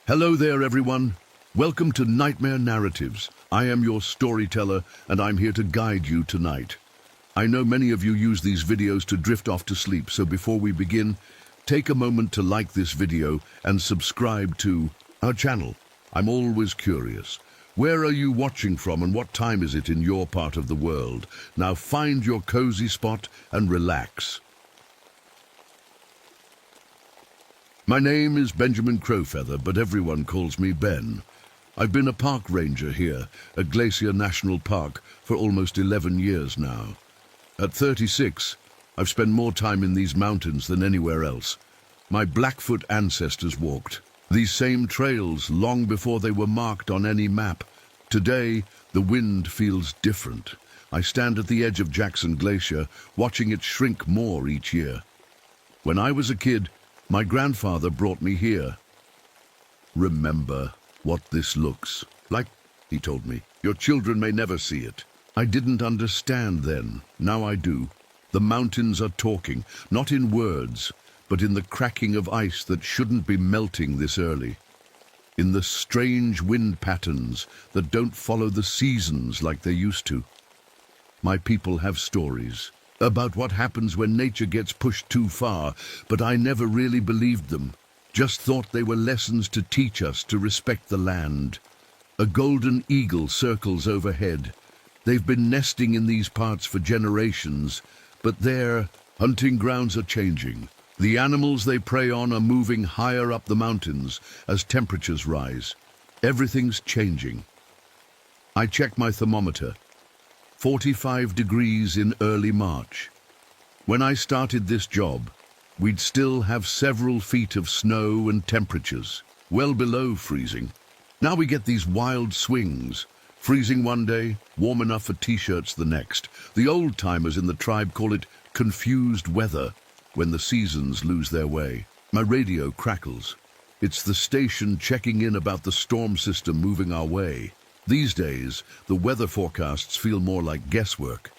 Hello there, everyone. Welcome to Nightmare Narratives. I am your storyteller, and I'm here to guide you tonight. I know many of you use these videos to drift off to sleep, so before we begin, take a moment to like this video and subscribe to our channel. I'm always curious. Where are you watching from and what time is it in your part of the world? Now find your cozy spot and relax. My name is Benjamin Crowfeather, but everyone calls me Ben. I've been a park ranger here at Glacier National Park for almost 11 years now. At 36, I've spent more time in these mountains than anywhere else. My Blackfoot ancestors walked these same trails long before they were marked on any map. Today, the wind feels different. I stand at the edge of Jackson Glacier, watching it shrink more each year. When I was a kid, my grandfather brought me here. Remember what this looks like, he told me. Your children may never see it. I didn't understand then. Now I do. The mountains are talking, not in words, but in the cracking of ice that shouldn't be melting this early. In the strange wind patterns that don't follow the seasons like they used to. My people have stories about what happens when nature gets pushed too far, but I never really believed them. Just thought they were lessons to teach us to respect the land. A golden eagle circles overhead. They've been nesting in these parts for generations, but their hunting grounds are changing. The animals they prey on are moving higher up the mountains as temperatures rise. Everything's changing. I check my thermometer. 45 degrees in early March. When I started this job, we'd still have several feet of snow and temperatures well below freezing. Now we get these wild swings. Freezing one day, warm enough for t-shirts the next. The old-timers in the tribe call it confused weather when the seasons lose their way. My radio crackles. It's the station checking in about the storm system moving our way. These days, the weather forecasts feel more like guesswork.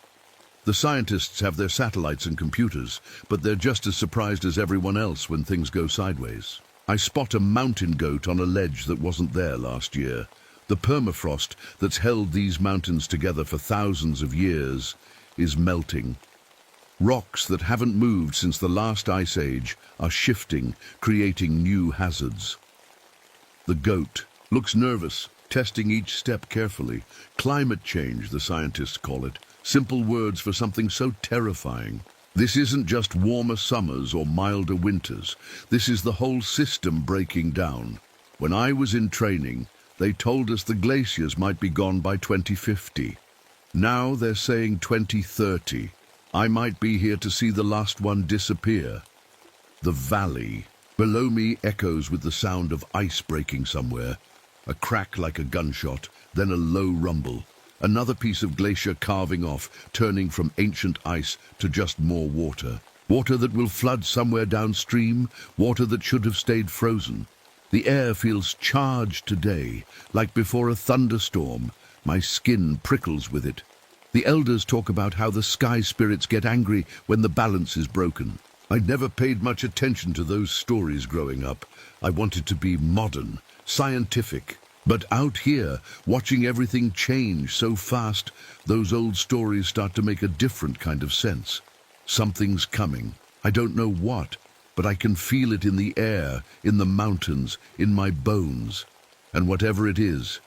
The scientists have their satellites and computers, but they're just as surprised as everyone else when things go sideways. I spot a mountain goat on a ledge that wasn't there last year. The permafrost that's held these mountains together for thousands of years is melting. Rocks that haven't moved since the last ice age are shifting, creating new hazards. The goat looks nervous, testing each step carefully. Climate change, the scientists call it. Simple words for something so terrifying. This isn't just warmer summers or milder winters. This is the whole system breaking down. When I was in training, they told us the glaciers might be gone by 2050. Now they're saying 2030. I might be here to see the last one disappear. The valley below me echoes with the sound of ice breaking somewhere. A crack like a gunshot, then a low rumble. Another piece of glacier carving off, turning from ancient ice to just more water. Water that will flood somewhere downstream, water that should have stayed frozen. The air feels charged today, like before a thunderstorm. My skin prickles with it. The elders talk about how the sky spirits get angry when the balance is broken. I'd never paid much attention to those stories growing up. I wanted to be modern, scientific. But out here, watching everything change so fast, those old stories start to make a different kind of sense. Something's coming. I don't know what, but I can feel it in the air, in the mountains, in my bones. And whatever it is,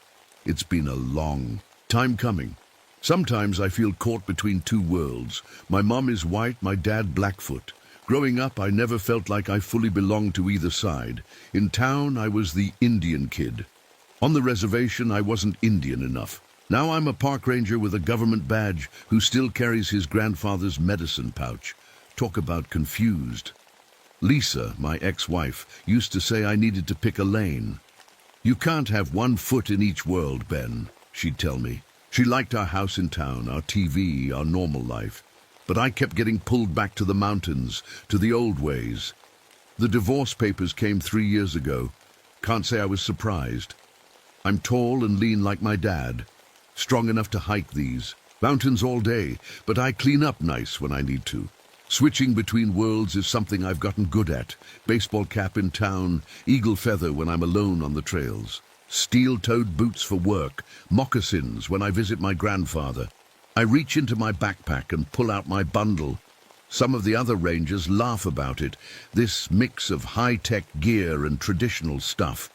it's been a long time coming. Sometimes I feel caught between two worlds. My mom is white, my dad Blackfoot. Growing up, I never felt like I fully belonged to either side. In town, I was the Indian kid. On the reservation, I wasn't Indian enough. Now I'm a park ranger with a government badge who still carries his grandfather's medicine pouch. Talk about confused. Lisa, my ex-wife, used to say I needed to pick a lane. You can't have one foot in each world, Ben, she'd tell me. She liked our house in town, our TV, our normal life. But I kept getting pulled back to the mountains, to the old ways. The divorce papers came 3 years ago. Can't say I was surprised. I'm tall and lean like my dad, strong enough to hike these mountains all day, but I clean up nice when I need to. Switching between worlds is something I've gotten good at. Baseball cap in town, eagle feather when I'm alone on the trails. Steel-toed boots for work, moccasins when I visit my grandfather. I reach into my backpack and pull out my bundle. Some of the other rangers laugh about it, this mix of high-tech gear and traditional stuff.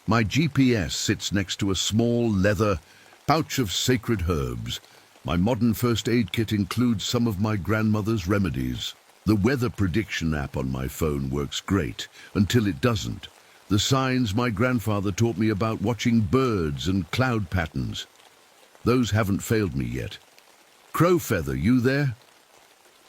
My GPS sits next to a small leather pouch of sacred herbs. My modern first aid kit includes some of my grandmother's remedies. The weather prediction app on my phone works great, until it doesn't. The signs my grandfather taught me about watching birds and cloud patterns. Those haven't failed me yet. Crowfeather, you there?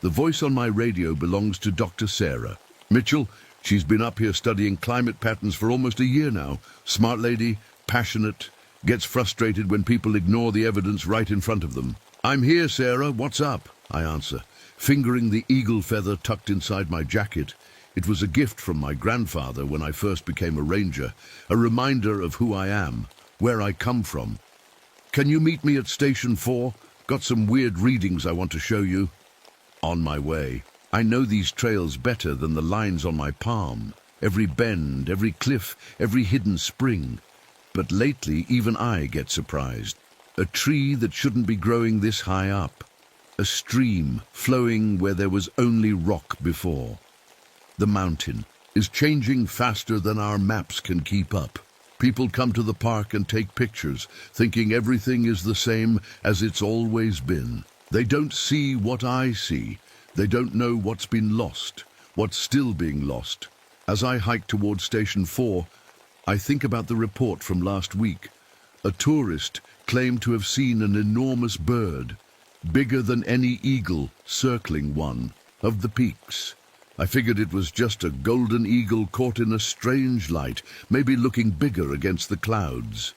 The voice on my radio belongs to Dr. Sarah Mitchell. She's been up here studying climate patterns for almost a year now. Smart lady, passionate, gets frustrated when people ignore the evidence right in front of them. I'm here, Sarah. What's up? I answer, fingering the eagle feather tucked inside my jacket. It was a gift from my grandfather when I first became a ranger, a reminder of who I am, where I come from. Can you meet me at Station 4? Got some weird readings I want to show you. On my way. I know these trails better than the lines on my palm. Every bend, every cliff, every hidden spring. But lately, even I get surprised. A tree that shouldn't be growing this high up. A stream flowing where there was only rock before. The mountain is changing faster than our maps can keep up. People come to the park and take pictures, thinking everything is the same as it's always been. They don't see what I see. They don't know what's been lost, what's still being lost. As I hike towards Station 4, I think about the report from last week. A tourist claimed to have seen an enormous bird, bigger than any eagle, circling one of the peaks. I figured it was just a golden eagle caught in a strange light, maybe looking bigger against the clouds.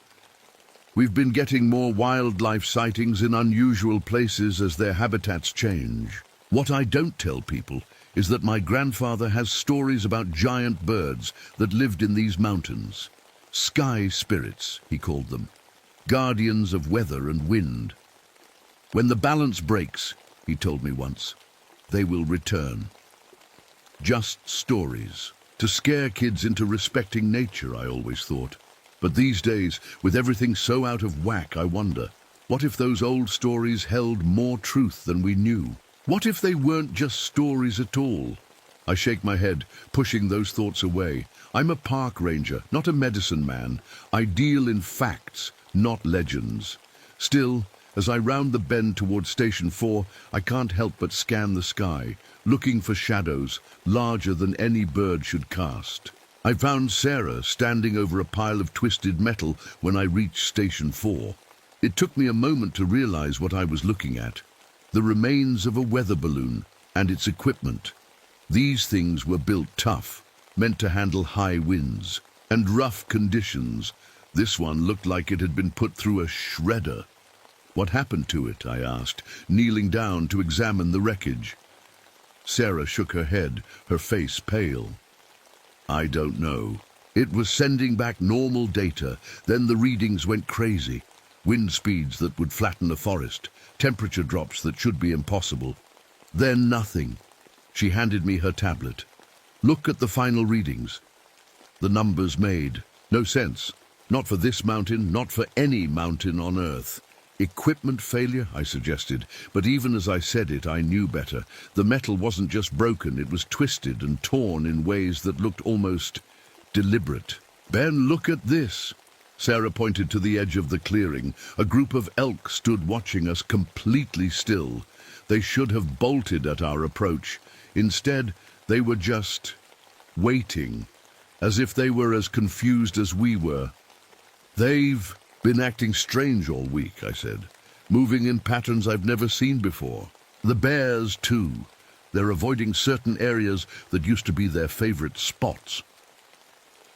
We've been getting more wildlife sightings in unusual places as their habitats change. What I don't tell people is that my grandfather has stories about giant birds that lived in these mountains. Sky spirits, he called them. Guardians of weather and wind. When the balance breaks, he told me once, they will return. Just stories, to scare kids into respecting nature, I always thought. But these days, with everything so out of whack, I wonder, what if those old stories held more truth than we knew? What if they weren't just stories at all? I shake my head, pushing those thoughts away. I'm a park ranger, not a medicine man. I deal in facts, not legends. Still, as I round the bend towards Station 4, I can't help but scan the sky, looking for shadows larger than any bird should cast. I found Sarah standing over a pile of twisted metal when I reached Station 4. It took me a moment to realize what I was looking at. The remains of a weather balloon and its equipment. These things were built tough, meant to handle high winds and rough conditions. This one looked like it had been put through a shredder. What happened to it? I asked, kneeling down to examine the wreckage. Sarah shook her head, her face pale. I don't know. It was sending back normal data, then the readings went crazy. Wind speeds that would flatten a forest, temperature drops that should be impossible. Then nothing. She handed me her tablet. Look at the final readings. The numbers made no sense. Not for this mountain, not for any mountain on Earth. Equipment failure, I suggested, but even as I said it, I knew better. The metal wasn't just broken, it was twisted and torn in ways that looked almost deliberate. Ben, look at this. Sarah pointed to the edge of the clearing. A group of elk stood watching us completely still. They should have bolted at our approach. Instead, they were just waiting, as if they were as confused as we were. They've been acting strange all week, I said, moving in patterns I've never seen before. The bears, too. They're avoiding certain areas that used to be their favorite spots.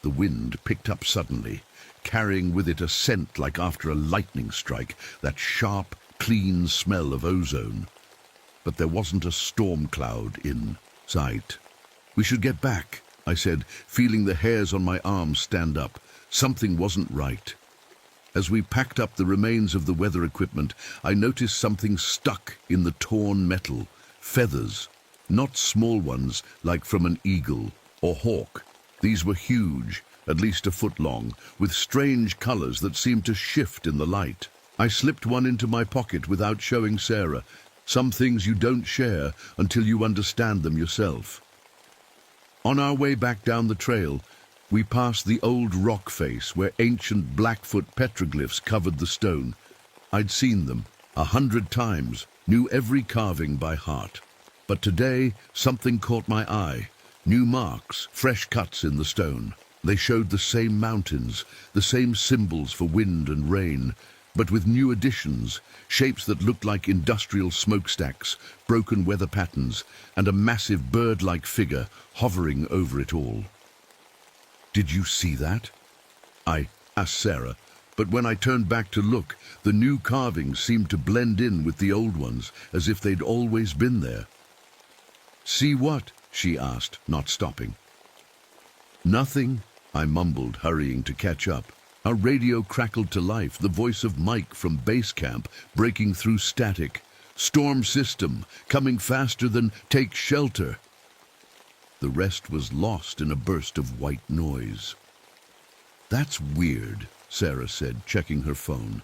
The wind picked up suddenly, carrying with it a scent like after a lightning strike, that sharp, clean smell of ozone. But there wasn't a storm cloud in sight. We should get back, I said, feeling the hairs on my arms stand up. Something wasn't right. As we packed up the remains of the weather equipment, I noticed something stuck in the torn metal. Feathers. Not small ones like from an eagle or hawk. These were huge, at least a foot long, with strange colors that seemed to shift in the light. I slipped one into my pocket without showing Sarah. Some things you don't share until you understand them yourself. On our way back down the trail, we passed the old rock face where ancient Blackfoot petroglyphs covered the stone. I'd seen them 100 times, knew every carving by heart. But today, something caught my eye. New marks, fresh cuts in the stone. They showed the same mountains, the same symbols for wind and rain, but with new additions, shapes that looked like industrial smokestacks, broken weather patterns, and a massive bird-like figure hovering over it all. "Did you see that?" I asked Sarah, but when I turned back to look, the new carvings seemed to blend in with the old ones, as if they'd always been there. "See what?" she asked, not stopping. "Nothing," I mumbled, hurrying to catch up. Our radio crackled to life, the voice of Mike from base camp breaking through static. "Storm system, coming faster than take shelter." The rest was lost in a burst of white noise. "That's weird," Sarah said, checking her phone.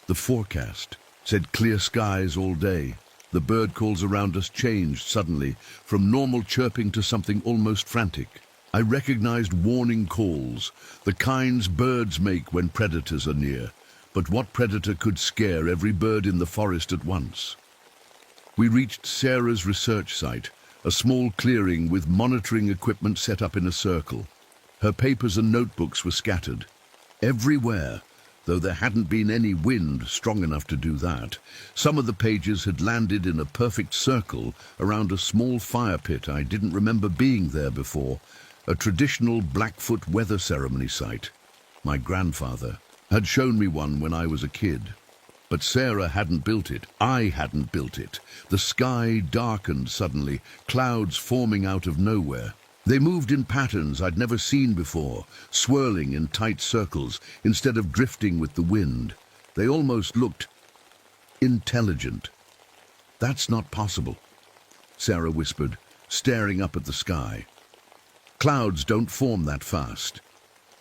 The forecast said clear skies all day. The bird calls around us changed suddenly, from normal chirping to something almost frantic. I recognized warning calls, the kinds birds make when predators are near. But what predator could scare every bird in the forest at once? We reached Sarah's research site, a small clearing with monitoring equipment set up in a circle. Her papers and notebooks were scattered. Everywhere, though there hadn't been any wind strong enough to do that, some of the pages had landed in a perfect circle around a small fire pit I didn't remember being there before, a traditional Blackfoot weather ceremony site. My grandfather had shown me one when I was a kid. But Sarah hadn't built it. I hadn't built it. The sky darkened suddenly, clouds forming out of nowhere. They moved in patterns I'd never seen before, swirling in tight circles instead of drifting with the wind. They almost looked intelligent. "That's not possible," Sarah whispered, staring up at the sky. "Clouds don't form that fast.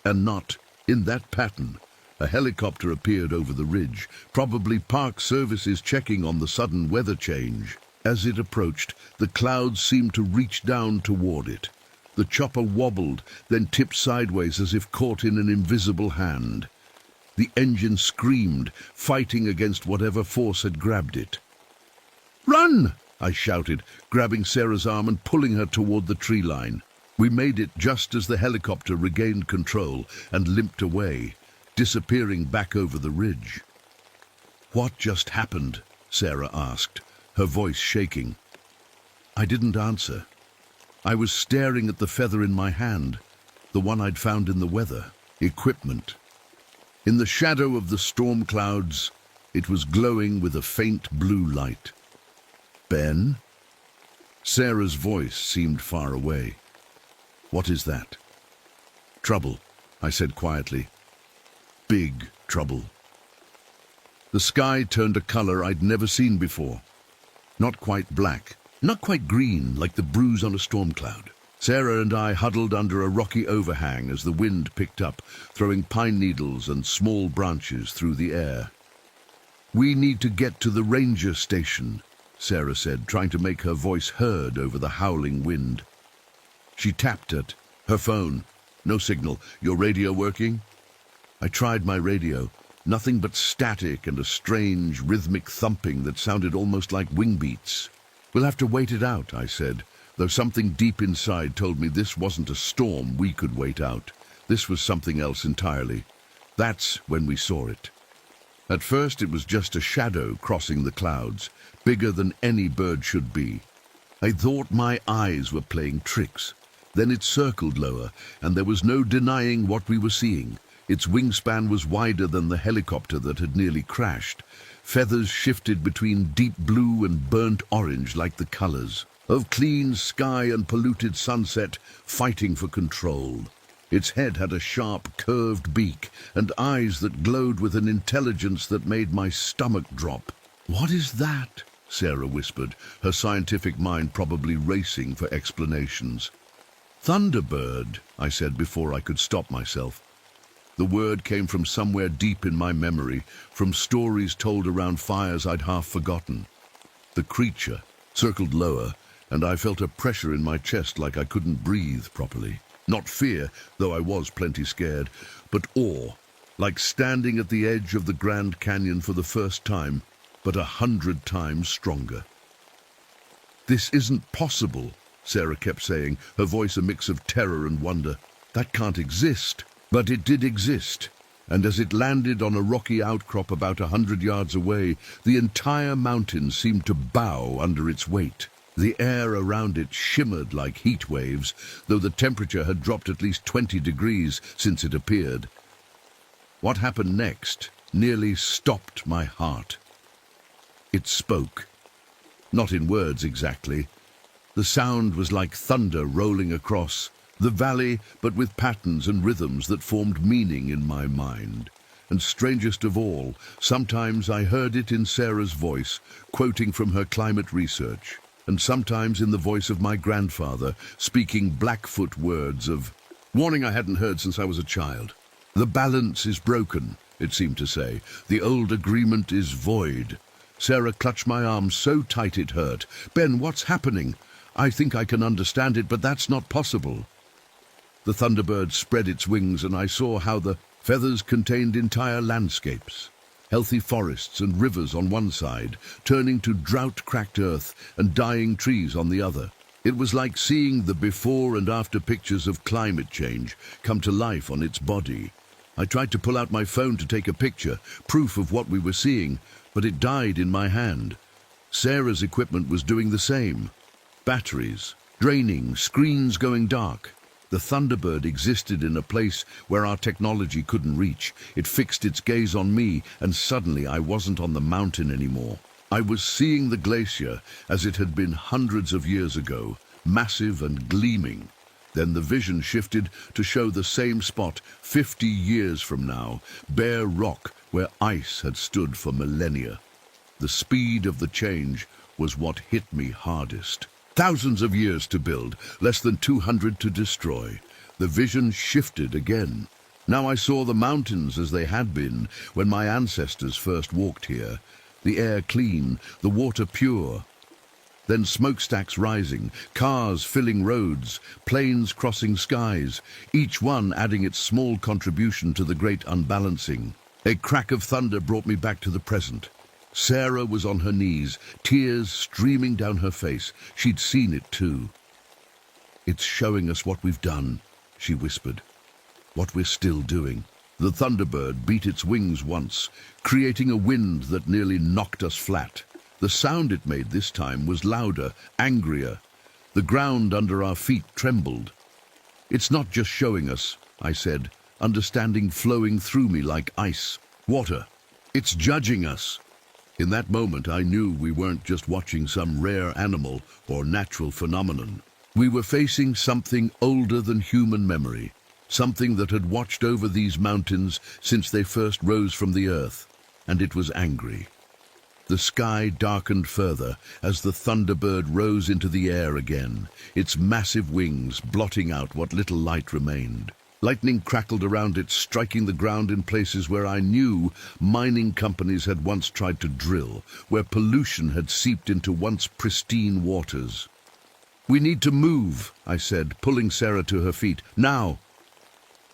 And not in that pattern." A helicopter appeared over the ridge, probably Park Services checking on the sudden weather change. As it approached, the clouds seemed to reach down toward it. The chopper wobbled, then tipped sideways as if caught in an invisible hand. The engine screamed, fighting against whatever force had grabbed it. "Run!" I shouted, grabbing Sarah's arm and pulling her toward the tree line. We made it just as the helicopter regained control and limped away, disappearing back over the ridge. "What just happened?" Sarah asked, her voice shaking. I didn't answer. I was staring at the feather in my hand, the one I'd found in the weather equipment. In the shadow of the storm clouds, it was glowing with a faint blue light. "Ben?" Sarah's voice seemed far away. "What is that?" "Trouble," I said quietly. "Big trouble." The sky turned a color I'd never seen before. Not quite black, not quite green like the bruise on a storm cloud. Sarah and I huddled under a rocky overhang as the wind picked up, throwing pine needles and small branches through the air. "We need to get to the ranger station," Sarah said, trying to make her voice heard over the howling wind. She tapped at her phone. "No signal. Your radio working?" I tried my radio. Nothing but static and a strange, rhythmic thumping that sounded almost like wing beats. "We'll have to wait it out," I said, though something deep inside told me this wasn't a storm we could wait out. This was something else entirely. That's when we saw it. At first it was just a shadow crossing the clouds, bigger than any bird should be. I thought my eyes were playing tricks. Then it circled lower, and there was no denying what we were seeing. Its wingspan was wider than the helicopter that had nearly crashed. Feathers shifted between deep blue and burnt orange like the colors of clean sky and polluted sunset fighting for control. Its head had a sharp, curved beak and eyes that glowed with an intelligence that made my stomach drop. "What is that?" Sarah whispered, her scientific mind probably racing for explanations. Thunderbird, I said before I could stop myself. The word came from somewhere deep in my memory, from stories told around fires I'd half forgotten. The creature circled lower, and I felt a pressure in my chest like I couldn't breathe properly. Not fear, though I was plenty scared, but awe, like standing at the edge of the Grand Canyon for the first time, but 100 times stronger. "This isn't possible," Sarah kept saying, her voice a mix of terror and wonder. "That can't exist." But it did exist, and as it landed on a rocky outcrop about 100 yards away, the entire mountain seemed to bow under its weight. The air around it shimmered like heat waves, though the temperature had dropped at least 20 degrees since it appeared. What happened next nearly stopped my heart. It spoke. Not in words exactly. The sound was like thunder rolling across the valley, but with patterns and rhythms that formed meaning in my mind. And strangest of all, sometimes I heard it in Sarah's voice, quoting from her climate research, and sometimes in the voice of my grandfather, speaking Blackfoot words of warning I hadn't heard since I was a child. "The balance is broken," it seemed to say. "The old agreement is void." Sarah clutched my arm so tight it hurt. "Ben, what's happening? I think I can understand it, but that's not possible." The Thunderbird spread its wings, and I saw how the feathers contained entire landscapes. Healthy forests and rivers on one side, turning to drought-cracked earth and dying trees on the other. It was like seeing the before and after pictures of climate change come to life on its body. I tried to pull out my phone to take a picture, proof of what we were seeing, but it died in my hand. Sarah's equipment was doing the same. Batteries draining, screens going dark. The Thunderbird existed in a place where our technology couldn't reach. It fixed its gaze on me, and suddenly I wasn't on the mountain anymore. I was seeing the glacier as it had been hundreds of years ago, massive and gleaming. Then the vision shifted to show the same spot 50 years from now, bare rock where ice had stood for millennia. The speed of the change was what hit me hardest. Thousands of years to build, less than 200 to destroy. The vision shifted again. Now I saw the mountains as they had been when my ancestors first walked here. The air clean, the water pure. Then smokestacks rising, cars filling roads, planes crossing skies, each one adding its small contribution to the great unbalancing. A crack of thunder brought me back to the present. Sarah was on her knees, tears streaming down her face. She'd seen it too. "It's showing us what we've done," she whispered. "What we're still doing." The Thunderbird beat its wings once, creating a wind that nearly knocked us flat. The sound it made this time was louder, angrier. The ground under our feet trembled. "It's not just showing us," I said, understanding flowing through me like ice, water. "It's judging us." In that moment, I knew we weren't just watching some rare animal or natural phenomenon. We were facing something older than human memory, something that had watched over these mountains since they first rose from the earth, and it was angry. The sky darkened further as the Thunderbird rose into the air again, its massive wings blotting out what little light remained. Lightning crackled around it, striking the ground in places where I knew mining companies had once tried to drill, where pollution had seeped into once pristine waters. "We need to move," I said, pulling Sarah to her feet. "Now!"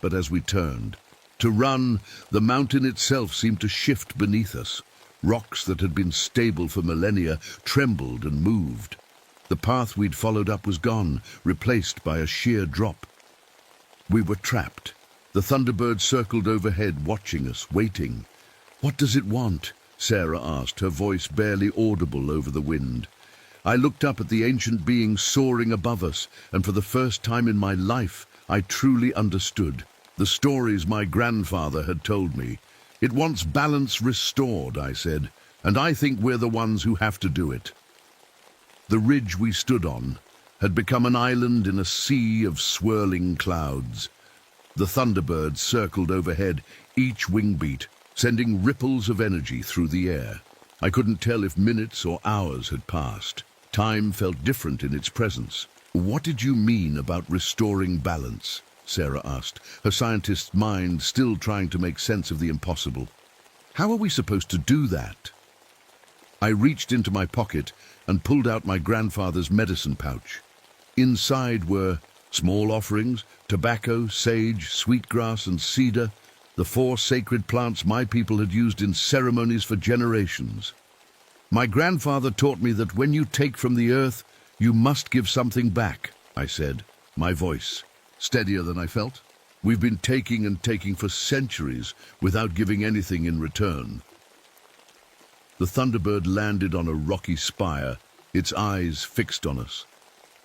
But as we turned to run, the mountain itself seemed to shift beneath us. Rocks that had been stable for millennia trembled and moved. The path we'd followed up was gone, replaced by a sheer drop. We were trapped. The Thunderbird circled overhead, watching us, waiting. "What does it want?" Sarah asked, her voice barely audible over the wind. I looked up at the ancient being soaring above us, and for the first time in my life, I truly understood the stories my grandfather had told me. "It wants balance restored," I said, "and I think we're the ones who have to do it." The ridge we stood on had become an island in a sea of swirling clouds. The Thunderbird circled overhead, each wing beat, sending ripples of energy through the air. I couldn't tell if minutes or hours had passed. Time felt different in its presence. "What did you mean about restoring balance?" Sarah asked, her scientist's mind still trying to make sense of the impossible. "How are we supposed to do that?" I reached into my pocket and pulled out my grandfather's medicine pouch. Inside were small offerings, tobacco, sage, sweetgrass, and cedar, the 4 sacred plants my people had used in ceremonies for generations. "My grandfather taught me that when you take from the earth, you must give something back," I said, my voice steadier than I felt. "We've been taking and taking for centuries without giving anything in return." The Thunderbird landed on a rocky spire, its eyes fixed on us.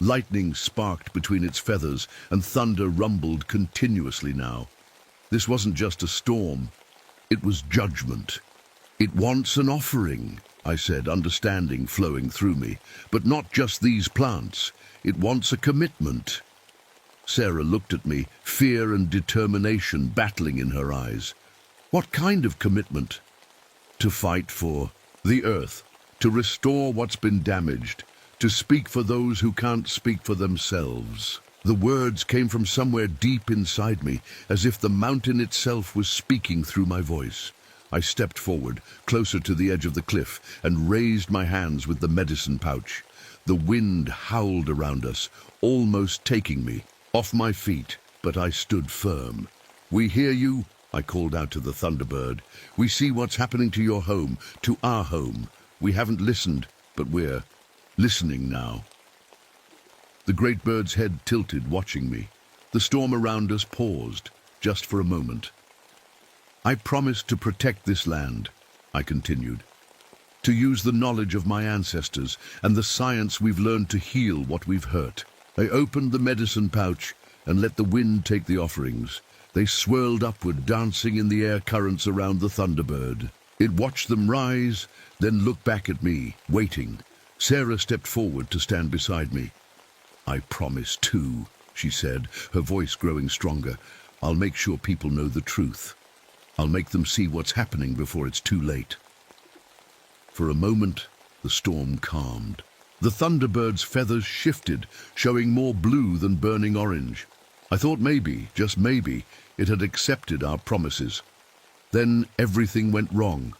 Lightning sparked between its feathers, and thunder rumbled continuously now. This wasn't just a storm, it was judgment. "It wants an offering," I said, understanding flowing through me. "But not just these plants. It wants a commitment." Sarah looked at me, fear and determination battling in her eyes. "What kind of commitment?" "To fight for the earth, to restore what's been damaged, to speak for those who can't speak for themselves." The words came from somewhere deep inside me, as if the mountain itself was speaking through my voice. I stepped forward, closer to the edge of the cliff, and raised my hands with the medicine pouch. The wind howled around us, almost taking me off my feet, but I stood firm. "We hear you," I called out to the Thunderbird. "We see what's happening to your home, to our home. We haven't listened, but we're listening now." The great bird's head tilted, watching me. The storm around us paused, just for a moment. "I promised to protect this land," I continued, "to use the knowledge of my ancestors and the science we've learned to heal what we've hurt." I opened the medicine pouch and let the wind take the offerings. They swirled upward, dancing in the air currents around the Thunderbird. It watched them rise, then looked back at me, waiting. Sarah stepped forward to stand beside me. "I promise too," she said, her voice growing stronger. "I'll make sure people know the truth. I'll make them see what's happening before it's too late." For a moment, the storm calmed. The Thunderbird's feathers shifted, showing more blue than burning orange. I thought maybe, just maybe, it had accepted our promises. Then everything went wrong.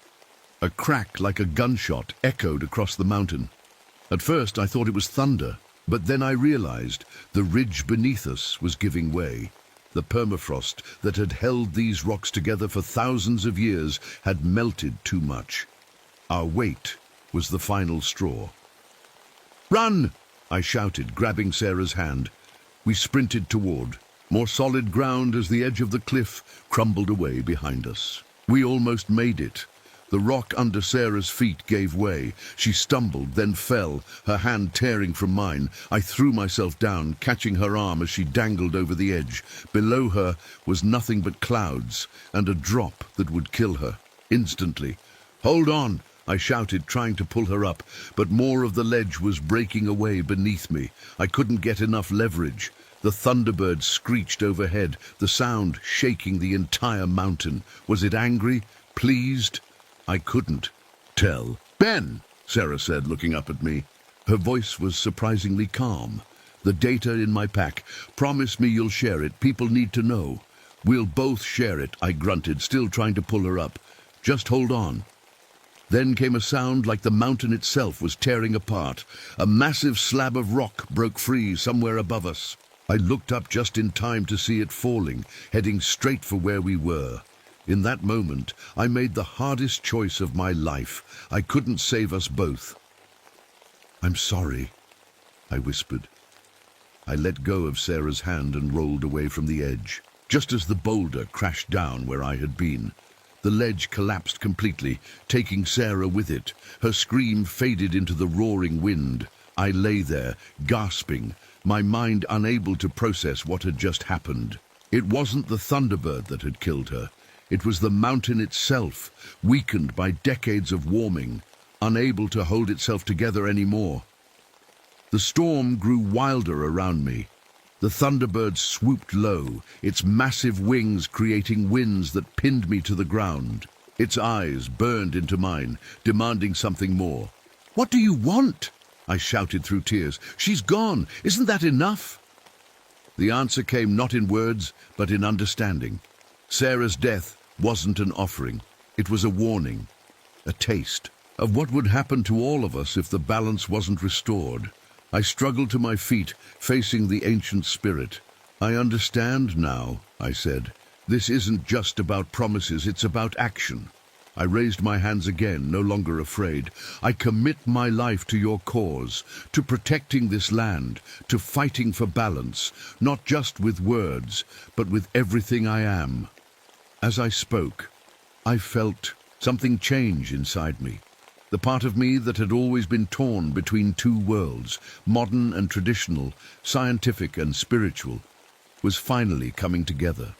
A crack like a gunshot echoed across the mountain. At first I thought it was thunder, but then I realized the ridge beneath us was giving way. The permafrost that had held these rocks together for thousands of years had melted too much. Our weight was the final straw. "Run!" I shouted, grabbing Sarah's hand. We sprinted toward more solid ground as the edge of the cliff crumbled away behind us. We almost made it. The rock under Sarah's feet gave way. She stumbled, then fell, her hand tearing from mine. I threw myself down, catching her arm as she dangled over the edge. Below her was nothing but clouds and a drop that would kill her. Instantly. "Hold on!" I shouted, trying to pull her up, but more of the ledge was breaking away beneath me. I couldn't get enough leverage. The Thunderbird screeched overhead, the sound shaking the entire mountain. Was it angry? Pleased? I couldn't tell. "Ben," Sarah said, looking up at me. Her voice was surprisingly calm. "The data in my pack. Promise me you'll share it. People need to know." "We'll both share it," I grunted, still trying to pull her up. "Just hold on." Then came a sound like the mountain itself was tearing apart. A massive slab of rock broke free somewhere above us. I looked up just in time to see it falling, heading straight for where we were. In that moment, I made the hardest choice of my life. I couldn't save us both. "I'm sorry," I whispered. I let go of Sarah's hand and rolled away from the edge. Just as the boulder crashed down where I had been, the ledge collapsed completely, taking Sarah with it. Her scream faded into the roaring wind. I lay there, gasping, my mind unable to process what had just happened. It wasn't the Thunderbird that had killed her. It was the mountain itself, weakened by decades of warming, unable to hold itself together anymore. The storm grew wilder around me. The Thunderbird swooped low, its massive wings creating winds that pinned me to the ground. Its eyes burned into mine, demanding something more. "What do you want?" I shouted through tears. "She's gone. Isn't that enough?" The answer came not in words, but in understanding. Sarah's death wasn't an offering. It was a warning, a taste of what would happen to all of us if the balance wasn't restored. I struggled to my feet, facing the ancient spirit. "I understand now," I said. "This isn't just about promises, it's about action." I raised my hands again, no longer afraid. "I commit my life to your cause, to protecting this land, to fighting for balance, not just with words, but with everything I am." As I spoke, I felt something change inside me. The part of me that had always been torn between two worlds, modern and traditional, scientific and spiritual, was finally coming together.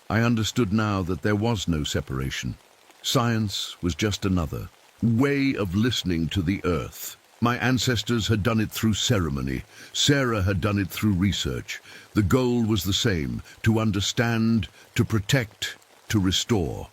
I understood now that there was no separation. Science was just another way of listening to the earth. My ancestors had done it through ceremony. Sarah had done it through research. The goal was the same: to understand, to protect, to restore.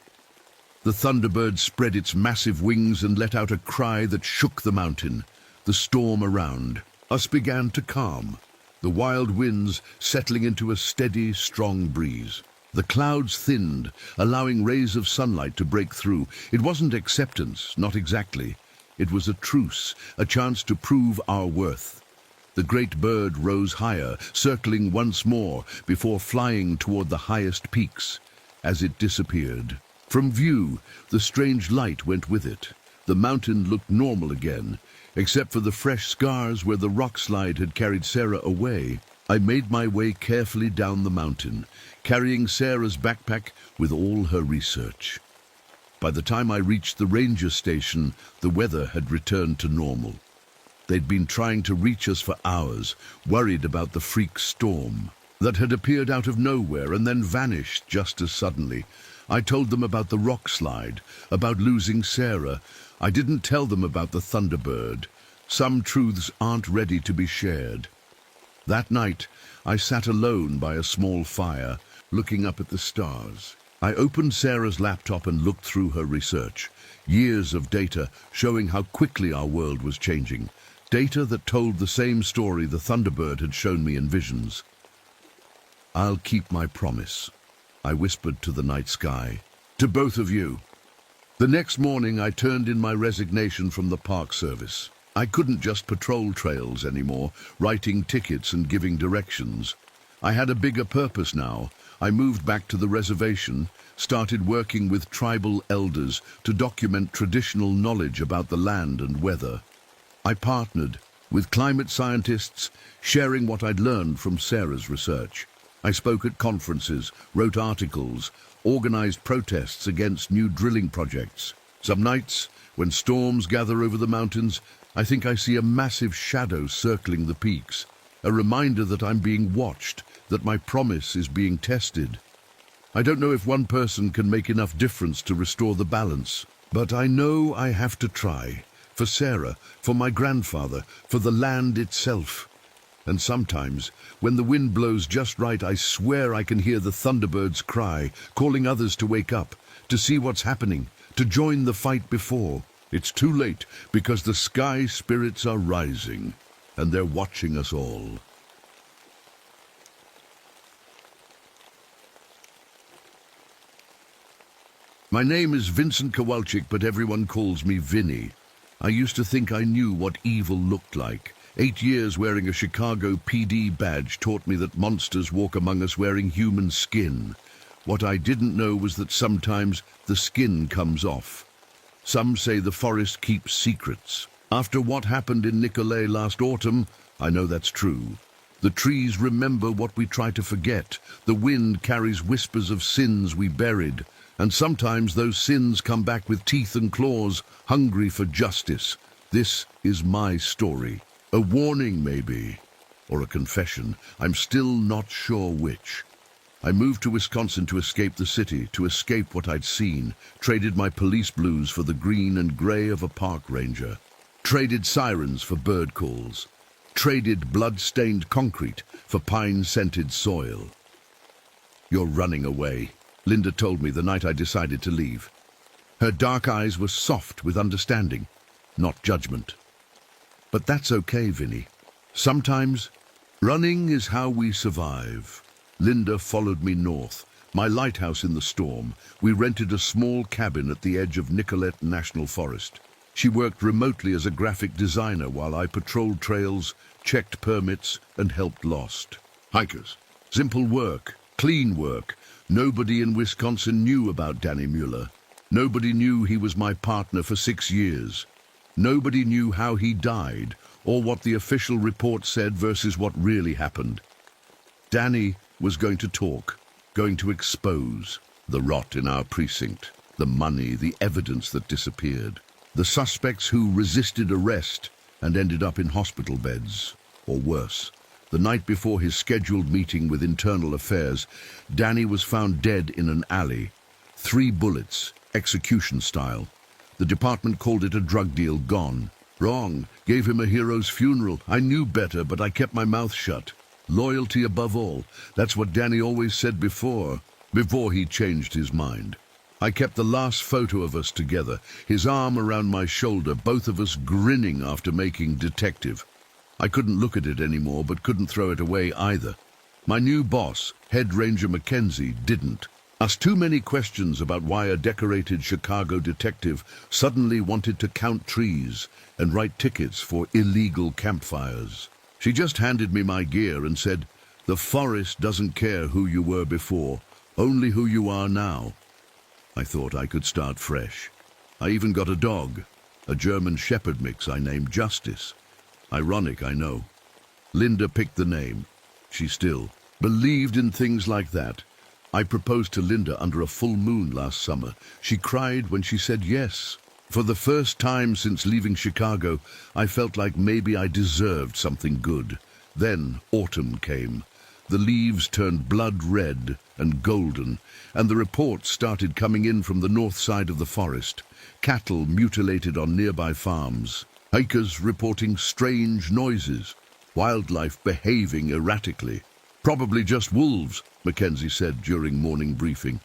The thunderbird spread its massive wings and let out a cry that shook the mountain. The storm around us began to calm, the wild winds settling into a steady, strong breeze. The clouds thinned, allowing rays of sunlight to break through. It wasn't acceptance, not exactly. It was a truce, a chance to prove our worth. The great bird rose higher, circling once more before flying toward the highest peaks. As it disappeared from view, the strange light went with it. The mountain looked normal again, except for the fresh scars where the rock slide had carried Sarah away. I made my way carefully down the mountain, carrying Sarah's backpack with all her research. By the time I reached the ranger station, the weather had returned to normal. They'd been trying to reach us for hours, worried about the freak storm that had appeared out of nowhere and then vanished just as suddenly. I told them about the rock slide, about losing Sarah. I didn't tell them about the Thunderbird. Some truths aren't ready to be shared. That night, I sat alone by a small fire, looking up at the stars. I opened Sarah's laptop and looked through her research. Years of data showing how quickly our world was changing. Data that told the same story the Thunderbird had shown me in visions. "I'll keep my promise," I whispered to the night sky. "To both of you." The next morning, I turned in my resignation from the Park Service. I couldn't just patrol trails anymore, writing tickets and giving directions. I had a bigger purpose now. I moved back to the reservation, started working with tribal elders to document traditional knowledge about the land and weather. I partnered with climate scientists, sharing what I'd learned from Sarah's research. I spoke at conferences, wrote articles, organized protests against new drilling projects. Some nights, when storms gather over the mountains, I think I see a massive shadow circling the peaks, a reminder that I'm being watched, that my promise is being tested. I don't know if one person can make enough difference to restore the balance, but I know I have to try. For Sarah, for my grandfather, for the land itself. And sometimes, when the wind blows just right, I swear I can hear the thunderbirds cry, calling others to wake up, to see what's happening, to join the fight before. It's too late, because the sky spirits are rising, and they're watching us all. My name is Vincent Kowalczyk, but everyone calls me Vinny. I used to think I knew what evil looked like. 8 years wearing a Chicago PD badge taught me that monsters walk among us wearing human skin. What I didn't know was that sometimes the skin comes off. Some say the forest keeps secrets. After what happened in Nicolet last autumn, I know that's true. The trees remember what we try to forget. The wind carries whispers of sins we buried. And sometimes those sins come back with teeth and claws, hungry for justice. This is my story. A warning, maybe, or a confession. I'm still not sure which. I moved to Wisconsin to escape the city, to escape what I'd seen. Traded my police blues for the green and gray of a park ranger. Traded sirens for bird calls. Traded blood-stained concrete for pine-scented soil. "You're running away," Linda told me the night I decided to leave. Her dark eyes were soft with understanding, not judgment. But that's okay, Vinny. Sometimes, running is how we survive. Linda followed me north, my lighthouse in the storm. We rented a small cabin at the edge of Nicolet National Forest. She worked remotely as a graphic designer while I patrolled trails, checked permits, and helped lost hikers. Simple work, clean work. Nobody in Wisconsin knew about Danny Mueller. Nobody knew he was my partner for 6 years. Nobody knew how he died, or what the official report said versus what really happened. Danny was going to talk, going to expose the rot in our precinct, the money, the evidence that disappeared, the suspects who resisted arrest and ended up in hospital beds, or worse. The night before his scheduled meeting with Internal Affairs, Danny was found dead in an alley. 3 bullets, execution style. The department called it a drug deal gone. Wrong. Gave him a hero's funeral. I knew better, but I kept my mouth shut. Loyalty above all. That's what Danny always said before he changed his mind. I kept the last photo of us together, his arm around my shoulder, both of us grinning after making detective. I couldn't look at it anymore, but couldn't throw it away either. My new boss, Head Ranger Mackenzie, didn't. Asked too many questions about why a decorated Chicago detective suddenly wanted to count trees and write tickets for illegal campfires. She just handed me my gear and said, "The forest doesn't care who you were before, only who you are now." I thought I could start fresh. I even got a dog, a German Shepherd mix I named Justice. Ironic, I know. Linda picked the name. She still believed in things like that. I proposed to Linda under a full moon last summer. She cried when she said yes. For the first time since leaving Chicago, I felt like maybe I deserved something good. Then autumn came. The leaves turned blood red and golden, and the reports started coming in from the north side of the forest. Cattle mutilated on nearby farms. Hikers reporting strange noises. Wildlife behaving erratically. Probably just wolves, Mackenzie said during morning briefing.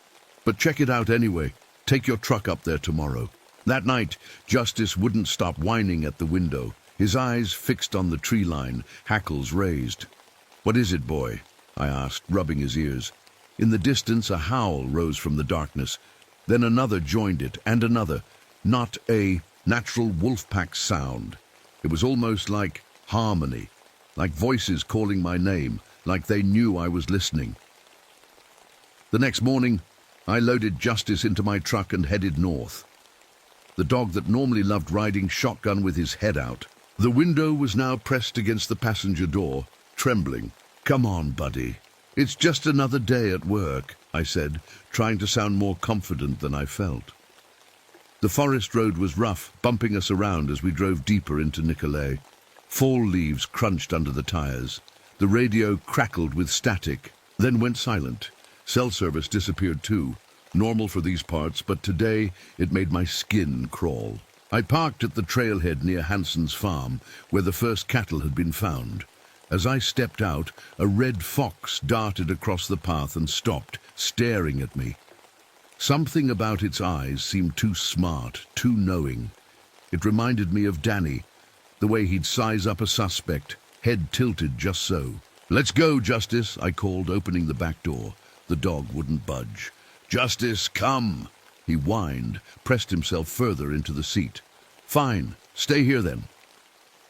But check it out anyway. Take your truck up there tomorrow. That night, Justice wouldn't stop whining at the window, his eyes fixed on the tree line, hackles raised. "What is it, boy?" I asked, rubbing his ears. In the distance, a howl rose from the darkness. Then another joined it, and another. Not a natural wolf pack sound. It was almost like harmony, like voices calling my name, like they knew I was listening. The next morning, I loaded Justice into my truck and headed north. The dog that normally loved riding shotgun with his head out. The window was now pressed against the passenger door, trembling. "Come on, buddy. It's just another day at work," I said, trying to sound more confident than I felt. The forest road was rough, bumping us around as we drove deeper into Nicolet. Fall leaves crunched under the tires. The radio crackled with static, then went silent. Cell service disappeared too. Normal for these parts, but today it made my skin crawl. I parked at the trailhead near Hansen's farm, where the first cattle had been found. As I stepped out, a red fox darted across the path and stopped, staring at me. Something about its eyes seemed too smart, too knowing. It reminded me of Danny, the way he'd size up a suspect, head tilted just so. "Let's go, Justice," I called, opening the back door. The dog wouldn't budge. "Justice, come!" He whined, pressed himself further into the seat. "Fine, stay here then."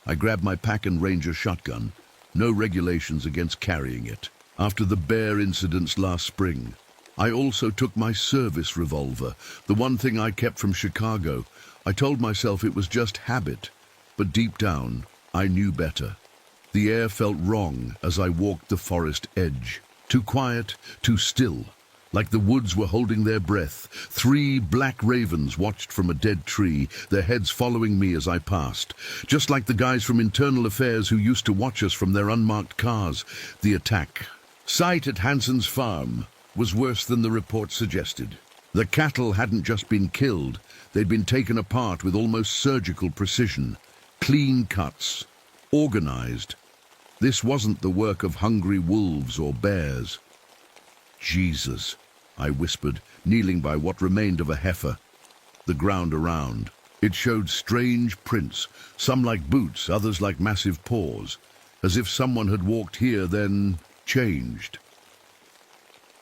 I grabbed my pack and Ranger shotgun. No regulations against carrying it. After the bear incidents last spring, I also took my service revolver, the one thing I kept from Chicago. I told myself it was just habit, but deep down, I knew better. The air felt wrong as I walked the forest edge. Too quiet, too still, like the woods were holding their breath. 3 black ravens watched from a dead tree, their heads following me as I passed. Just like the guys from Internal Affairs who used to watch us from their unmarked cars. The attack. Sight at Hansen's farm was worse than the report suggested. The cattle hadn't just been killed, they'd been taken apart with almost surgical precision. Clean cuts. Organized. This wasn't the work of hungry wolves or bears. "Jesus," I whispered, kneeling by what remained of a heifer. the ground around. It showed strange prints, some like boots, others like massive paws, as if someone had walked here, then changed.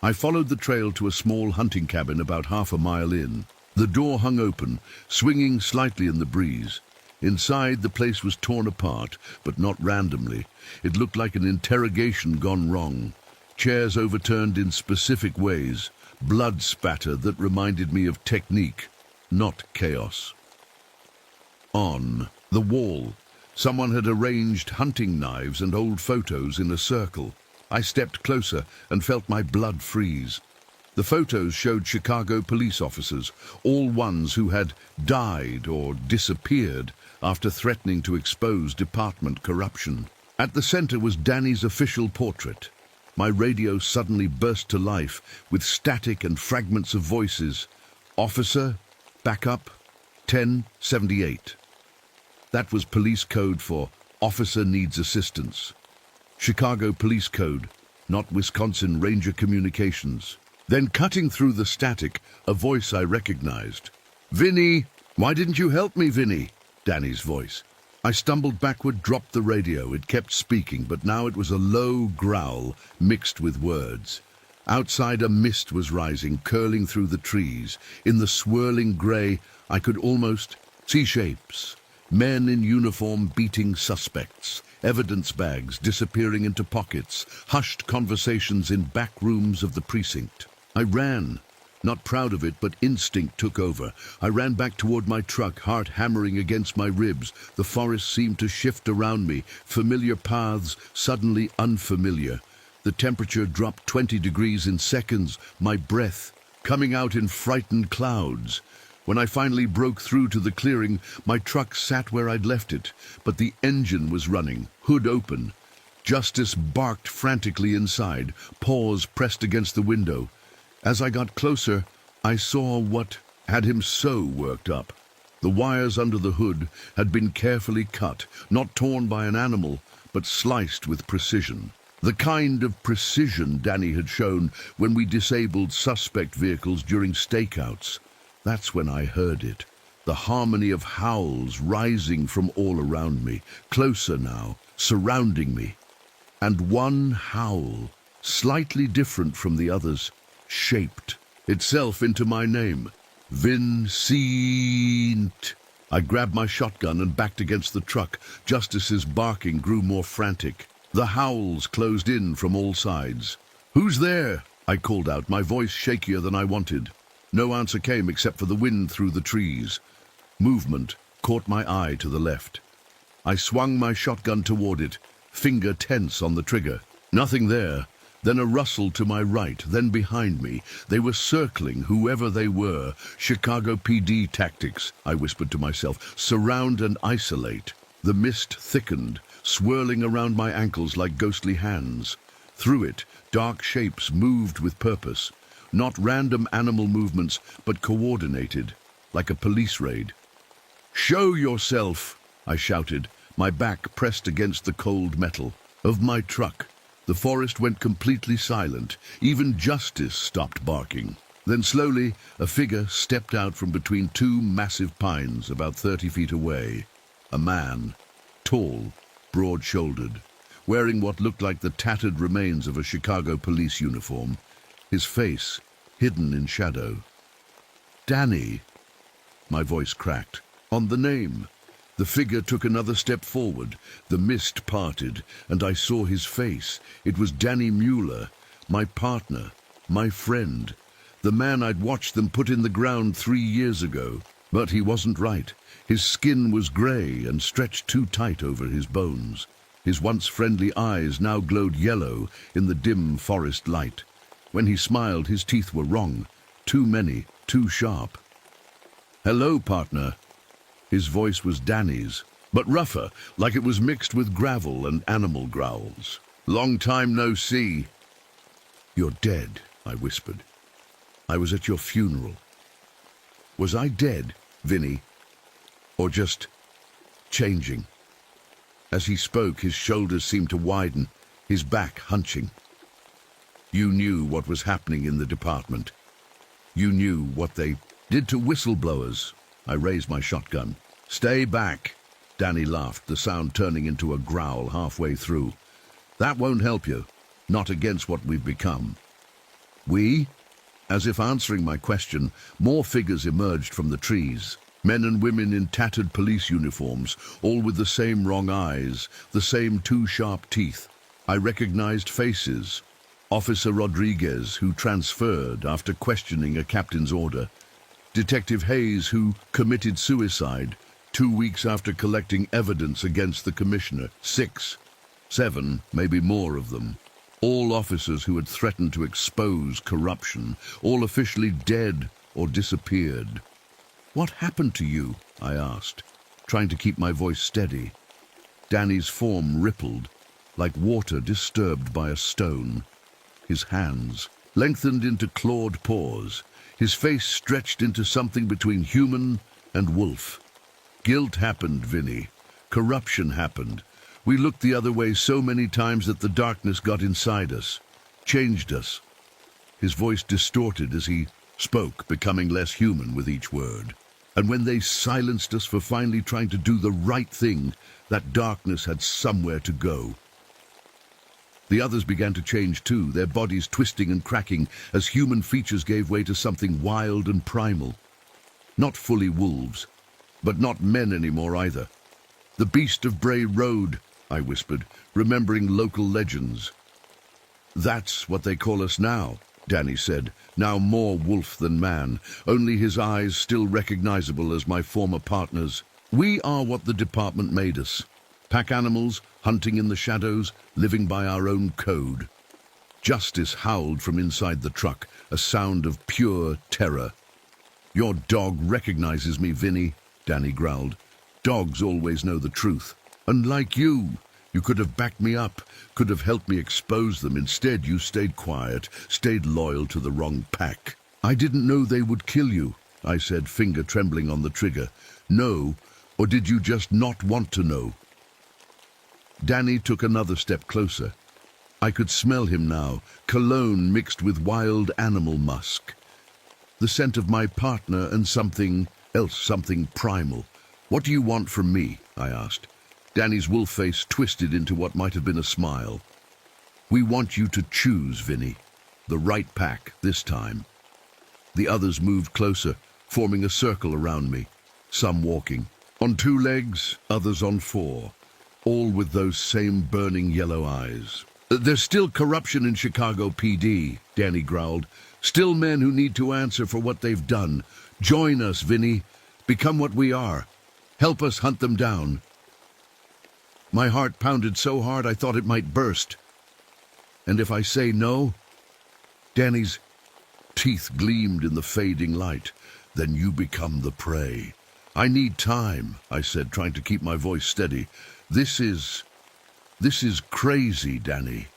I followed the trail to a small hunting cabin about half a mile in. The door hung open, swinging slightly in the breeze. Inside, the place was torn apart, but not randomly. It looked like an interrogation gone wrong. Chairs overturned in specific ways, blood spatter that reminded me of technique, not chaos. On the wall, someone had arranged hunting knives and old photos in a circle. I stepped closer and felt my blood freeze. The photos showed Chicago police officers, all ones who had died or disappeared after threatening to expose department corruption. At the center was Danny's official portrait. My radio suddenly burst to life with static and fragments of voices. Officer, backup, 1078. That was police code for officer needs assistance. Chicago Police Code, not Wisconsin Ranger Communications. Then cutting through the static, a voice I recognized. "Vinny, why didn't you help me, Vinny?" Danny's voice. I stumbled backward, dropped the radio. It kept speaking, but now it was a low growl mixed with words. Outside, a mist was rising, curling through the trees. In the swirling grey, I could almost see shapes. Men in uniform beating suspects. Evidence bags disappearing into pockets, hushed conversations in back rooms of the precinct. I ran, not proud of it, but instinct took over. I ran back toward my truck, heart hammering against my ribs. The forest seemed to shift around me, familiar paths suddenly unfamiliar. The temperature dropped 20 degrees in seconds, my breath coming out in frightened clouds. When I finally broke through to the clearing, my truck sat where I'd left it, but the engine was running, hood open. Justice barked frantically inside, paws pressed against the window. As I got closer, I saw what had him so worked up. The wires under the hood had been carefully cut, not torn by an animal, but sliced with precision. The kind of precision Danny had shown when we disabled suspect vehicles during stakeouts. That's when I heard it, the harmony of howls rising from all around me, closer now, surrounding me. And one howl, slightly different from the others, shaped itself into my name, Vincent. I grabbed my shotgun and backed against the truck. Justice's barking grew more frantic. The howls closed in from all sides. "Who's there?" I called out, my voice shakier than I wanted. No answer came except for the wind through the trees. Movement caught my eye to the left. I swung my shotgun toward it, finger tense on the trigger. Nothing there. Then a rustle to my right, then behind me. They were circling, whoever they were. Chicago PD tactics, I whispered to myself. Surround and isolate. The mist thickened, swirling around my ankles like ghostly hands. Through it, dark shapes moved with purpose. Not random animal movements, but coordinated, like a police raid. "Show yourself!" I shouted, my back pressed against the cold metal of my truck. The forest went completely silent. Even Justice stopped barking. Then slowly, a figure stepped out from between two massive pines about 30 feet away. A man, tall, broad-shouldered, wearing what looked like the tattered remains of a Chicago police uniform. His face hidden in shadow. "Danny," my voice cracked. "On the name." The figure took another step forward. The mist parted, and I saw his face. It was Danny Mueller, my partner, my friend, the man I'd watched them put in the ground 3 years ago. But he wasn't right. His skin was gray and stretched too tight over his bones. His once friendly eyes now glowed yellow in the dim forest light. When he smiled, his teeth were wrong. Too many, too sharp. "Hello, partner." His voice was Danny's, but rougher, like it was mixed with gravel and animal growls. "Long time no see." "You're dead," I whispered. "I was at your funeral." Was I dead, Vinny? Or just changing? As he spoke, his shoulders seemed to widen, his back hunching. "You knew what was happening in the department. You knew what they Did to whistleblowers. I raised my shotgun. Stay back. Danny laughed, the sound turning into a growl halfway through. That won't help you. Not against what we've become. We? As if answering my question, more figures emerged from the trees. Men and women in tattered police uniforms, all with the same wrong eyes, the same two sharp teeth. I recognized faces. Officer Rodriguez, who transferred after questioning a captain's order. Detective Hayes, who committed suicide 2 weeks after collecting evidence against the commissioner. 6, 7, maybe more of them. All officers who had threatened to expose corruption, all officially dead or disappeared. What happened to you? I asked, trying to keep my voice steady. Danny's form rippled, like water disturbed by a stone. His hands lengthened into clawed paws. His face stretched into something between human and wolf. Guilt happened, Vinny. Corruption happened. We looked the other way so many times that the darkness got inside us, changed us. His voice distorted as he spoke, becoming less human with each word. And when they silenced us for finally trying to do the right thing, that darkness had somewhere to go. The others began to change too, their bodies twisting and cracking as human features gave way to something wild and primal. Not fully wolves, but not men anymore either. The Beast of Bray Road, I whispered, remembering local legends. That's what they call us now, Danny said, now more wolf than man, only his eyes still recognizable as my former partners. We are what the department made us. Pack animals, hunting in the shadows, living by our own code. Justice howled from inside the truck, a sound of pure terror. Your dog recognizes me, Vinny, Danny growled. Dogs always know the truth. And like you could have backed me up, could have helped me expose them. Instead, you stayed quiet, stayed loyal to the wrong pack. I didn't know they would kill you, I said, finger trembling on the trigger. No, or did you just not want to know? Danny took another step closer. I could smell him now, cologne mixed with wild animal musk. The scent of my partner and something else, something primal. What do you want from me? I asked. Danny's wolf face twisted into what might have been a smile. We want you to choose, Vinny. The right pack, this time. The others moved closer, forming a circle around me. Some walking. On 2 legs, others on 4. All with those same burning yellow eyes. There's still corruption in Chicago PD, Danny growled. Still men who need to answer for what they've done. Join us, Vinny. Become what we are. Help us hunt them down. My heart pounded so hard I thought it might burst. And if I say no? Danny's teeth gleamed in the fading light. Then you become the prey. I need time, I said, trying to keep my voice steady. This is crazy, Danny.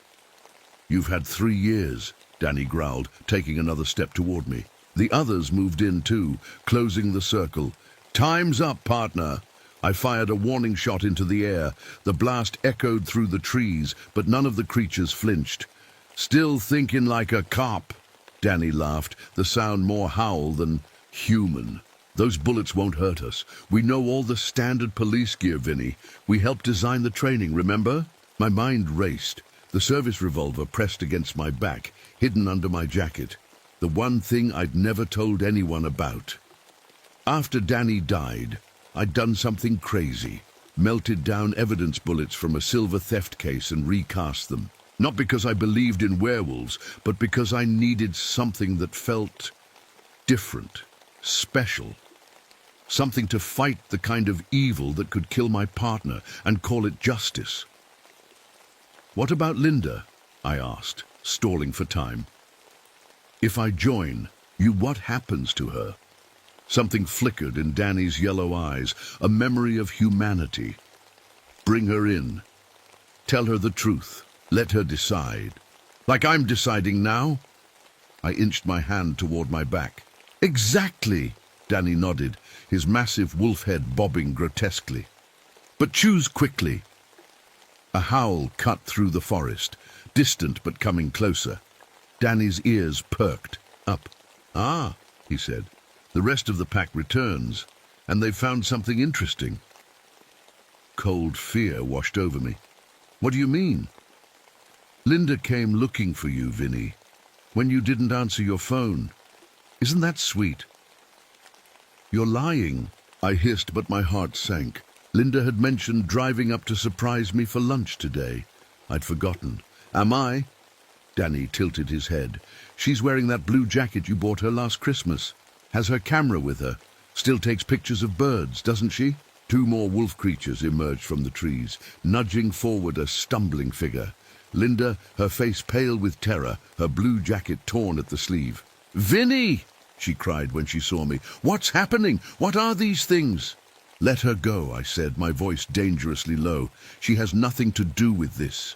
You've had 3 years, Danny growled, taking another step toward me. The others moved in too, closing the circle. Time's up, partner. I fired a warning shot into the air. The blast echoed through the trees, but none of the creatures flinched. Still thinking like a cop, Danny laughed, the sound more howl than human. Those bullets won't hurt us. We know all the standard police gear, Vinny. We helped design the training, remember? My mind raced. The service revolver pressed against my back, hidden under my jacket. The one thing I'd never told anyone about. After Danny died, I'd done something crazy. Melted down evidence bullets from a silver theft case and recast them. Not because I believed in werewolves, but because I needed something that felt different, special. Something to fight the kind of evil that could kill my partner and call it justice. What about Linda? I asked, stalling for time. If I join, what happens to her? Something flickered in Danny's yellow eyes, a memory of humanity. Bring her in. Tell her the truth. Let her decide. Like I'm deciding now? I inched my hand toward my back. Exactly, Danny nodded, his massive wolf head bobbing grotesquely. But choose quickly. A howl cut through the forest, distant but coming closer. Danny's ears perked up. Ah, he said. The rest of the pack returns, and they've found something interesting. Cold fear washed over me. What do you mean? Linda came looking for you, Vinny, when you didn't answer your phone. Isn't that sweet? You're lying, I hissed, but my heart sank. Linda had mentioned driving up to surprise me for lunch today. I'd forgotten. Am I? Danny tilted his head. She's wearing that blue jacket you bought her last Christmas. Has her camera with her. Still takes pictures of birds, doesn't she? Two more wolf creatures emerged from the trees, nudging forward a stumbling figure. Linda, her face pale with terror, her blue jacket torn at the sleeve. "Vinny!" she cried when she saw me. "What's happening? What are these things?" "Let her go," I said, my voice dangerously low. "She has nothing to do with this."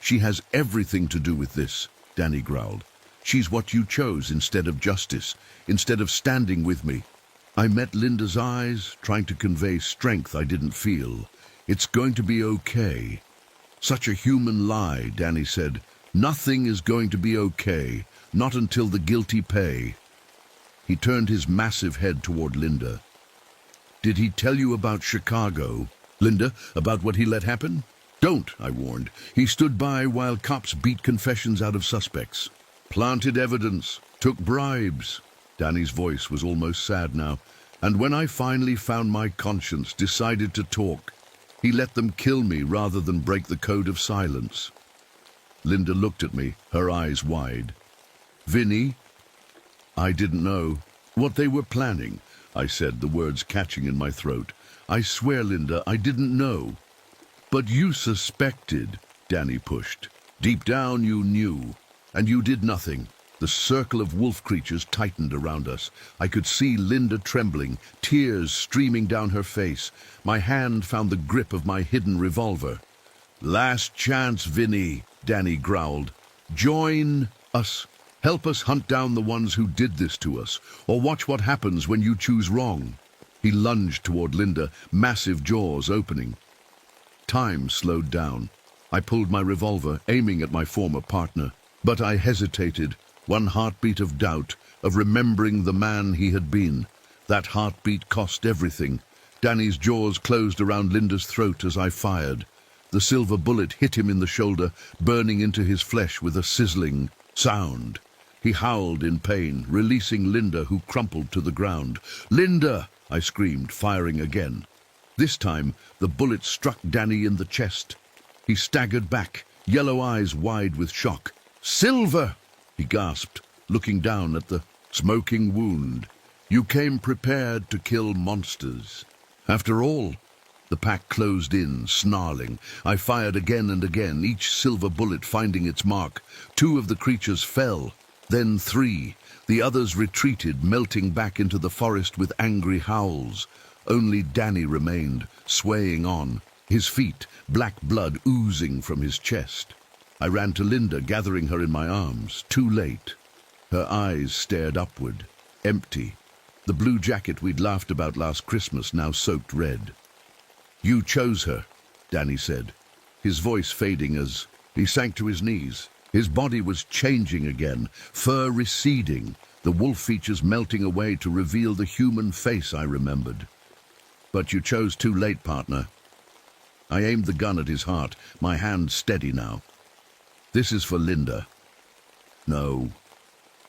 "She has everything to do with this," Danny growled. "She's what you chose instead of justice, instead of standing with me." I met Linda's eyes, trying to convey strength I didn't feel. "It's going to be okay." "Such a human lie," Danny said. "Nothing is going to be okay, not until the guilty pay." He turned his massive head toward Linda. "Did he tell you about Chicago, Linda, about what he let happen?" "Don't," I warned. "He stood by while cops beat confessions out of suspects. Planted evidence, took bribes." Danny's voice was almost sad now. "And when I finally found my conscience, decided to talk, he let them kill me rather than break the code of silence." Linda looked at me, her eyes wide. "Vinny?" I didn't know. "What they were planning," I said, the words catching in my throat. "I swear, Linda, I didn't know." "But you suspected," Danny pushed. "Deep down you knew, and you did nothing." The circle of wolf creatures tightened around us. I could see Linda trembling, tears streaming down her face. My hand found the grip of my hidden revolver. "Last chance, Vinny," Danny growled. "Join us. Help us hunt down the ones who did this to us, or watch what happens when you choose wrong." He lunged toward Linda, massive jaws opening. Time slowed down. I pulled my revolver, aiming at my former partner. But I hesitated. One heartbeat of doubt, of remembering the man he had been. That heartbeat cost everything. Danny's jaws closed around Linda's throat as I fired. The silver bullet hit him in the shoulder, burning into his flesh with a sizzling sound. He howled in pain, releasing Linda, who crumpled to the ground. "Linda!" I screamed, firing again. This time, the bullet struck Danny in the chest. He staggered back, yellow eyes wide with shock. "Silver!" he gasped, looking down at the smoking wound. "You came prepared to kill monsters." After all, the pack closed in, snarling. I fired again and again, each silver bullet finding its mark. 2 of the creatures fell, then 3. The others retreated, melting back into the forest with angry howls. Only Danny remained, swaying on, his feet, black blood oozing from his chest. I ran to Linda, gathering her in my arms. Too late. Her eyes stared upward, empty. The blue jacket we'd laughed about last Christmas now soaked red. "You chose her," Danny said, his voice fading as he sank to his knees. His body was changing again, fur receding, the wolf features melting away to reveal the human face I remembered. "But you chose too late, partner." I aimed the gun at his heart, my hand steady now. "This is for Linda." "No."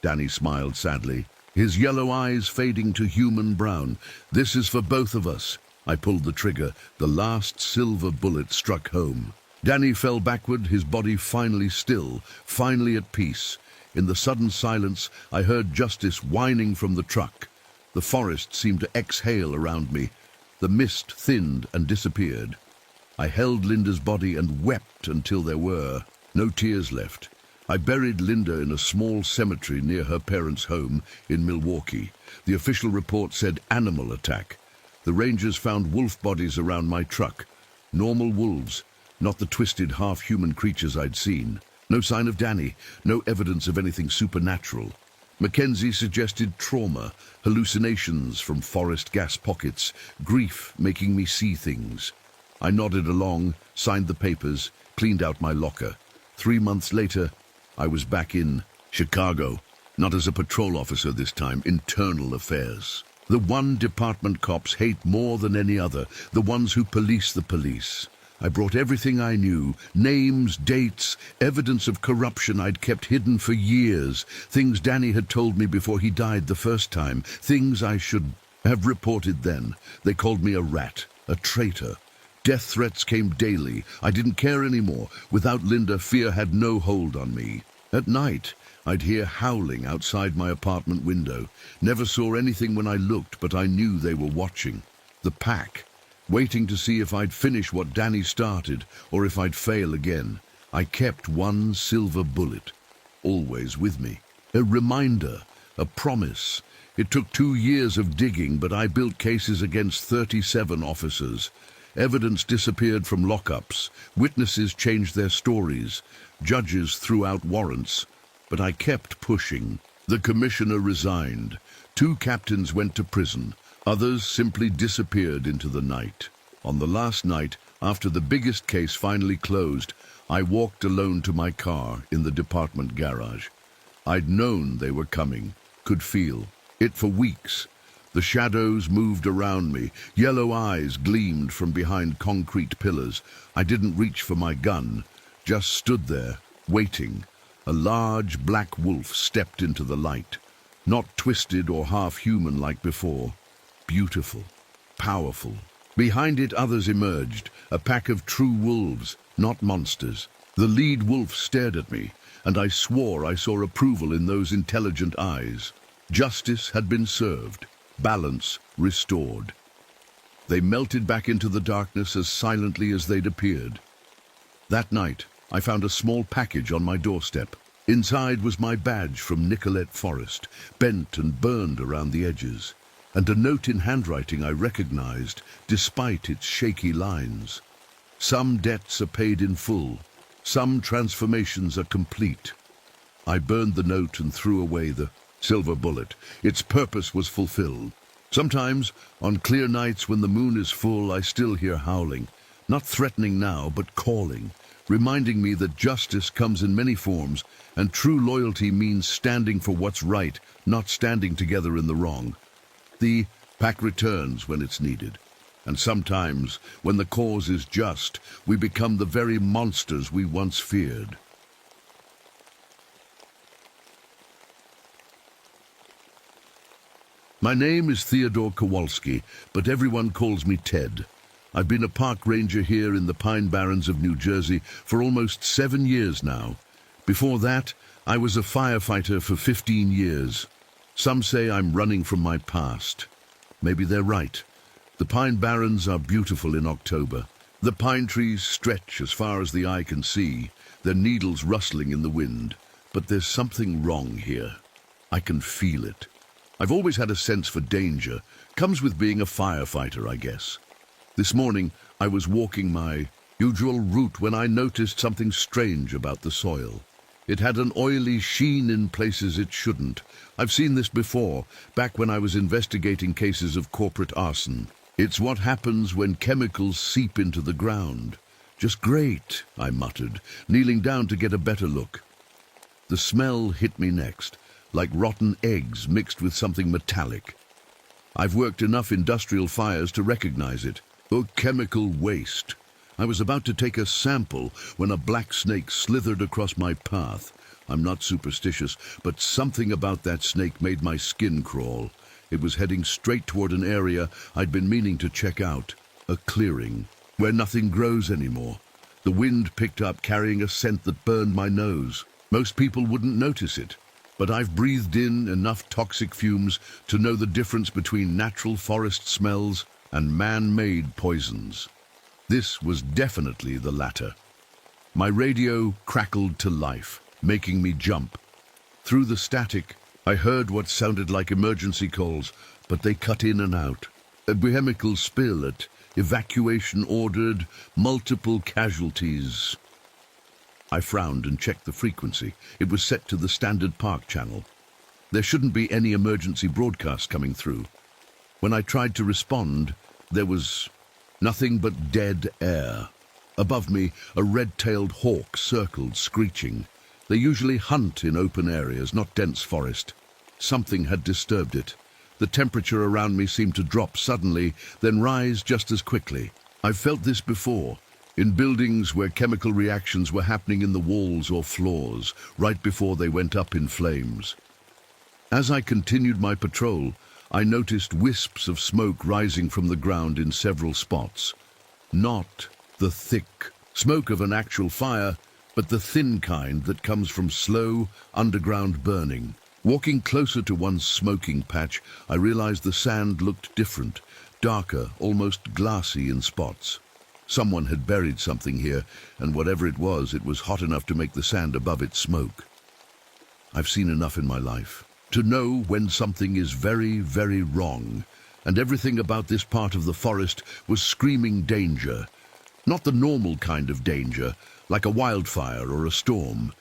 Danny smiled sadly, his yellow eyes fading to human brown. "This is for both of us." I pulled the trigger. The last silver bullet struck home. Danny fell backward, his body finally still, finally at peace. In the sudden silence, I heard Justice whining from the truck. The forest seemed to exhale around me. The mist thinned and disappeared. I held Linda's body and wept until there were no tears left. I buried Linda in a small cemetery near her parents' home in Milwaukee. The official report said animal attack. The rangers found wolf bodies around my truck. Normal wolves, not the twisted half-human creatures I'd seen. No sign of Danny, no evidence of anything supernatural. Mackenzie suggested trauma, hallucinations from forest gas pockets, grief making me see things. I nodded along, signed the papers, cleaned out my locker. 3 months later, I was back in Chicago. Not as a patrol officer this time, internal affairs. The one department cops hate more than any other, the ones who police the police. I brought everything I knew, names, dates, evidence of corruption I'd kept hidden for years, things Danny had told me before he died the first time, things I should have reported then. They called me a rat, a traitor. Death threats came daily. I didn't care anymore. Without Linda, fear had no hold on me. At night, I'd hear howling outside my apartment window. Never saw anything when I looked, but I knew they were watching. The pack, waiting to see if I'd finish what Danny started or if I'd fail again. I kept one silver bullet, always with me. A reminder, a promise. It took 2 years of digging, but I built cases against 37 officers. Evidence disappeared from lockups. Witnesses changed their stories. Judges threw out warrants. But I kept pushing. The commissioner resigned. 2 captains went to prison. Others simply disappeared into the night. On the last night, after the biggest case finally closed, I walked alone to my car in the department garage. I'd known they were coming, could feel it for weeks. The shadows moved around me. Yellow eyes gleamed from behind concrete pillars. I didn't reach for my gun, just stood there, waiting. A large black wolf stepped into the light, not twisted or half-human like before. Beautiful, powerful. Behind it others emerged, a pack of true wolves, not monsters. The lead wolf stared at me, and I swore I saw approval in those intelligent eyes. Justice had been served, balance restored. They melted back into the darkness as silently as they'd appeared. That night, I found a small package on my doorstep. Inside was my badge from Nicolette Forest, bent and burned around the edges, and a note in handwriting I recognized, despite its shaky lines. Some debts are paid in full, some transformations are complete. I burned the note and threw away the silver bullet. Its purpose was fulfilled. Sometimes, on clear nights when the moon is full, I still hear howling, not threatening now, but calling, reminding me that justice comes in many forms, and true loyalty means standing for what's right, not standing together in the wrong. The pack returns when it's needed, and sometimes, when the cause is just, we become the very monsters we once feared. My name is Theodore Kowalski, but everyone calls me Ted. I've been a park ranger here in the Pine Barrens of New Jersey for almost 7 years now. Before that, I was a firefighter for 15 years. Some say I'm running from my past. Maybe they're right. The Pine Barrens are beautiful in October. The pine trees stretch as far as the eye can see, their needles rustling in the wind. But there's something wrong here. I can feel it. I've always had a sense for danger. Comes with being a firefighter, I guess. This morning, I was walking my usual route when I noticed something strange about the soil. It had an oily sheen in places it shouldn't. I've seen this before, back when I was investigating cases of corporate arson. It's what happens when chemicals seep into the ground. Just great, I muttered, kneeling down to get a better look. The smell hit me next, like rotten eggs mixed with something metallic. I've worked enough industrial fires to recognize it. Oh, chemical waste. I was about to take a sample when a black snake slithered across my path. I'm not superstitious, but something about that snake made my skin crawl. It was heading straight toward an area I'd been meaning to check out, a clearing, where nothing grows anymore. The wind picked up, carrying a scent that burned my nose. Most people wouldn't notice it, but I've breathed in enough toxic fumes to know the difference between natural forest smells and man-made poisons. This was definitely the latter. My radio crackled to life, making me jump. Through the static, I heard what sounded like emergency calls, but they cut in and out. A chemical spill at evacuation ordered, multiple casualties. I frowned and checked the frequency. It was set to the standard park channel. There shouldn't be any emergency broadcast coming through. When I tried to respond, there was nothing but dead air. Above me, a red-tailed hawk circled, screeching. They usually hunt in open areas, not dense forest. Something had disturbed it. The temperature around me seemed to drop suddenly, then rise just as quickly. I've felt this before, in buildings where chemical reactions were happening in the walls or floors, right before they went up in flames. As I continued my patrol, I noticed wisps of smoke rising from the ground in several spots. Not the thick smoke of an actual fire, but the thin kind that comes from slow, underground burning. Walking closer to one smoking patch, I realized the sand looked different, darker, almost glassy in spots. Someone had buried something here, and whatever it was hot enough to make the sand above it smoke. I've seen enough in my life to know when something is very, very wrong, and everything about this part of the forest was screaming danger. Not the normal kind of danger, like a wildfire or a storm.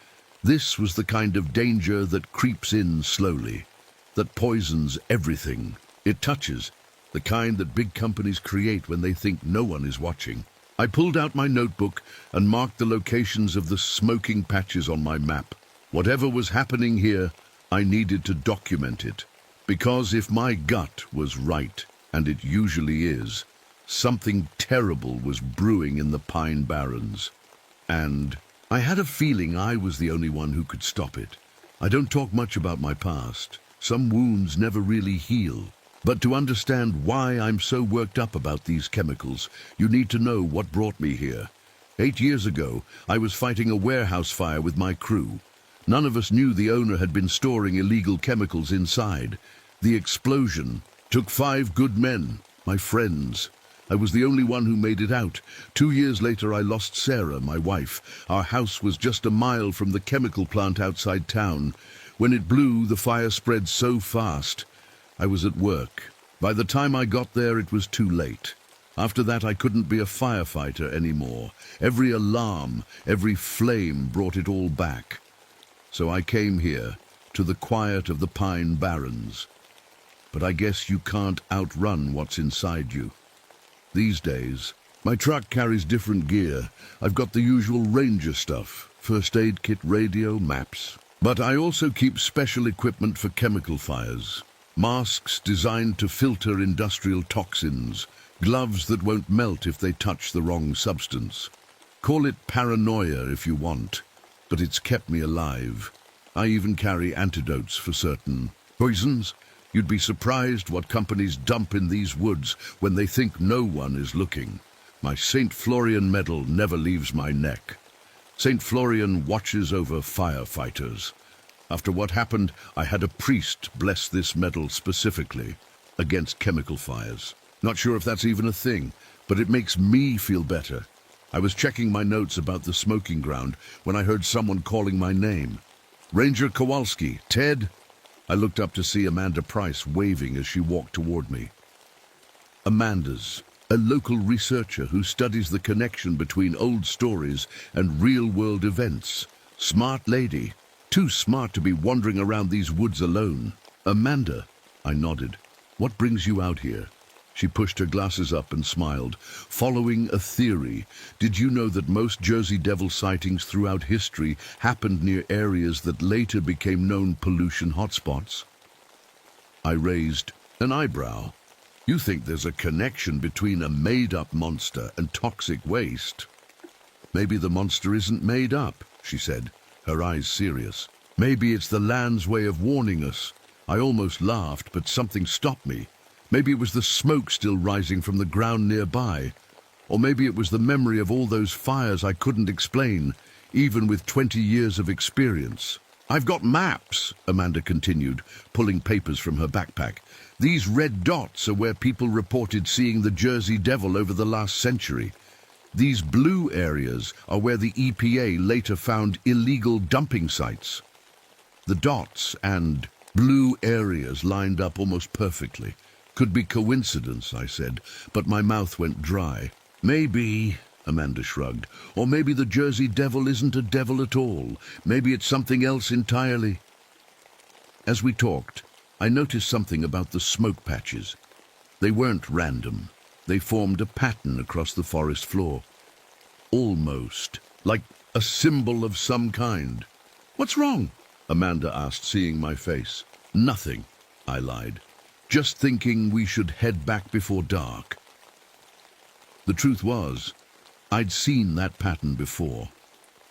This was the kind of danger that creeps in slowly, that poisons everything it touches, the kind that big companies create when they think no one is watching. I pulled out my notebook and marked the locations of the smoking patches on my map. Whatever was happening here, I needed to document it, because if my gut was right, and it usually is, something terrible was brewing in the Pine Barrens. And I had a feeling I was the only one who could stop it. I don't talk much about my past. Some wounds never really heal. But to understand why I'm so worked up about these chemicals, you need to know what brought me here. 8 years ago, I was fighting a warehouse fire with my crew. None of us knew the owner had been storing illegal chemicals inside. The explosion took 5 good men, my friends. I was the only one who made it out. 2 years later, I lost Sarah, my wife. Our house was just a mile from the chemical plant outside town. When it blew, the fire spread so fast. I was at work. By the time I got there, it was too late. After that, I couldn't be a firefighter anymore. Every alarm, every flame brought it all back. So I came here, to the quiet of the Pine Barrens. But I guess you can't outrun what's inside you. These days, my truck carries different gear. I've got the usual ranger stuff, first aid kit, radio, maps. But I also keep special equipment for chemical fires. Masks designed to filter industrial toxins, gloves that won't melt if they touch the wrong substance. Call it paranoia if you want, but it's kept me alive. I even carry antidotes for certain poisons. You'd be surprised what companies dump in these woods when they think no one is looking. My St. Florian medal never leaves my neck. St. Florian watches over firefighters. After what happened, I had a priest bless this medal specifically against chemical fires. Not sure if that's even a thing, but it makes me feel better. I was checking my notes about the smoking ground when I heard someone calling my name. Ranger Kowalski, Ted? I looked up to see Amanda Price waving as she walked toward me. Amanda's a local researcher who studies the connection between old stories and real-world events. Smart lady. Too smart to be wandering around these woods alone. Amanda, I nodded. What brings you out here? She pushed her glasses up and smiled. Following a theory, did you know that most Jersey Devil sightings throughout history happened near areas that later became known pollution hotspots? I raised an eyebrow. You think there's a connection between a made-up monster and toxic waste? Maybe the monster isn't made up, she said, her eyes serious. Maybe it's the land's way of warning us. I almost laughed, but something stopped me. Maybe it was the smoke still rising from the ground nearby. Or maybe it was the memory of all those fires I couldn't explain, even with 20 years of experience. I've got maps, Amanda continued, pulling papers from her backpack. These red dots are where people reported seeing the Jersey Devil over the last century. These blue areas are where the EPA later found illegal dumping sites. The dots and blue areas lined up almost perfectly. Could be coincidence, I said, but my mouth went dry. Maybe, Amanda shrugged, or maybe the Jersey Devil isn't a devil at all. Maybe it's something else entirely. As we talked, I noticed something about the smoke patches. They weren't random. They formed a pattern across the forest floor. Almost like a symbol of some kind. "What's wrong?" Amanda asked, seeing my face. "Nothing," I lied. "Just thinking we should head back before dark." The truth was, I'd seen that pattern before.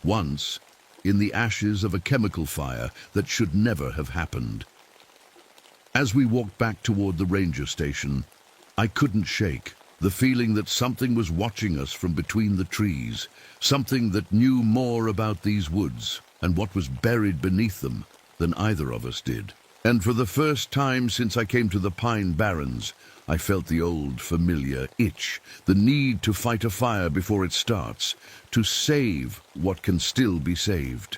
Once, in the ashes of a chemical fire that should never have happened. As we walked back toward the ranger station, I couldn't shake the feeling that something was watching us from between the trees, something that knew more about these woods and what was buried beneath them than either of us did. And for the first time since I came to the Pine Barrens, I felt the old familiar itch, the need to fight a fire before it starts, to save what can still be saved.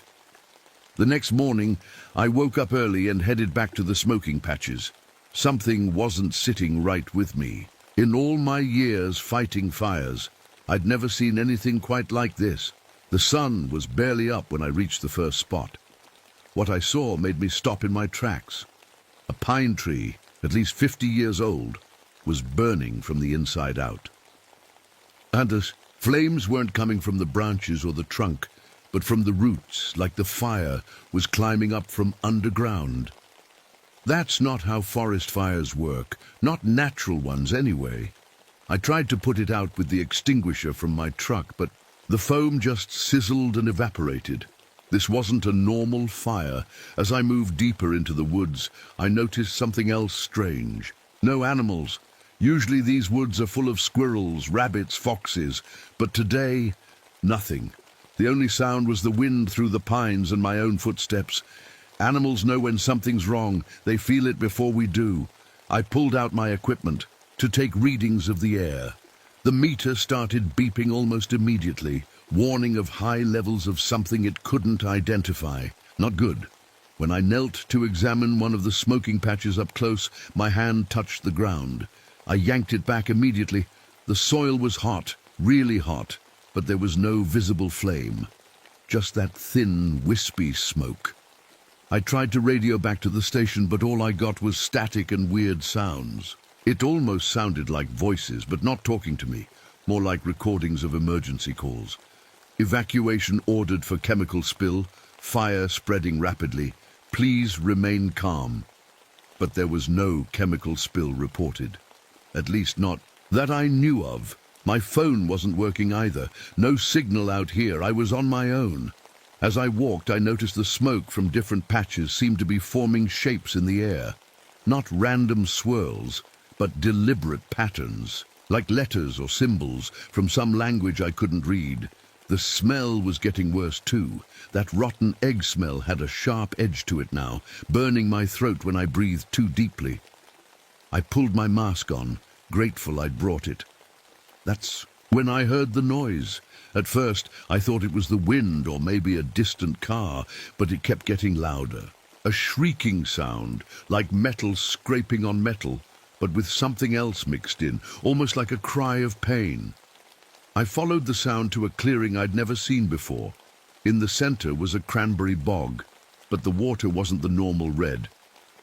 The next morning, I woke up early and headed back to the smoking patches. Something wasn't sitting right with me. In all my years fighting fires, I'd never seen anything quite like this. The sun was barely up when I reached the first spot. What I saw made me stop in my tracks. A pine tree, at least 50 years old, was burning from the inside out. And the flames weren't coming from the branches or the trunk, but from the roots, like the fire was climbing up from underground. That's not how forest fires work, not natural ones anyway. I tried to put it out with the extinguisher from my truck, but the foam just sizzled and evaporated. This wasn't a normal fire. As I moved deeper into the woods, I noticed something else strange. No animals. Usually these woods are full of squirrels, rabbits, foxes, but today, nothing. The only sound was the wind through the pines and my own footsteps. Animals know when something's wrong. They feel it before we do. I pulled out my equipment to take readings of the air. The meter started beeping almost immediately, warning of high levels of something it couldn't identify. Not good. When I knelt to examine one of the smoking patches up close, my hand touched the ground. I yanked it back immediately. The soil was hot, really hot, but there was no visible flame. Just that thin, wispy smoke. I tried to radio back to the station, but all I got was static and weird sounds. It almost sounded like voices, but not talking to me, more like recordings of emergency calls. Evacuation ordered for chemical spill, fire spreading rapidly. Please remain calm. But there was no chemical spill reported. At least not that I knew of. My phone wasn't working either. No signal out here. I was on my own. As I walked, I noticed the smoke from different patches seemed to be forming shapes in the air. Not random swirls, but deliberate patterns, like letters or symbols from some language I couldn't read. The smell was getting worse too. That rotten egg smell had a sharp edge to it now, burning my throat when I breathed too deeply. I pulled my mask on, grateful I'd brought it. That's when I heard the noise. At first, I thought it was the wind or maybe a distant car, but it kept getting louder. A shrieking sound, like metal scraping on metal, but with something else mixed in, almost like a cry of pain. I followed the sound to a clearing I'd never seen before. In the center was a cranberry bog, but the water wasn't the normal red.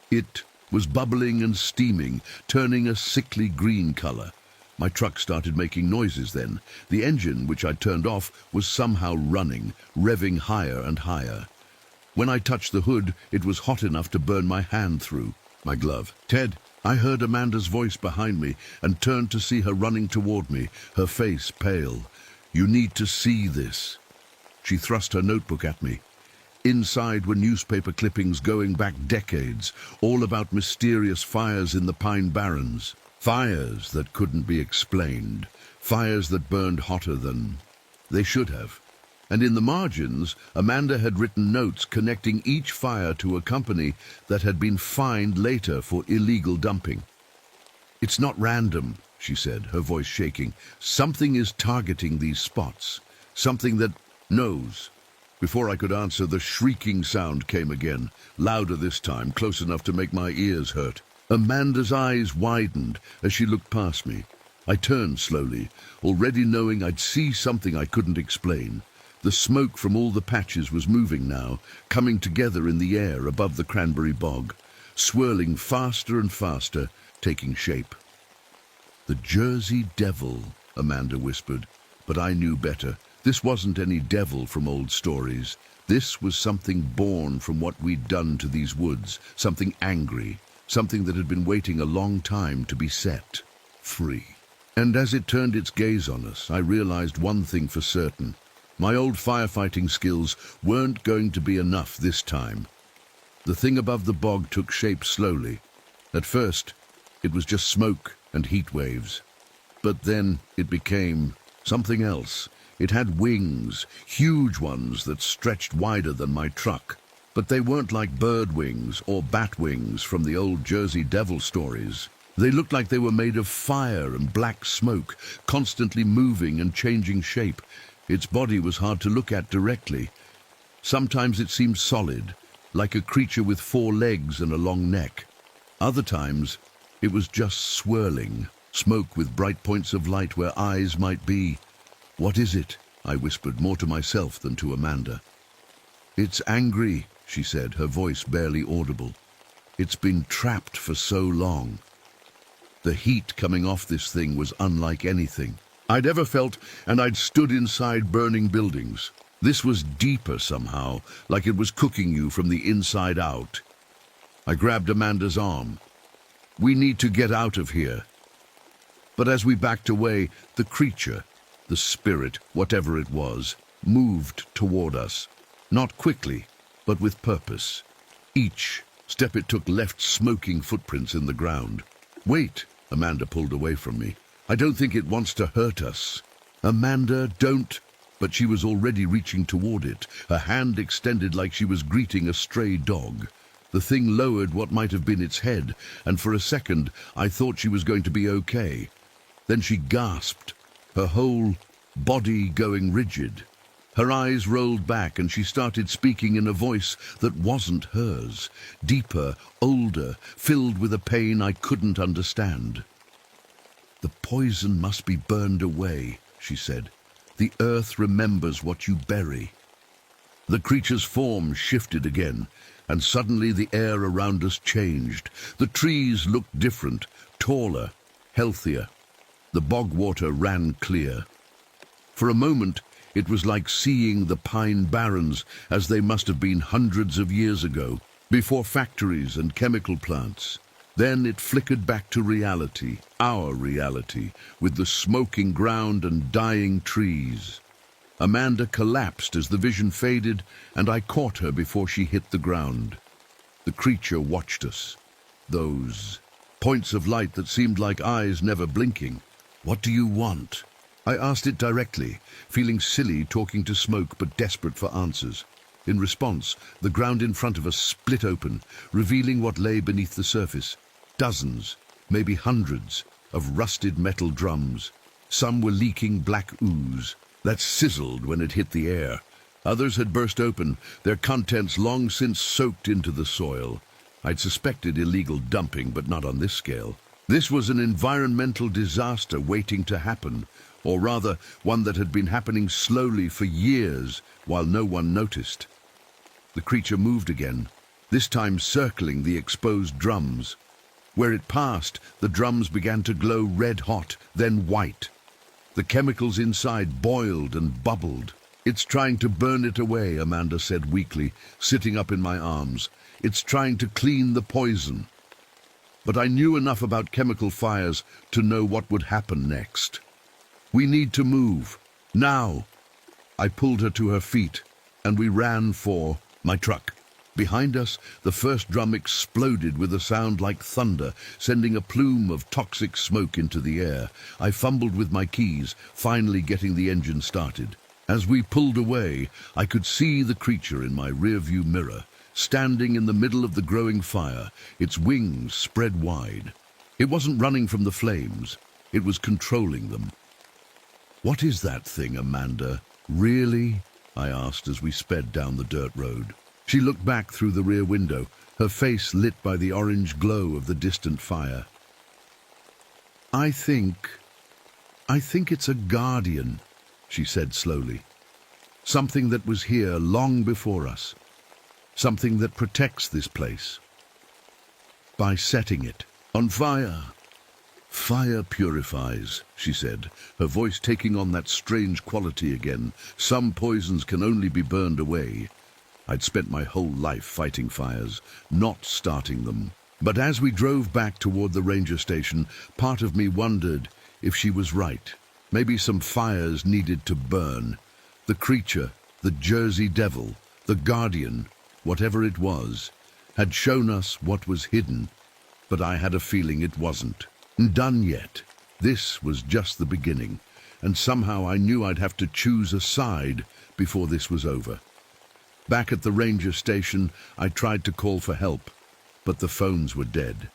It was bubbling and steaming, turning a sickly green color. My truck started making noises then. The engine, which I'd turned off, was somehow running, revving higher and higher. When I touched the hood, it was hot enough to burn my hand through. My glove. "Ted!" I heard Amanda's voice behind me and turned to see her running toward me, her face pale. "You need to see this." She thrust her notebook at me. Inside were newspaper clippings going back decades, all about mysterious fires in the Pine Barrens. Fires that couldn't be explained. Fires that burned hotter than they should have. And in the margins, Amanda had written notes connecting each fire to a company that had been fined later for illegal dumping. "It's not random," she said, her voice shaking. "Something is targeting these spots. Something that knows." Before I could answer, the shrieking sound came again, louder this time, close enough to make my ears hurt. Amanda's eyes widened as she looked past me. I turned slowly, already knowing I'd see something I couldn't explain. The smoke from all the patches was moving now, coming together in the air above the cranberry bog, swirling faster and faster, taking shape. "The Jersey Devil," Amanda whispered, but I knew better. This wasn't any devil from old stories. This was something born from what we'd done to these woods, something angry, something that had been waiting a long time to be set free. And as it turned its gaze on us, I realized one thing for certain. My old firefighting skills weren't going to be enough this time. The thing above the bog took shape slowly. At first, it was just smoke and heat waves. But then it became something else. It had wings, huge ones that stretched wider than my truck. But they weren't like bird wings or bat wings from the old Jersey Devil stories. They looked like they were made of fire and black smoke, constantly moving and changing shape. Its body was hard to look at directly. Sometimes it seemed solid, like a creature with 4 legs and a long neck. Other times, it was just swirling, smoke with bright points of light where eyes might be. "What is it?" I whispered, more to myself than to Amanda. "It's angry," she said, her voice barely audible. "It's been trapped for so long." The heat coming off this thing was unlike anything I'd ever felt, and I'd stood inside burning buildings. This was deeper somehow, like it was cooking you from the inside out. I grabbed Amanda's arm. "We need to get out of here." But as we backed away, the creature, the spirit, whatever it was, moved toward us. Not quickly, but with purpose. Each step it took left smoking footprints in the ground. "Wait," Amanda pulled away from me. "I don't think it wants to hurt us." "Amanda, don't." But she was already reaching toward it, her hand extended like she was greeting a stray dog. The thing lowered what might have been its head, and for a second I thought she was going to be okay. Then she gasped, her whole body going rigid. Her eyes rolled back and she started speaking in a voice that wasn't hers, deeper, older, filled with a pain I couldn't understand. "The poison must be burned away," she said. "The earth remembers what you bury." The creature's form shifted again, and suddenly the air around us changed. The trees looked different, taller, healthier. The bog water ran clear. For a moment, it was like seeing the pine barrens as they must have been hundreds of years ago, before factories and chemical plants. Then it flickered back to reality, our reality, with the smoking ground and dying trees. Amanda collapsed as the vision faded, and I caught her before she hit the ground. The creature watched us. Those points of light that seemed like eyes never blinking. "What do you want?" I asked it directly, feeling silly talking to smoke but desperate for answers. In response, the ground in front of us split open, revealing what lay beneath the surface. Dozens, maybe hundreds, of rusted metal drums. Some were leaking black ooze that sizzled when it hit the air. Others had burst open, their contents long since soaked into the soil. I'd suspected illegal dumping, but not on this scale. This was an environmental disaster waiting to happen, or rather, one that had been happening slowly for years while no one noticed. The creature moved again, this time circling the exposed drums. Where it passed, the drums began to glow red-hot, then white. The chemicals inside boiled and bubbled. "It's trying to burn it away," Amanda said weakly, sitting up in my arms. "It's trying to clean the poison." But I knew enough about chemical fires to know what would happen next. "We need to move. Now." I pulled her to her feet, and we ran for my truck. Behind us, the first drum exploded with a sound like thunder, sending a plume of toxic smoke into the air. I fumbled with my keys, finally getting the engine started. As we pulled away, I could see the creature in my rearview mirror, standing in the middle of the growing fire, its wings spread wide. It wasn't running from the flames. It was controlling them. "What is that thing, Amanda? Really?" I asked as we sped down the dirt road. She looked back through the rear window, her face lit by the orange glow of the distant fire. I think it's a guardian," she said slowly. "Something that was here long before us. Something that protects this place. By setting it on fire." "Fire purifies," she said, her voice taking on that strange quality again. "Some poisons can only be burned away. I'd spent my whole life fighting fires, not starting them. But as we drove back toward the ranger station, part of me wondered if she was right. Maybe some fires needed to burn. The creature, the Jersey Devil, the Guardian, whatever it was, had shown us what was hidden, but I had a feeling it wasn't done yet. This was just the beginning, and somehow I knew I'd have to choose a side before this was over. Back at the ranger station, I tried to call for help, but the phones were dead.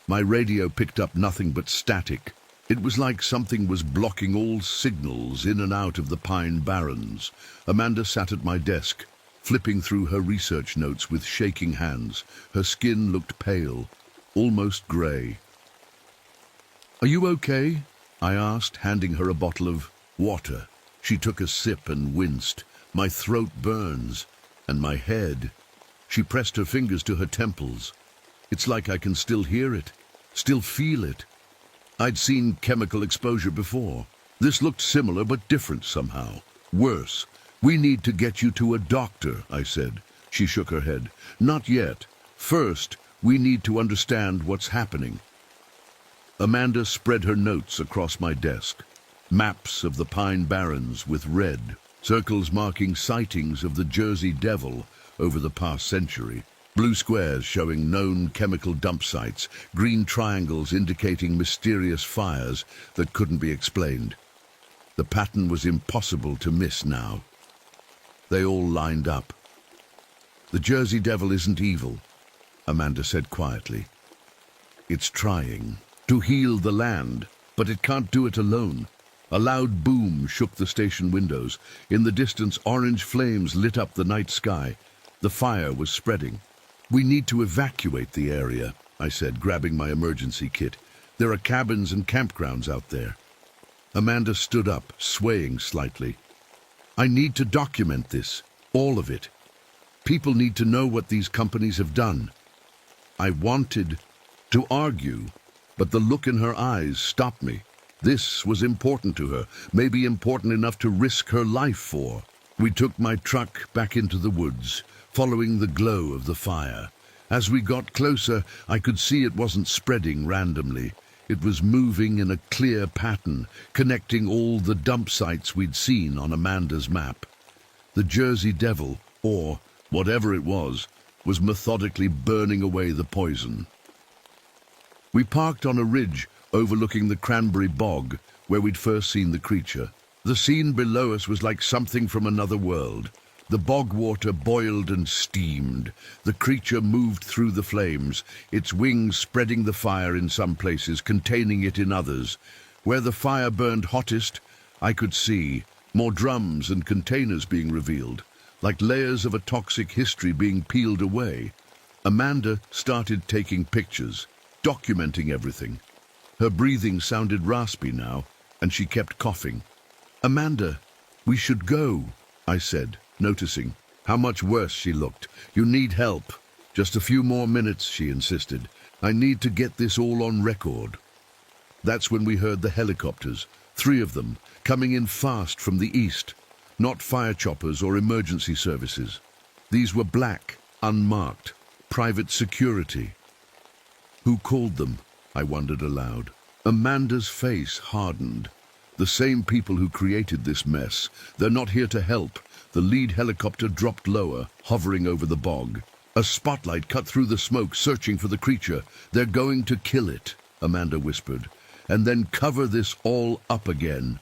My radio picked up nothing but static. It was like something was blocking all signals in and out of the Pine Barrens. Amanda sat at my desk, flipping through her research notes with shaking hands. Her skin looked pale, almost grey. "Are you okay?" I asked, handing her a bottle of water. She took a sip and winced. "My throat burns, and my head." She pressed her fingers to her temples. "It's like I can still hear it, still feel it." I'd seen chemical exposure before. This looked similar but different somehow. Worse. "We need to get you to a doctor," I said. She shook her head. "Not yet. First, we need to understand what's happening." Amanda spread her notes across my desk. Maps of the Pine Barrens with red, circles marking sightings of the Jersey Devil over the past century. Blue squares showing known chemical dump sites, green triangles indicating mysterious fires that couldn't be explained. The pattern was impossible to miss now. They all lined up. "The Jersey Devil isn't evil," Amanda said quietly. "It's trying to heal the land, but it can't do it alone." A loud boom shook the station windows. In the distance, orange flames lit up the night sky. The fire was spreading. "We need to evacuate the area," I said, grabbing my emergency kit. "There are cabins and campgrounds out there." Amanda stood up, swaying slightly. "I need to document this, all of it. People need to know what these companies have done." I wanted to argue, but the look in her eyes stopped me. This was important to her, maybe important enough to risk her life for. We took my truck back into the woods, following the glow of the fire. As we got closer, I could see it wasn't spreading randomly. It was moving in a clear pattern, connecting all the dump sites we'd seen on Amanda's map. The Jersey Devil, or whatever it was methodically burning away the poison. We parked on a ridge overlooking the cranberry bog where we'd first seen the creature. The scene below us was like something from another world. The bog water boiled and steamed. The creature moved through the flames, its wings spreading the fire in some places, containing it in others. Where the fire burned hottest, I could see more drums and containers being revealed, like layers of a toxic history being peeled away. Amanda started taking pictures, documenting everything. Her breathing sounded raspy now, and she kept coughing. "Amanda, we should go," I said, noticing how much worse she looked. "You need help." "Just a few more minutes," she insisted. "I need to get this all on record." That's when we heard the helicopters, 3 of them, coming in fast from the east. Not fire choppers or emergency services. These were black, unmarked, private security. Who called them? I wondered aloud. Amanda's face hardened. The same people who created this mess. They're not here to help. The lead helicopter dropped lower, hovering over the bog. A spotlight cut through the smoke, searching for the creature. "They're going to kill it," Amanda whispered, "and then cover this all up again."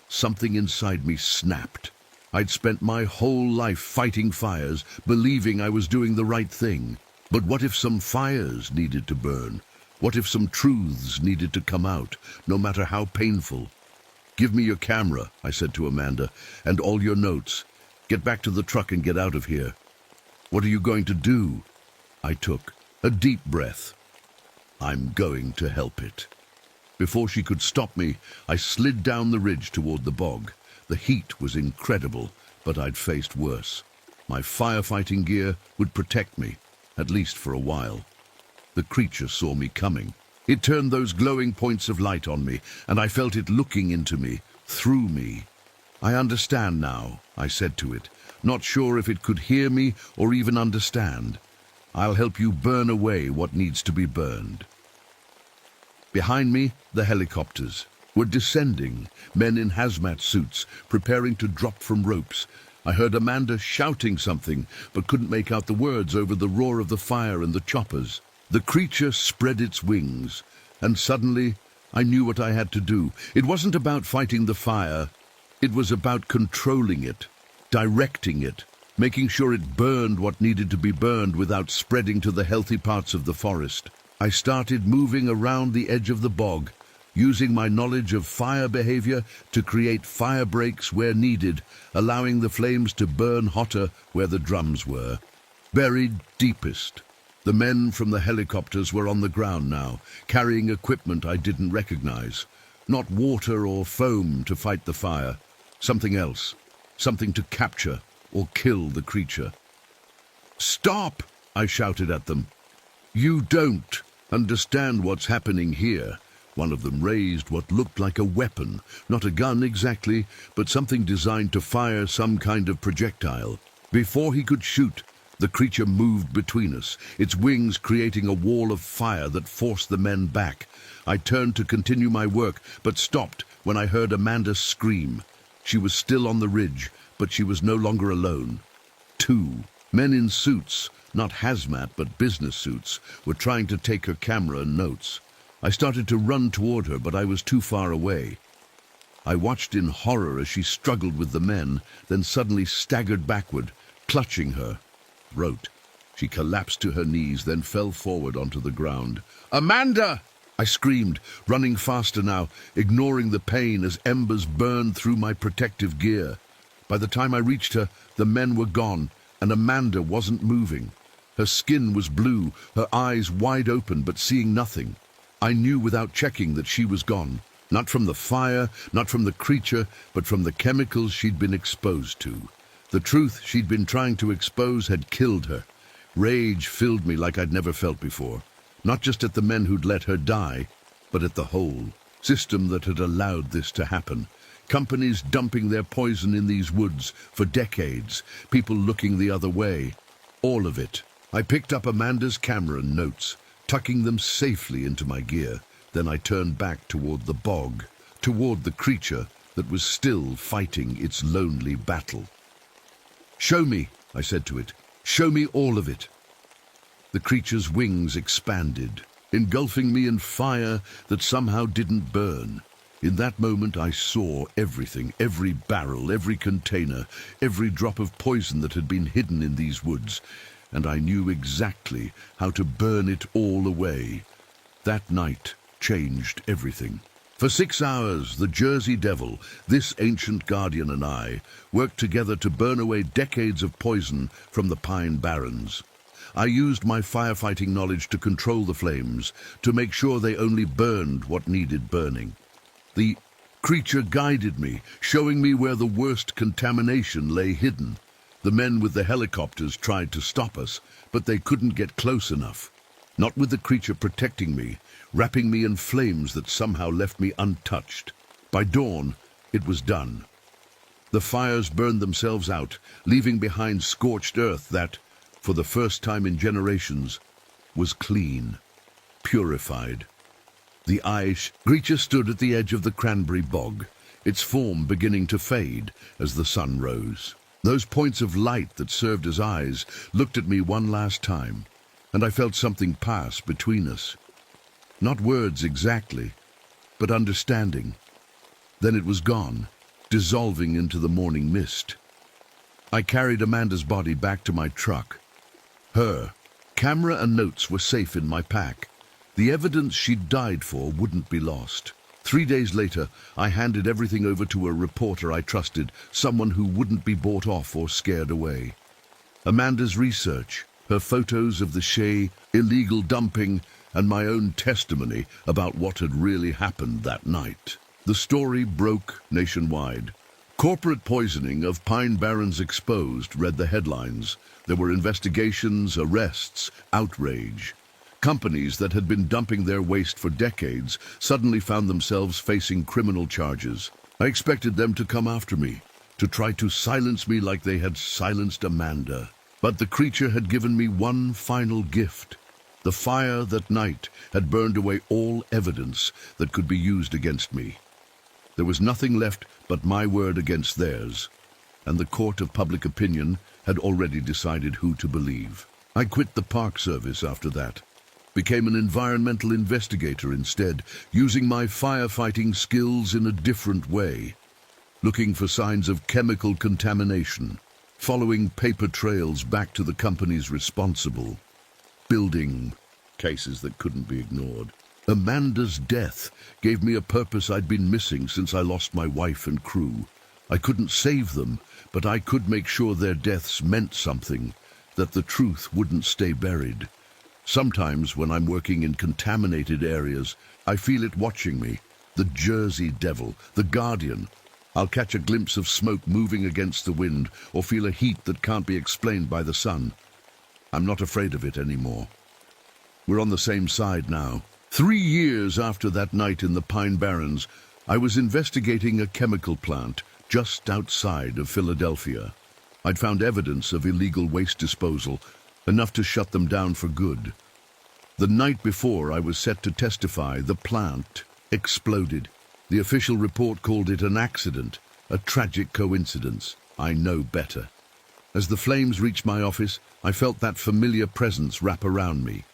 Something inside me snapped. I'd spent my whole life fighting fires, believing I was doing the right thing. But what if some fires needed to burn? What if some truths needed to come out, no matter how painful? "Give me your camera," I said to Amanda, "and all your notes. Get back to the truck and get out of here." "What are you going to do?" I took a deep breath. "I'm going to help it." Before she could stop me, I slid down the ridge toward the bog. The heat was incredible, but I'd faced worse. My firefighting gear would protect me, at least for a while. The creature saw me coming. It turned those glowing points of light on me, and I felt it looking into me, through me. "I understand now," I said to it. not sure if it could hear me or even understand. I'll help you burn away what needs to be burned. Behind me, the helicopters were descending, men in hazmat suits, preparing to drop from ropes. I heard Amanda shouting something, but couldn't make out the words over the roar of the fire and the choppers. The creature spread its wings, and suddenly I knew what I had to do. It wasn't about fighting the fire. It was about controlling it, directing it, making sure it burned what needed to be burned without spreading to the healthy parts of the forest. I started moving around the edge of the bog, using my knowledge of fire behavior to create fire breaks where needed, allowing the flames to burn hotter where the drums were. Buried deepest, the men from the helicopters were on the ground now, carrying equipment I didn't recognize. Not water or foam to fight the fire, something else, something to capture or kill the creature. "Stop!" I shouted at them. "You don't understand what's happening here." One of them raised what looked like a weapon, not a gun exactly, but something designed to fire some kind of projectile. Before he could shoot, the creature moved between us, its wings creating a wall of fire that forced the men back. I turned to continue my work, but stopped when I heard Amanda scream. She was still on the ridge, but she was no longer alone. Two men in suits, not hazmat but business suits, were trying to take her camera and notes. I started to run toward her, but I was too far away. I watched in horror as she struggled with the men, then suddenly staggered backward, clutching her. Rote. She collapsed to her knees, then fell forward onto the ground. "Amanda!" I screamed, running faster now, ignoring the pain as embers burned through my protective gear. By the time I reached her, the men were gone, and Amanda wasn't moving. Her skin was blue, her eyes wide open but seeing nothing. I knew without checking that she was gone. Not from the fire, not from the creature, but from the chemicals she'd been exposed to. The truth she'd been trying to expose had killed her. Rage filled me like I'd never felt before. Not just at the men who'd let her die, but at the whole system that had allowed this to happen. Companies dumping their poison in these woods for decades, people looking the other way. All of it. I picked up Amanda's camera and notes, tucking them safely into my gear. Then I turned back toward the bog, toward the creature that was still fighting its lonely battle. "Show me," I said to it. "Show me all of it." The creature's wings expanded, engulfing me in fire that somehow didn't burn. In that moment I saw everything, every barrel, every container, every drop of poison that had been hidden in these woods, and I knew exactly how to burn it all away. That night changed everything. For 6 hours, the Jersey Devil, this ancient guardian, and I worked together to burn away decades of poison from the Pine Barrens. I used my firefighting knowledge to control the flames, to make sure they only burned what needed burning. The creature guided me, showing me where the worst contamination lay hidden. The men with the helicopters tried to stop us, but they couldn't get close enough. Not with the creature protecting me, wrapping me in flames that somehow left me untouched. By dawn, it was done. The fires burned themselves out, leaving behind scorched earth that, for the first time in generations, was clean, purified. The creature stood at the edge of the cranberry bog, its form beginning to fade as the sun rose. Those points of light that served as eyes looked at me one last time, and I felt something pass between us. Not words exactly, but understanding. Then it was gone, dissolving into the morning mist. I carried Amanda's body back to my truck. Her camera and notes were safe in my pack. The evidence she'd died for wouldn't be lost. 3 days later, I handed everything over to a reporter I trusted, someone who wouldn't be bought off or scared away. Amanda's research, her photos of the Shea, illegal dumping, and my own testimony about what had really happened that night. The story broke nationwide. "Corporate poisoning of Pine Barrens exposed," read the headlines. There were investigations, arrests, outrage. Companies that had been dumping their waste for decades suddenly found themselves facing criminal charges. I expected them to come after me, to try to silence me like they had silenced Amanda. But the creature had given me one final gift. The fire that night had burned away all evidence that could be used against me. There was nothing left but my word against theirs, and the court of public opinion had already decided who to believe. I quit the Park Service after that, became an environmental investigator instead, using my firefighting skills in a different way, looking for signs of chemical contamination, following paper trails back to the companies responsible, building cases that couldn't be ignored. Amanda's death gave me a purpose I'd been missing since I lost my wife and crew. I couldn't save them, but I could make sure their deaths meant something, that the truth wouldn't stay buried. Sometimes when I'm working in contaminated areas, I feel it watching me. The Jersey Devil, the Guardian. I'll catch a glimpse of smoke moving against the wind, or feel a heat that can't be explained by the sun. I'm not afraid of it anymore. We're on the same side now. 3 years after that night in the Pine Barrens, I was investigating a chemical plant just outside of Philadelphia. I'd found evidence of illegal waste disposal, enough to shut them down for good. The night before I was set to testify, the plant exploded. The official report called it an accident, a tragic coincidence. I know better. As the flames reached my office, I felt that familiar presence wrap around me.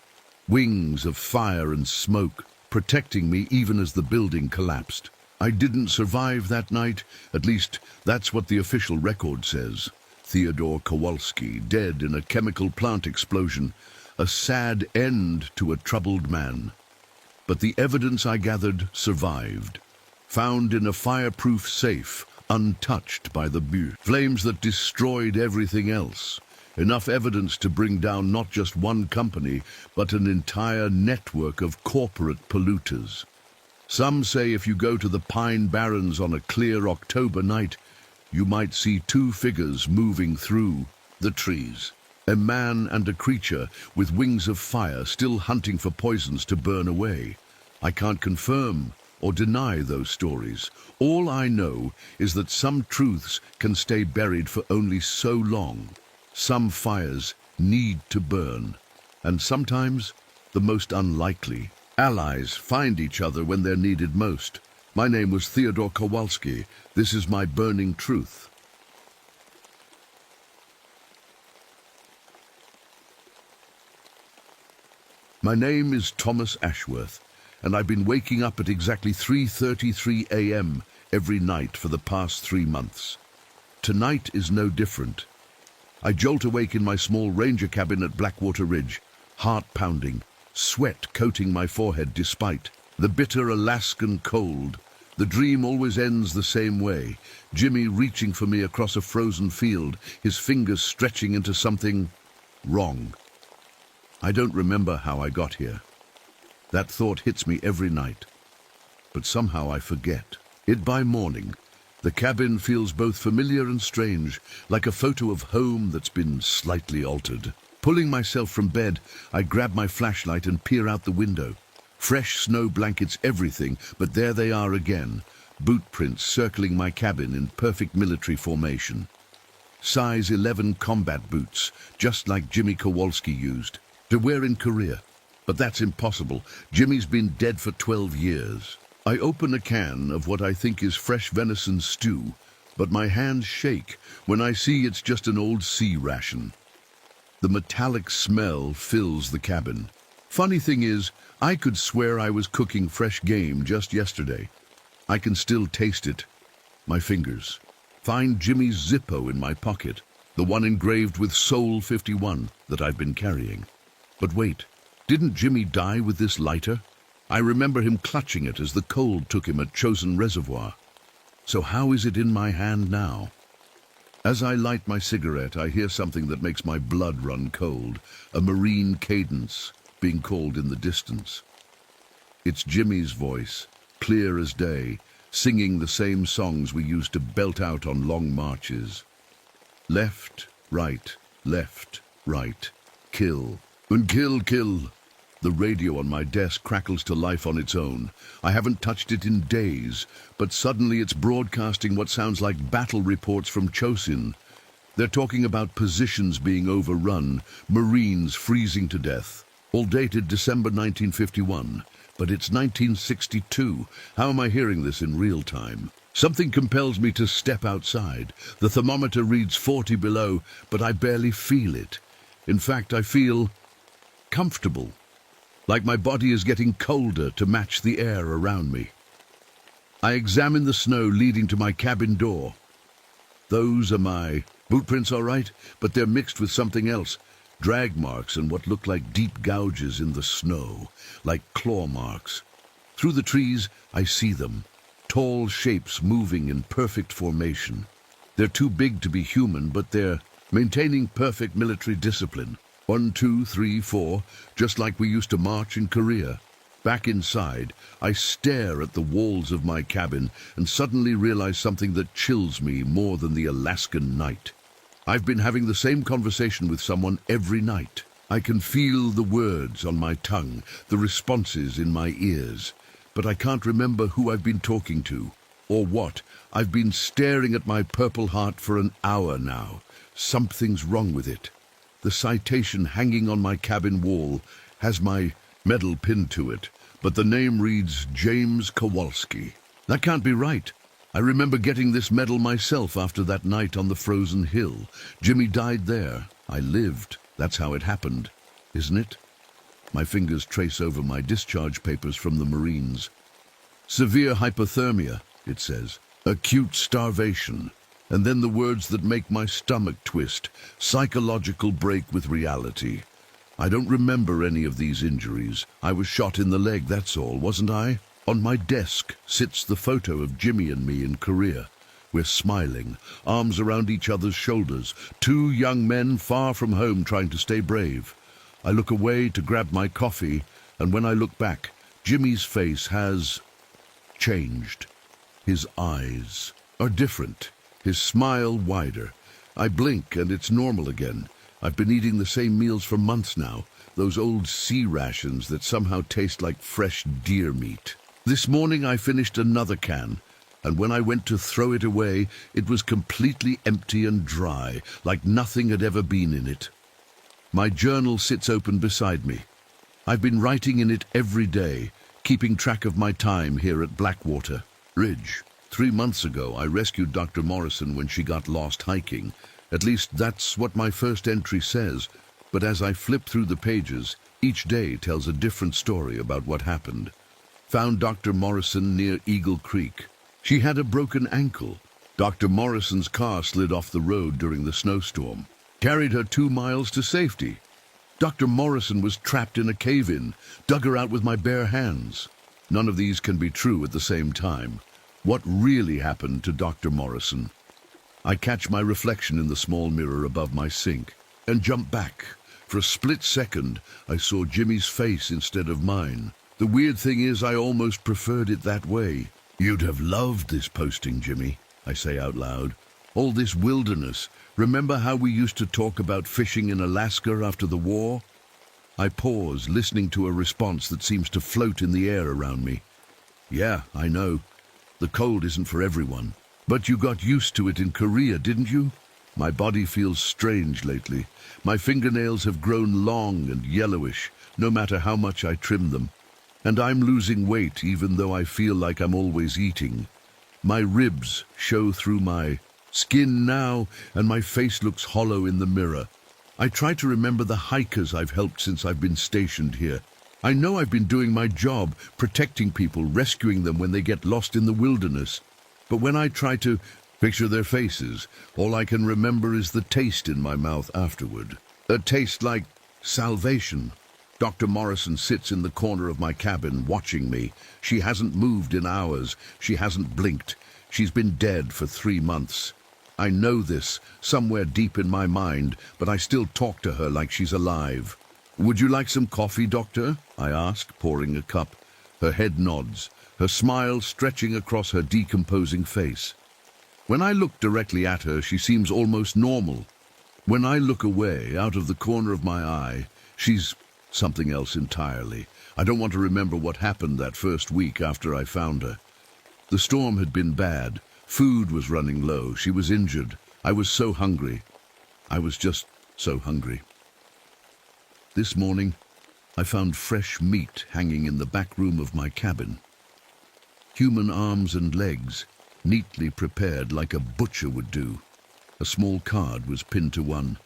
Wings of fire and smoke, protecting me even as the building collapsed. I didn't survive that night, at least that's what the official record says. Theodore Kowalski, dead in a chemical plant explosion, a sad end to a troubled man. But the evidence I gathered survived, found in a fireproof safe, untouched by the flames that destroyed everything else. Enough evidence to bring down not just one company, but an entire network of corporate polluters. Some say if you go to the Pine Barrens on a clear October night, you might see 2 figures moving through the trees. A man and a creature with wings of fire still hunting for poisons to burn away. I can't confirm or deny those stories. All I know is that some truths can stay buried for only so long. Some fires need to burn, and sometimes the most unlikely. Allies find each other when they're needed most. My name was Theodore Kowalski. This is my burning truth. My name is Thomas Ashworth, and I've been waking up at exactly 3:33 a.m. every night for the past 3 months. Tonight is no different. I jolt awake in my small ranger cabin at Blackwater Ridge, heart pounding, sweat coating my forehead despite the bitter Alaskan cold. The dream always ends the same way, Jimmy reaching for me across a frozen field, his fingers stretching into something wrong. I don't remember how I got here. That thought hits me every night, but somehow I forget it by morning. The cabin feels both familiar and strange, like a photo of home that's been slightly altered. Pulling myself from bed, I grab my flashlight and peer out the window. Fresh snow blankets everything, but there they are again, boot prints circling my cabin in perfect military formation. Size 11 combat boots, just like Jimmy Kowalski used, to wear in Korea. But that's impossible. Jimmy's been dead for 12 years. I open a can of what I think is fresh venison stew, but my hands shake when I see it's just an old sea ration. The metallic smell fills the cabin. Funny thing is, I could swear I was cooking fresh game just yesterday. I can still taste it. My fingers. Find Jimmy's Zippo in my pocket, the one engraved with Soul 51 that I've been carrying. But wait, didn't Jimmy die with this lighter? I remember him clutching it as the cold took him at Chosin Reservoir. So how is it in my hand now? As I light my cigarette, I hear something that makes my blood run cold, a marine cadence being called in the distance. It's Jimmy's voice, clear as day, singing the same songs we used to belt out on long marches. Left, right, kill. And kill, kill. The radio on my desk crackles to life on its own. I haven't touched it in days, but suddenly it's broadcasting what sounds like battle reports from Chosin. They're talking about positions being overrun, Marines freezing to death. All dated December 1951. But it's 1962. How am I hearing this in real time? Something compels me to step outside. The thermometer reads 40 below, but I barely feel it. In fact, I feel comfortable, like my body is getting colder to match the air around me. I examine the snow leading to my cabin door. Those are my boot prints, all right, but they're mixed with something else. Drag marks and what look like deep gouges in the snow, like claw marks. Through the trees, I see them, tall shapes moving in perfect formation. They're too big to be human, but they're maintaining perfect military discipline. 1, 2, 3, 4, just like we used to march in Korea. Back inside, I stare at the walls of my cabin and suddenly realize something that chills me more than the Alaskan night. I've been having the same conversation with someone every night. I can feel the words on my tongue, the responses in my ears, but I can't remember who I've been talking to or what. I've been staring at my Purple Heart for an hour now. Something's wrong with it. The citation hanging on my cabin wall has my medal pinned to it, but the name reads James Kowalski. That can't be right. I remember getting this medal myself after that night on the frozen hill. Jimmy died there. I lived. That's how it happened, isn't it? My fingers trace over my discharge papers from the Marines. Severe hypothermia, it says. Acute starvation. And then the words that make my stomach twist. Psychological break with reality. I don't remember any of these injuries. I was shot in the leg, that's all, wasn't I? On my desk sits the photo of Jimmy and me in Korea. We're smiling, arms around each other's shoulders, two young men far from home trying to stay brave. I look away to grab my coffee, and when I look back, Jimmy's face has changed. His eyes are different, his smile wider. I blink and it's normal again. I've been eating the same meals for months now, those old sea rations that somehow taste like fresh deer meat. This morning I finished another can, and when I went to throw it away, it was completely empty and dry, like nothing had ever been in it. My journal sits open beside me. I've been writing in it every day, keeping track of my time here at Blackwater Ridge. 3 months ago, I rescued Dr. Morrison when she got lost hiking. At least that's what my first entry says, but as I flip through the pages, each day tells a different story about what happened. Found Dr. Morrison near Eagle Creek. She had a broken ankle. Dr. Morrison's car slid off the road during the snowstorm. Carried her 2 miles to safety. Dr. Morrison was trapped in a cave-in. Dug her out with my bare hands. None of these can be true at the same time. What really happened to Dr. Morrison? I catch my reflection in the small mirror above my sink and jump back. For a split second, I saw Jimmy's face instead of mine. The weird thing is I almost preferred it that way. You'd have loved this posting, Jimmy, I say out loud. All this wilderness. Remember how we used to talk about fishing in Alaska after the war? I pause, listening to a response that seems to float in the air around me. Yeah, I know. The cold isn't for everyone. But you got used to it in Korea, didn't you? My body feels strange lately. My fingernails have grown long and yellowish, no matter how much I trim them. And I'm losing weight even though I feel like I'm always eating. My ribs show through my skin now, and my face looks hollow in the mirror. I try to remember the hikers I've helped since I've been stationed here. I know I've been doing my job, protecting people, rescuing them when they get lost in the wilderness. But when I try to picture their faces, all I can remember is the taste in my mouth afterward. A taste like salvation. Dr. Morrison sits in the corner of my cabin watching me. She hasn't moved in hours. She hasn't blinked. She's been dead for 3 months. I know this, somewhere deep in my mind, but I still talk to her like she's alive. Would you like some coffee, Doctor? I ask, pouring a cup. Her head nods, her smile stretching across her decomposing face. When I look directly at her, she seems almost normal. When I look away, out of the corner of my eye, she's something else entirely. I don't want to remember what happened that first week after I found her. The storm had been bad. Food was running low. She was injured. I was so hungry. I was just so hungry. This morning, I found fresh meat hanging in the back room of my cabin. Human arms and legs, neatly prepared like a butcher would do. A small card was pinned to one.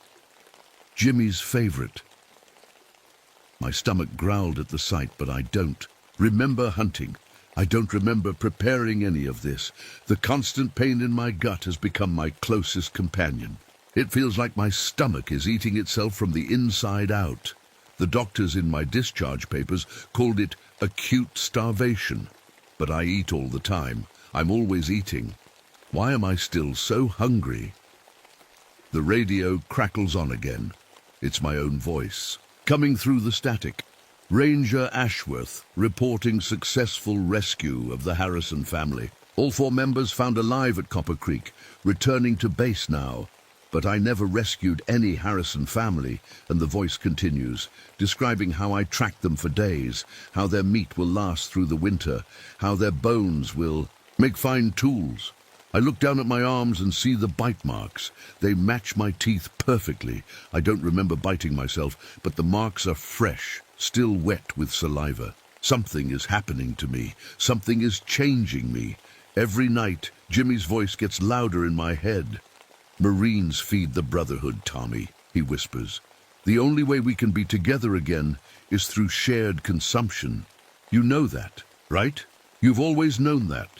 Jimmy's favorite. My stomach growled at the sight, but I don't remember hunting. I don't remember preparing any of this. The constant pain in my gut has become my closest companion. It feels like my stomach is eating itself from the inside out. The doctors in my discharge papers called it acute starvation. But I eat all the time. I'm always eating. Why am I still so hungry? The radio crackles on again. It's my own voice, coming through the static. Ranger Ashworth reporting successful rescue of the Harrison family. All 4 members found alive at Copper Creek, returning to base now. But I never rescued any Harrison family, and the voice continues, describing how I tracked them for days, how their meat will last through the winter, how their bones will make fine tools. I look down at my arms and see the bite marks. They match my teeth perfectly. I don't remember biting myself, but the marks are fresh, still wet with saliva. Something is happening to me. Something is changing me. Every night, Jimmy's voice gets louder in my head. Marines feed the Brotherhood, Tommy, he whispers. The only way we can be together again is through shared consumption. You know that, right? You've always known that.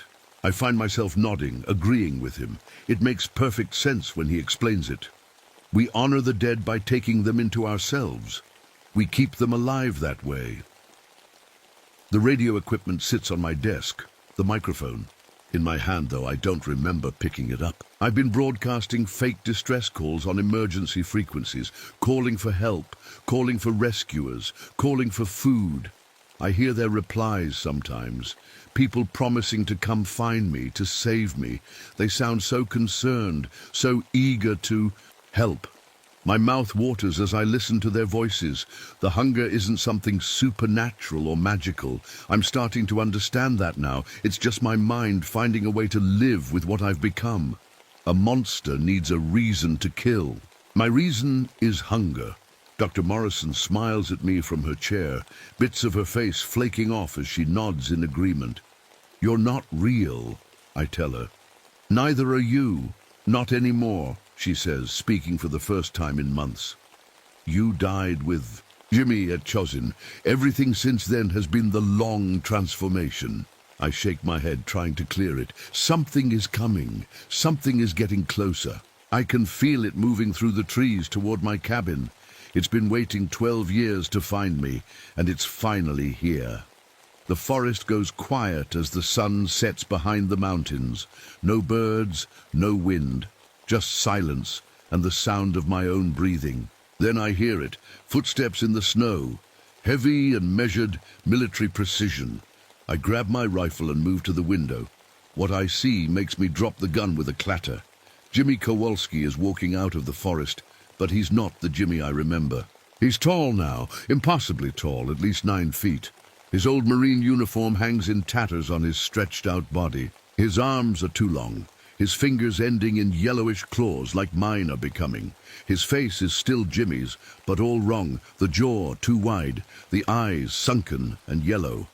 I find myself nodding, agreeing with him. It makes perfect sense when he explains it. We honor the dead by taking them into ourselves. We keep them alive that way. The radio equipment sits on my desk, the microphone. In my hand, though, I don't remember picking it up. I've been broadcasting fake distress calls on emergency frequencies, calling for help, calling for rescuers, calling for food. I hear their replies sometimes. People promising to come find me, to save me. They sound so concerned, so eager to help. My mouth waters as I listen to their voices. The hunger isn't something supernatural or magical. I'm starting to understand that now. It's just my mind finding a way to live with what I've become. A monster needs a reason to kill. My reason is hunger. Dr. Morrison smiles at me from her chair, bits of her face flaking off as she nods in agreement. You're not real, I tell her. Neither are you. Not anymore, she says, speaking for the first time in months. You died with Jimmy at Chosin. Everything since then has been the long transformation. I shake my head, trying to clear it. Something is coming. Something is getting closer. I can feel it moving through the trees toward my cabin. It's been waiting 12 years to find me, and it's finally here. The forest goes quiet as the sun sets behind the mountains. No birds, no wind, just silence and the sound of my own breathing. Then I hear it, footsteps in the snow, heavy and measured military precision. I grab my rifle and move to the window. What I see makes me drop the gun with a clatter. Jimmy Kowalski is walking out of the forest, but he's not the Jimmy I remember. He's tall now, impossibly tall, at least 9 feet. His old Marine uniform hangs in tatters on his stretched-out body. His arms are too long, his fingers ending in yellowish claws like mine are becoming. His face is still Jimmy's, but all wrong, the jaw too wide, the eyes sunken and yellow.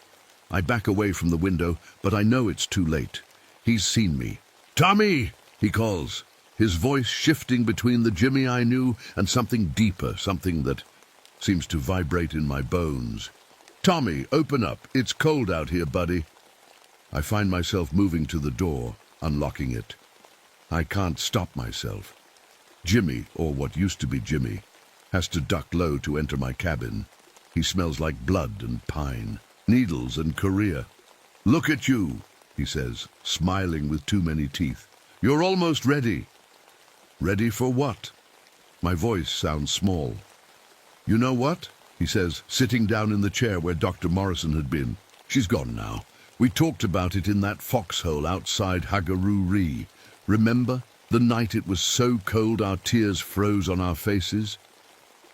I back away from the window, but I know it's too late. He's seen me. "Tommy!" he calls, his voice shifting between the Jimmy I knew and something deeper, something that seems to vibrate in my bones. "Tommy, open up. It's cold out here, buddy." I find myself moving to the door, unlocking it. I can't stop myself. Jimmy, or what used to be Jimmy, has to duck low to enter my cabin. He smells like blood and pine, needles and Korea. "Look at you," he says, smiling with too many teeth. "You're almost ready." "Ready for what?" My voice sounds small. "You know what?" he says, sitting down in the chair where Dr. Morrison had been. "She's gone now. We talked about it in that foxhole outside Hagaroo-Ree. Remember? The night it was so cold our tears froze on our faces?"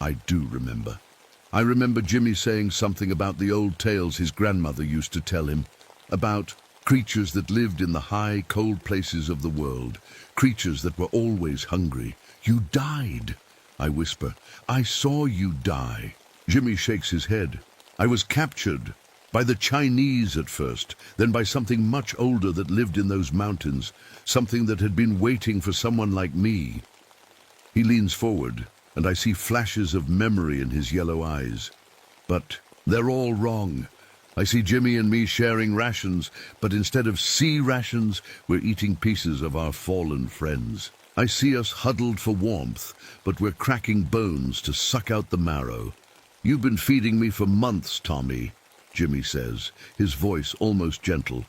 I do remember. I remember Jimmy saying something about the old tales his grandmother used to tell him, about creatures that lived in the high, cold places of the world, creatures that were always hungry. You died, I whisper. I saw you die. Jimmy shakes his head. I was captured by the Chinese at first, then by something much older that lived in those mountains, something that had been waiting for someone like me. He leans forward, and I see flashes of memory in his yellow eyes. But they're all wrong. I see Jimmy and me sharing rations, but instead of sea rations, we're eating pieces of our fallen friends. I see us huddled for warmth, but we're cracking bones to suck out the marrow. You've been feeding me for months, Tommy, Jimmy says, his voice almost gentle,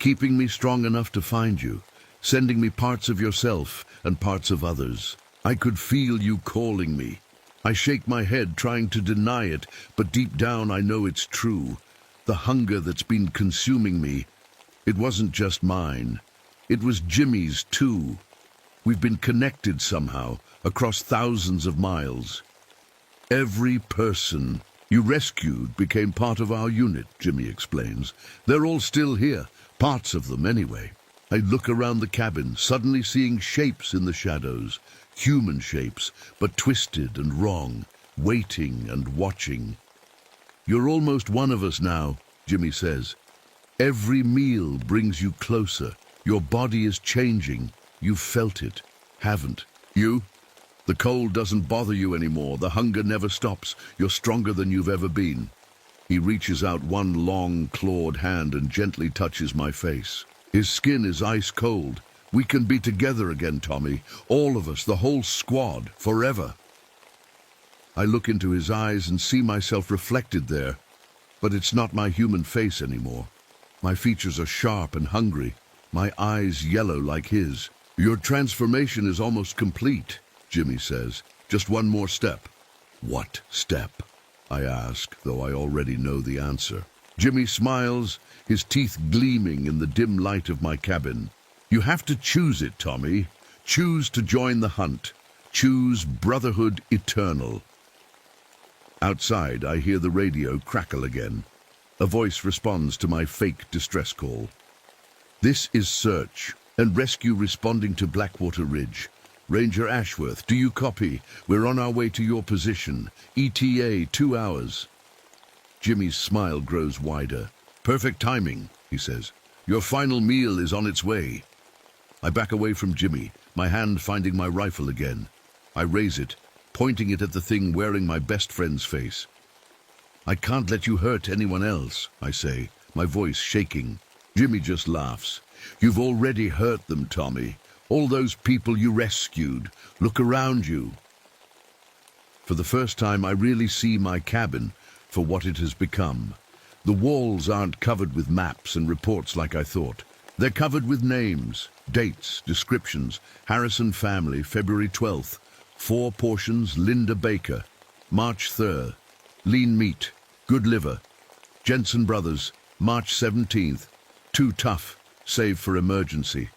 keeping me strong enough to find you, sending me parts of yourself and parts of others. I could feel you calling me. I shake my head, trying to deny it, but deep down I know it's true. The hunger that's been consuming me, it wasn't just mine. It was Jimmy's too. We've been connected somehow, across thousands of miles. Every person you rescued became part of our unit, Jimmy explains. They're all still here, parts of them anyway. I look around the cabin, suddenly seeing shapes in the shadows. Human shapes, but twisted and wrong, waiting and watching. You're almost one of us now, Jimmy says. Every meal brings you closer. Your body is changing. You've felt it, haven't you? The cold doesn't bother you anymore. The hunger never stops. You're stronger than you've ever been. He reaches out one long, clawed hand and gently touches my face. His skin is ice cold. We can be together again, Tommy. All of us, the whole squad, forever. I look into his eyes and see myself reflected there, but it's not my human face anymore. My features are sharp and hungry, my eyes yellow like his. Your transformation is almost complete, Jimmy says. Just one more step. What step? I ask, though I already know the answer. Jimmy smiles, his teeth gleaming in the dim light of my cabin. You have to choose it, Tommy. Choose to join the hunt. Choose brotherhood eternal. Outside, I hear the radio crackle again. A voice responds to my fake distress call. This is search and rescue responding to Blackwater Ridge. Ranger Ashworth, do you copy? We're on our way to your position. ETA 2 hours. Jimmy's smile grows wider. Perfect timing, he says. Your final meal is on its way. I back away from Jimmy, my hand finding my rifle again. I raise it, pointing it at the thing wearing my best friend's face. I can't let you hurt anyone else, I say, my voice shaking. Jimmy just laughs. You've already hurt them, Tommy. All those people you rescued. Look around you. For the first time, I really see my cabin for what it has become. The walls aren't covered with maps and reports like I thought. They're covered with names, dates, descriptions. Harrison family, February 12th. 4 portions, Linda Baker. March 3rd. Lean meat, good liver. Jensen brothers, March 17th. Too tough, save for emergency.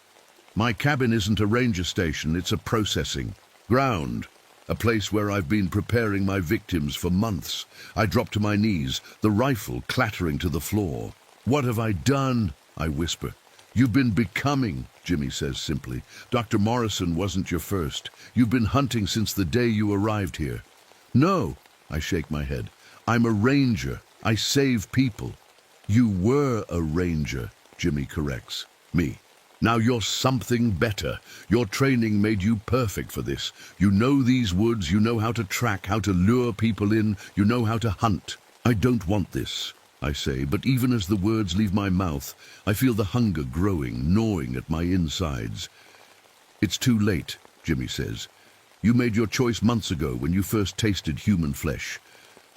My cabin isn't a ranger station, it's a processing ground. A place where I've been preparing my victims for months. I drop to my knees, the rifle clattering to the floor. What have I done? I whisper. You've been becoming, Jimmy says simply. Dr. Morrison wasn't your first. You've been hunting since the day you arrived here. No, I shake my head. I'm a ranger. I save people. You were a ranger, Jimmy corrects me. Now you're something better. Your training made you perfect for this. You know these woods, you know how to track, how to lure people in, you know how to hunt. I don't want this, I say, but even as the words leave my mouth, I feel the hunger growing, gnawing at my insides. It's too late, Jimmy says. You made your choice months ago when you first tasted human flesh.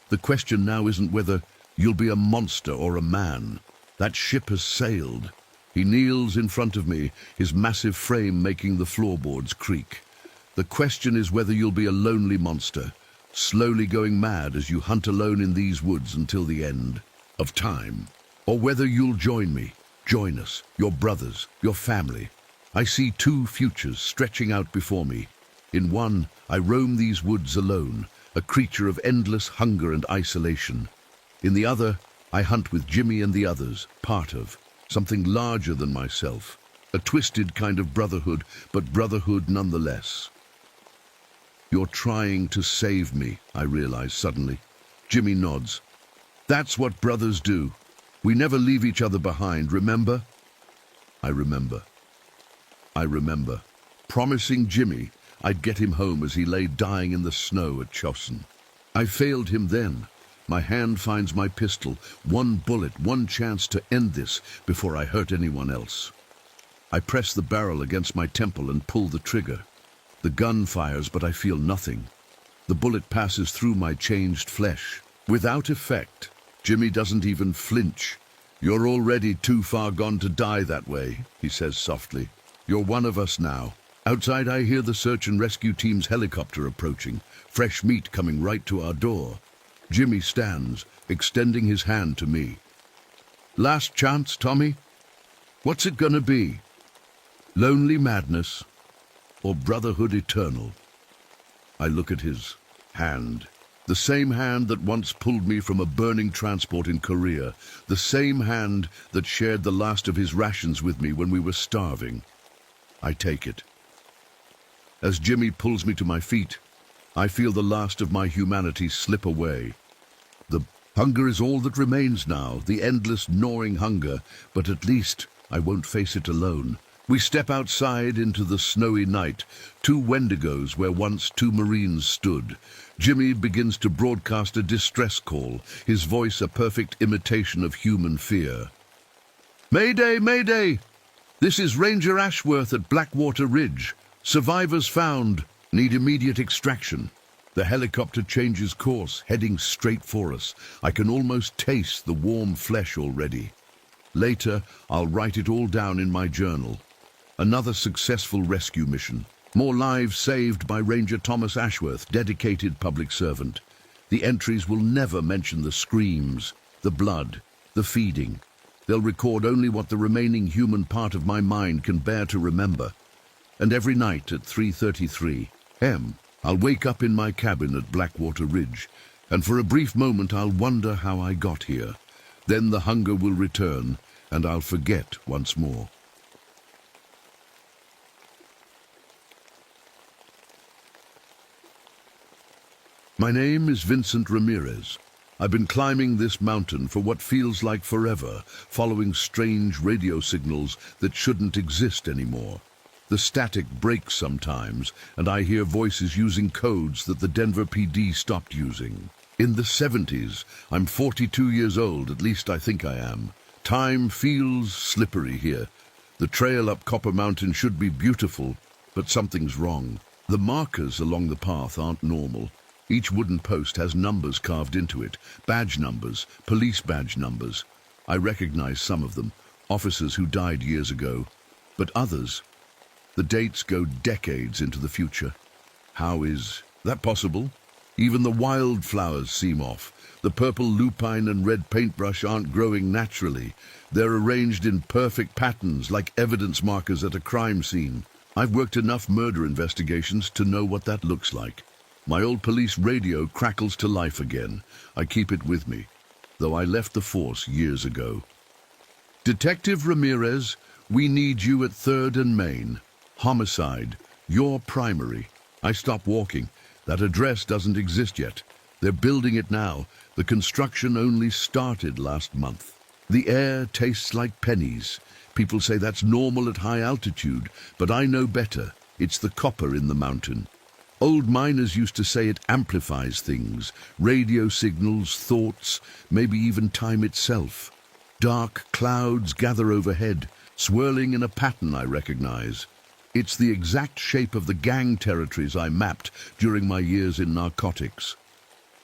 The question now isn't whether you'll be a monster or a man. That ship has sailed. He kneels in front of me, his massive frame making the floorboards creak. The question is whether you'll be a lonely monster, slowly going mad as you hunt alone in these woods until the end of time, or whether you'll join me, join us, your brothers, your family. I see 2 futures stretching out before me. In one, I roam these woods alone, a creature of endless hunger and isolation. In the other, I hunt with Jimmy and the others, part of something larger than myself. A twisted kind of brotherhood, but brotherhood nonetheless. You're trying to save me, I realize suddenly. Jimmy nods. That's what brothers do. We never leave each other behind, remember? I remember. Promising Jimmy I'd get him home as he lay dying in the snow at Chosin. I failed him then. My hand finds my pistol. One bullet, one chance to end this before I hurt anyone else. I press the barrel against my temple and pull the trigger. The gun fires, but I feel nothing. The bullet passes through my changed flesh. Without effect. Jimmy doesn't even flinch. You're already too far gone to die that way, he says softly. You're one of us now. Outside I hear the search and rescue team's helicopter approaching, fresh meat coming right to our door. Jimmy stands, extending his hand to me. Last chance, Tommy? What's it gonna be? Lonely madness or brotherhood eternal? I look at his hand. The same hand that once pulled me from a burning transport in Korea. The same hand that shared the last of his rations with me when we were starving. I take it. As Jimmy pulls me to my feet, I feel the last of my humanity slip away. The hunger is all that remains now, the endless gnawing hunger, but at least I won't face it alone. We step outside into the snowy night, two Wendigos where once two Marines stood. Jimmy begins to broadcast a distress call, his voice a perfect imitation of human fear. Mayday, Mayday! This is Ranger Ashworth at Blackwater Ridge. Survivors found. Need immediate extraction. The helicopter changes course, heading straight for us. I can almost taste the warm flesh already. Later, I'll write it all down in my journal. Another successful rescue mission. More lives saved by Ranger Thomas Ashworth, dedicated public servant. The entries will never mention the screams, the blood, the feeding. They'll record only what the remaining human part of my mind can bear to remember. And every night at 3:33 p.m., I'll wake up in my cabin at Blackwater Ridge, and for a brief moment I'll wonder how I got here. Then the hunger will return, and I'll forget once more. My name is Vincent Ramirez. I've been climbing this mountain for what feels like forever, following strange radio signals that shouldn't exist anymore. The static breaks sometimes, and I hear voices using codes that the Denver PD stopped using. In the 70s, I'm 42 years old, at least I think I am. Time feels slippery here. The trail up Copper Mountain should be beautiful, but something's wrong. The markers along the path aren't normal. Each wooden post has numbers carved into it, badge numbers, police badge numbers. I recognize some of them, officers who died years ago, but others, the dates go decades into the future. How is that possible? Even the wildflowers seem off. The purple lupine and red paintbrush aren't growing naturally. They're arranged in perfect patterns, like evidence markers at a crime scene. I've worked enough murder investigations to know what that looks like. My old police radio crackles to life again. I keep it with me, though I left the force years ago. Detective Ramirez, we need you at 3rd and Main. Homicide, your primary. I stopped walking. That address doesn't exist yet. They're building it now. The construction only started last month. The air tastes like pennies. People say that's normal at high altitude, but I know better. It's the copper in the mountain. Old miners used to say it amplifies things, radio signals, thoughts, maybe even time itself. Dark clouds gather overhead, swirling in a pattern I recognize. It's the exact shape of the gang territories I mapped during my years in narcotics.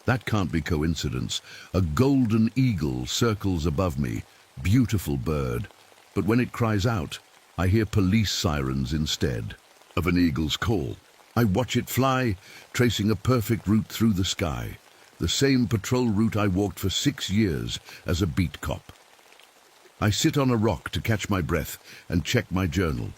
That can't be coincidence. A golden eagle circles above me, beautiful bird. But when it cries out, I hear police sirens instead of an eagle's call. I watch it fly, tracing a perfect route through the sky, the same patrol route I walked for 6 years as a beat cop. I sit on a rock to catch my breath and check my journal.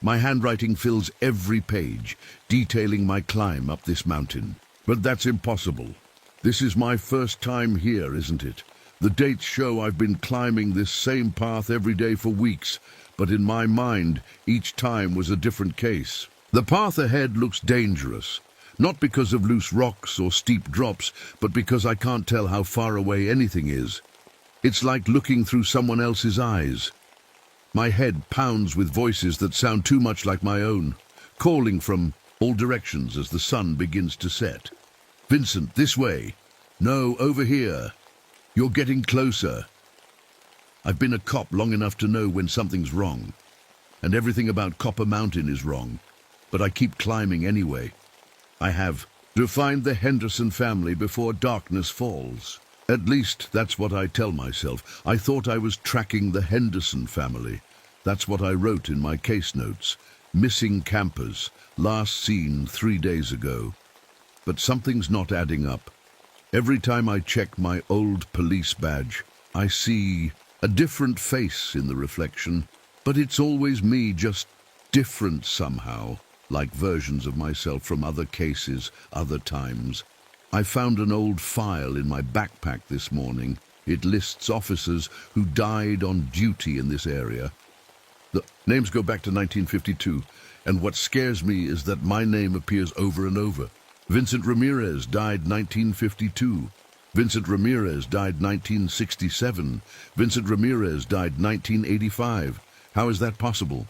My handwriting fills every page, detailing my climb up this mountain. But that's impossible. This is my first time here, isn't it? The dates show I've been climbing this same path every day for weeks, but in my mind, each time was a different case. The path ahead looks dangerous, not because of loose rocks or steep drops, but because I can't tell how far away anything is. It's like looking through someone else's eyes. My head pounds with voices that sound too much like my own, calling from all directions as the sun begins to set. Vincent, this way. No, over here. You're getting closer. I've been a cop long enough to know when something's wrong. And everything about Copper Mountain is wrong. But I keep climbing anyway. I have to find the Henderson family before darkness falls. At least that's what I tell myself. I thought I was tracking the Henderson family. That's what I wrote in my case notes. Missing campers, last seen 3 days ago. But something's not adding up. Every time I check my old police badge, I see a different face in the reflection, but it's always me, just different somehow, like versions of myself from other cases, other times. I found an old file in my backpack this morning. It lists officers who died on duty in this area. The names go back to 1952, and what scares me is that my name appears over and over. Vincent Ramirez died 1952. Vincent Ramirez died 1967. Vincent Ramirez died 1985. How is that possible?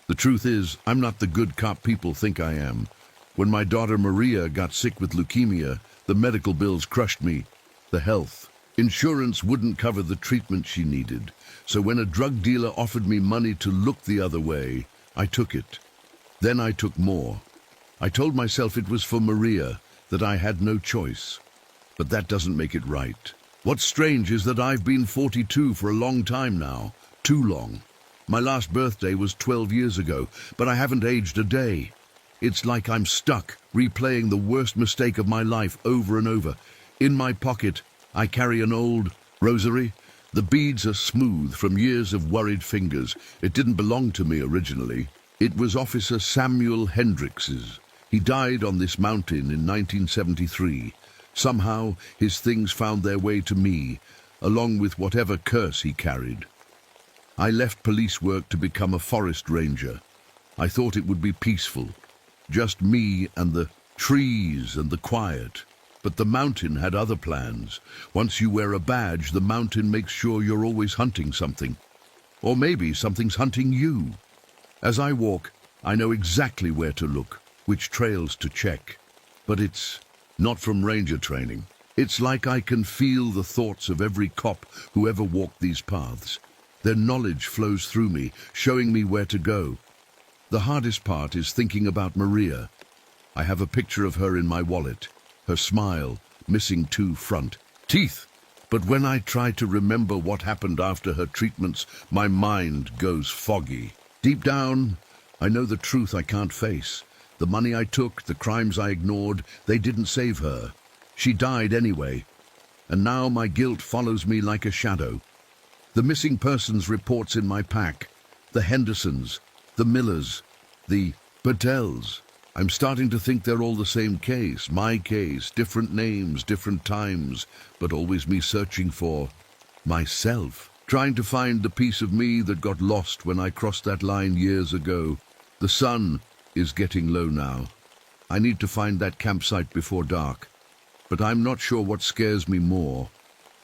The truth is, I'm not the good cop people think I am. When my daughter Maria got sick with leukemia, the medical bills crushed me. The health. Insurance wouldn't cover the treatment she needed. So when a drug dealer offered me money to look the other way, I took it. Then I took more. I told myself it was for Maria, that I had no choice. But that doesn't make it right. What's strange is that I've been 42 for a long time now. Too long. My last birthday was 12 years ago, but I haven't aged a day. It's like I'm stuck, replaying the worst mistake of my life over and over. In my pocket, I carry an old rosary. The beads are smooth from years of worried fingers. It didn't belong to me originally. It was Officer Samuel Hendricks's. He died on this mountain in 1973. Somehow, his things found their way to me, along with whatever curse he carried. I left police work to become a forest ranger. I thought it would be peaceful. Just me and the trees and the quiet. But the mountain had other plans. Once you wear a badge, the mountain makes sure you're always hunting something. Or maybe something's hunting you. As I walk, I know exactly where to look, which trails to check. But it's not from ranger training. It's like I can feel the thoughts of every cop who ever walked these paths. Their knowledge flows through me, showing me where to go. The hardest part is thinking about Maria. I have a picture of her in my wallet, her smile, missing 2 front teeth. But when I try to remember what happened after her treatments, my mind goes foggy. Deep down, I know the truth I can't face. The money I took, the crimes I ignored, they didn't save her. She died anyway. And now my guilt follows me like a shadow. The missing persons reports in my pack, the Hendersons, the Millers, the Patels. I'm starting to think they're all the same case, my case, different names, different times, but always me searching for myself, trying to find the piece of me that got lost when I crossed that line years ago. The sun is getting low now. I need to find that campsite before dark, but I'm not sure what scares me more,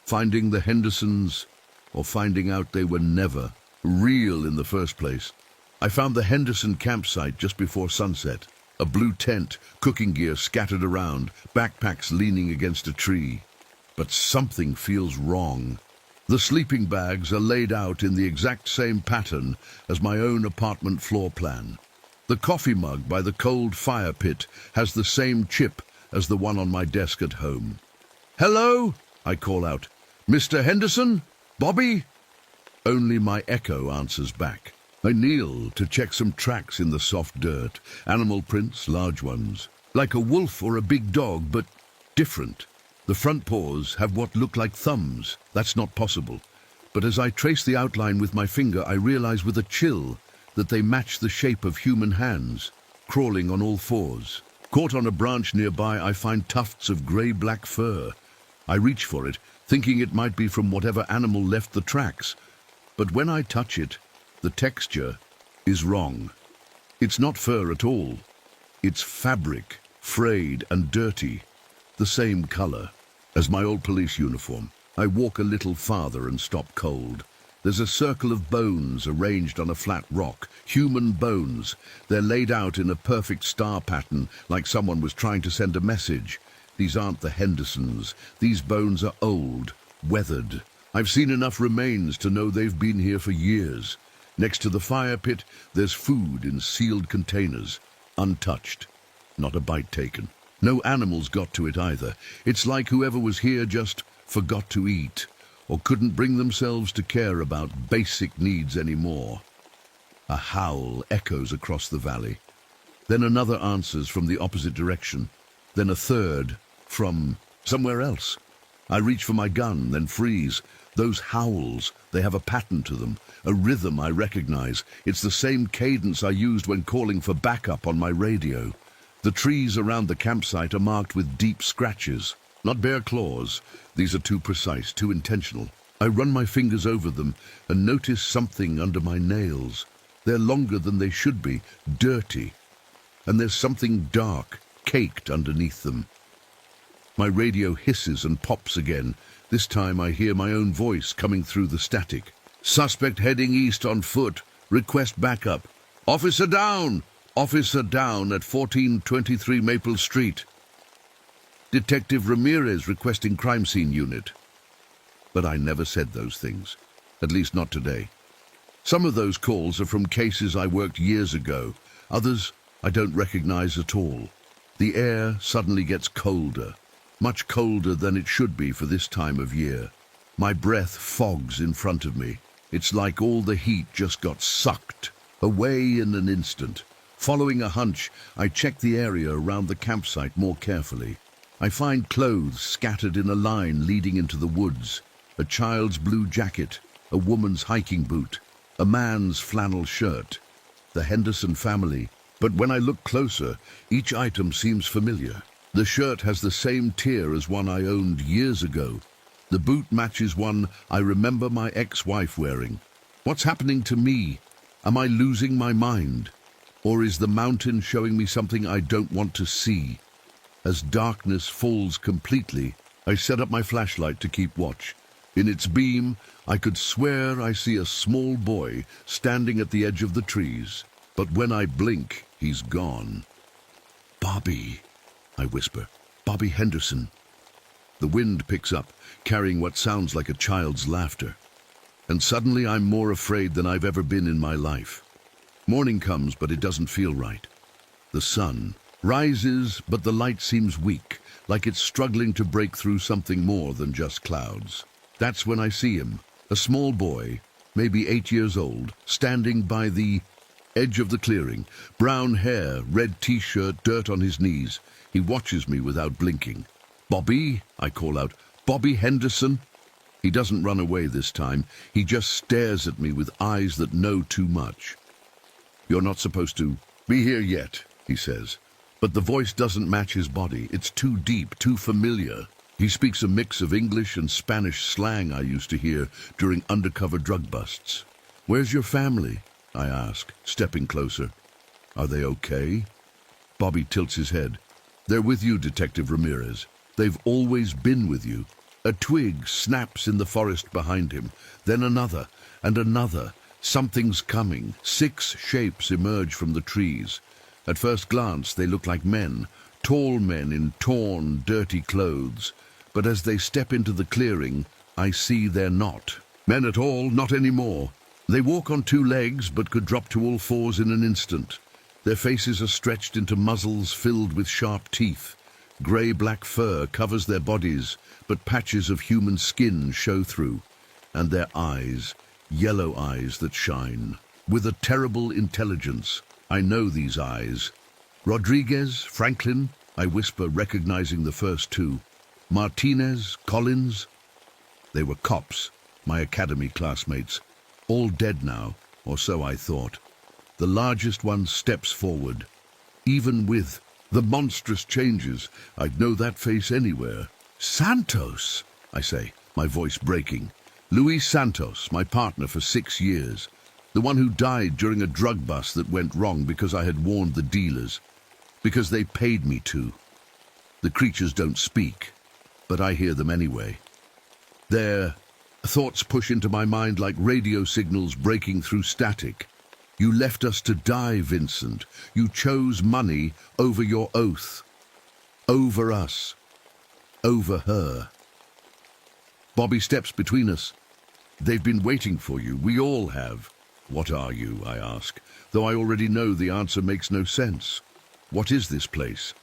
finding the Hendersons or finding out they were never real in the first place. I found the Henderson campsite just before sunset. A blue tent, cooking gear scattered around, backpacks leaning against a tree. But something feels wrong. The sleeping bags are laid out in the exact same pattern as my own apartment floor plan. The coffee mug by the cold fire pit has the same chip as the one on my desk at home. "Hello?" I call out. "Mr. Henderson? Bobby?" Only my echo answers back. I kneel to check some tracks in the soft dirt, animal prints, large ones, like a wolf or a big dog, but different. The front paws have what look like thumbs. That's not possible. But as I trace the outline with my finger, I realize with a chill that they match the shape of human hands, crawling on all fours. Caught on a branch nearby, I find tufts of grey-black fur. I reach for it, thinking it might be from whatever animal left the tracks. But when I touch it, the texture is wrong. It's not fur at all. It's fabric, frayed and dirty, the same color as my old police uniform. I walk a little farther and stop cold. There's a circle of bones arranged on a flat rock, human bones. They're laid out in a perfect star pattern, like someone was trying to send a message. These aren't the Hendersons. These bones are old, weathered. I've seen enough remains to know they've been here for years. Next to the fire pit, there's food in sealed containers, untouched. Not a bite taken. No animals got to it either. It's like whoever was here just forgot to eat, or couldn't bring themselves to care about basic needs anymore. A howl echoes across the valley. Then another answers from the opposite direction. Then a third from somewhere else. I reach for my gun, then freeze. Those howls, they have a pattern to them, a rhythm I recognize. It's the same cadence I used when calling for backup on my radio. The trees around the campsite are marked with deep scratches, not bare claws. These are too precise, too intentional. I run my fingers over them and notice something under my nails. They're longer than they should be, dirty. And there's something dark, caked underneath them. My radio hisses and pops again. This time I hear my own voice coming through the static. Suspect heading east on foot. Request backup. Officer down! Officer down at 1423 Maple Street. Detective Ramirez requesting crime scene unit. But I never said those things. At least not today. Some of those calls are from cases I worked years ago. Others I don't recognize at all. The air suddenly gets colder. Much colder than it should be for this time of year. My breath fogs in front of me. It's like all the heat just got sucked away in an instant. Following a hunch, I check the area around the campsite more carefully. I find clothes scattered in a line leading into the woods. A child's blue jacket, a woman's hiking boot, a man's flannel shirt. The Henderson family. But when I look closer, each item seems familiar. The shirt has the same tear as one I owned years ago. The boot matches one I remember my ex-wife wearing. What's happening to me? Am I losing my mind? Or is the mountain showing me something I don't want to see? As darkness falls completely, I set up my flashlight to keep watch. In its beam, I could swear I see a small boy standing at the edge of the trees. But when I blink, he's gone. Bobby, I whisper. Bobby Henderson. The wind picks up, carrying what sounds like a child's laughter. And suddenly I'm more afraid than I've ever been in my life. Morning comes, but it doesn't feel right. The sun rises, but the light seems weak, like it's struggling to break through something more than just clouds. That's when I see him, a small boy, maybe 8 years old, standing by the edge of the clearing, brown hair, red t-shirt, dirt on his knees. He watches me without blinking. Bobby, I call out. Bobby Henderson? He doesn't run away this time. He just stares at me with eyes that know too much. You're not supposed to be here yet, he says. But the voice doesn't match his body. It's too deep, too familiar. He speaks a mix of English and Spanish slang I used to hear during undercover drug busts. Where's your family? I ask, stepping closer. Are they okay? Bobby tilts his head. They're with you, Detective Ramirez. They've always been with you. A twig snaps in the forest behind him, then another and another. Something's coming. 6 shapes emerge from the trees. At first glance, they look like men, tall men in torn, dirty clothes. But as they step into the clearing, I see they're not men at all, not anymore. They walk on 2 legs, but could drop to all 4s in an instant. Their faces are stretched into muzzles filled with sharp teeth. Grey-black fur covers their bodies, but patches of human skin show through. And their eyes, yellow eyes that shine. With a terrible intelligence, I know these eyes. Rodriguez, Franklin, I whisper, recognizing the first 2. Martinez, Collins. They were cops, my academy classmates. All dead now, or so I thought. The largest one steps forward. Even with The monstrous changes. I'd know that face anywhere. Santos, I say, my voice breaking. Luis Santos, my partner for 6 years. The one who died during a drug bust that went wrong because I had warned the dealers. Because they paid me to. The creatures don't speak, but I hear them anyway. Their thoughts push into my mind like radio signals breaking through static. You left us to die, Vincent. You chose money over your oath. Over us. Over her. Bobby steps between us. They've been waiting for you. We all have. What are you, I ask, though I already know the answer makes no sense. What is this place?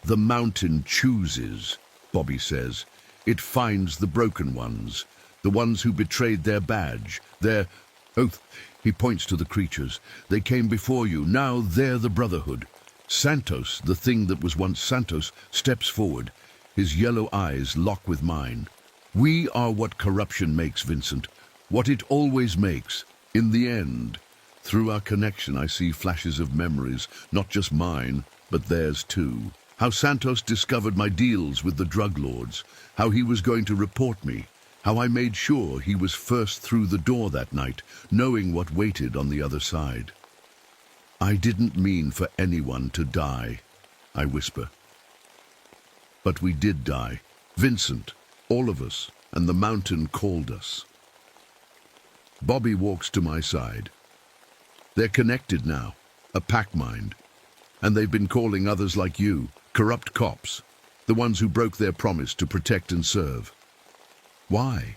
The mountain chooses, Bobby says. It finds the broken ones, the ones who betrayed their badge, their oath. He points to the creatures. They came before you. Now they're the Brotherhood. Santos, the thing that was once Santos, steps forward. His yellow eyes lock with mine. We are what corruption makes, Vincent. What it always makes. In the end, through our connection, I see flashes of memories, not just mine, but theirs too. How Santos discovered my deals with the drug lords, how he was going to report me, how I made sure he was first through the door that night, knowing what waited on the other side. I didn't mean for anyone to die, I whisper. But we did die. Vincent, all of us, and the mountain called us. Bobby walks to my side. They're connected now, a pack mind. And they've been calling others like you, corrupt cops, the ones who broke their promise to protect and serve. Why?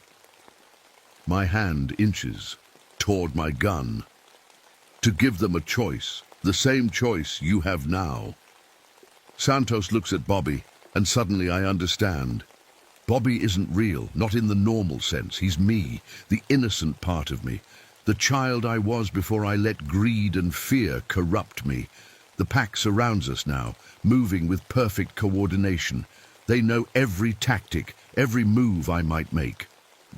My hand inches toward my gun. To give them a choice, the same choice you have now. Santos looks at Bobby, and suddenly I understand. Bobby isn't real, not in the normal sense. He's me, the innocent part of me, the child I was before I let greed and fear corrupt me. The pack surrounds us now, moving with perfect coordination. They know every tactic, every move I might make.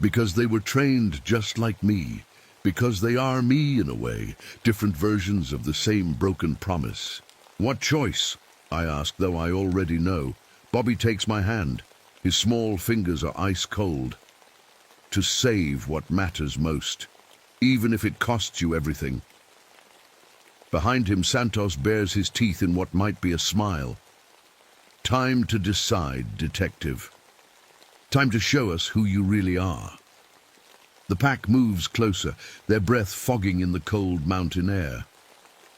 Because they were trained just like me. Because they are me in a way, different versions of the same broken promise. What choice? I ask, though I already know. Bobby takes my hand. His small fingers are ice cold. To save what matters most, even if it costs you everything. Behind him, Santos bares his teeth in what might be a smile. Time to decide, detective. Time to show us who you really are. The pack moves closer, their breath fogging in the cold mountain air.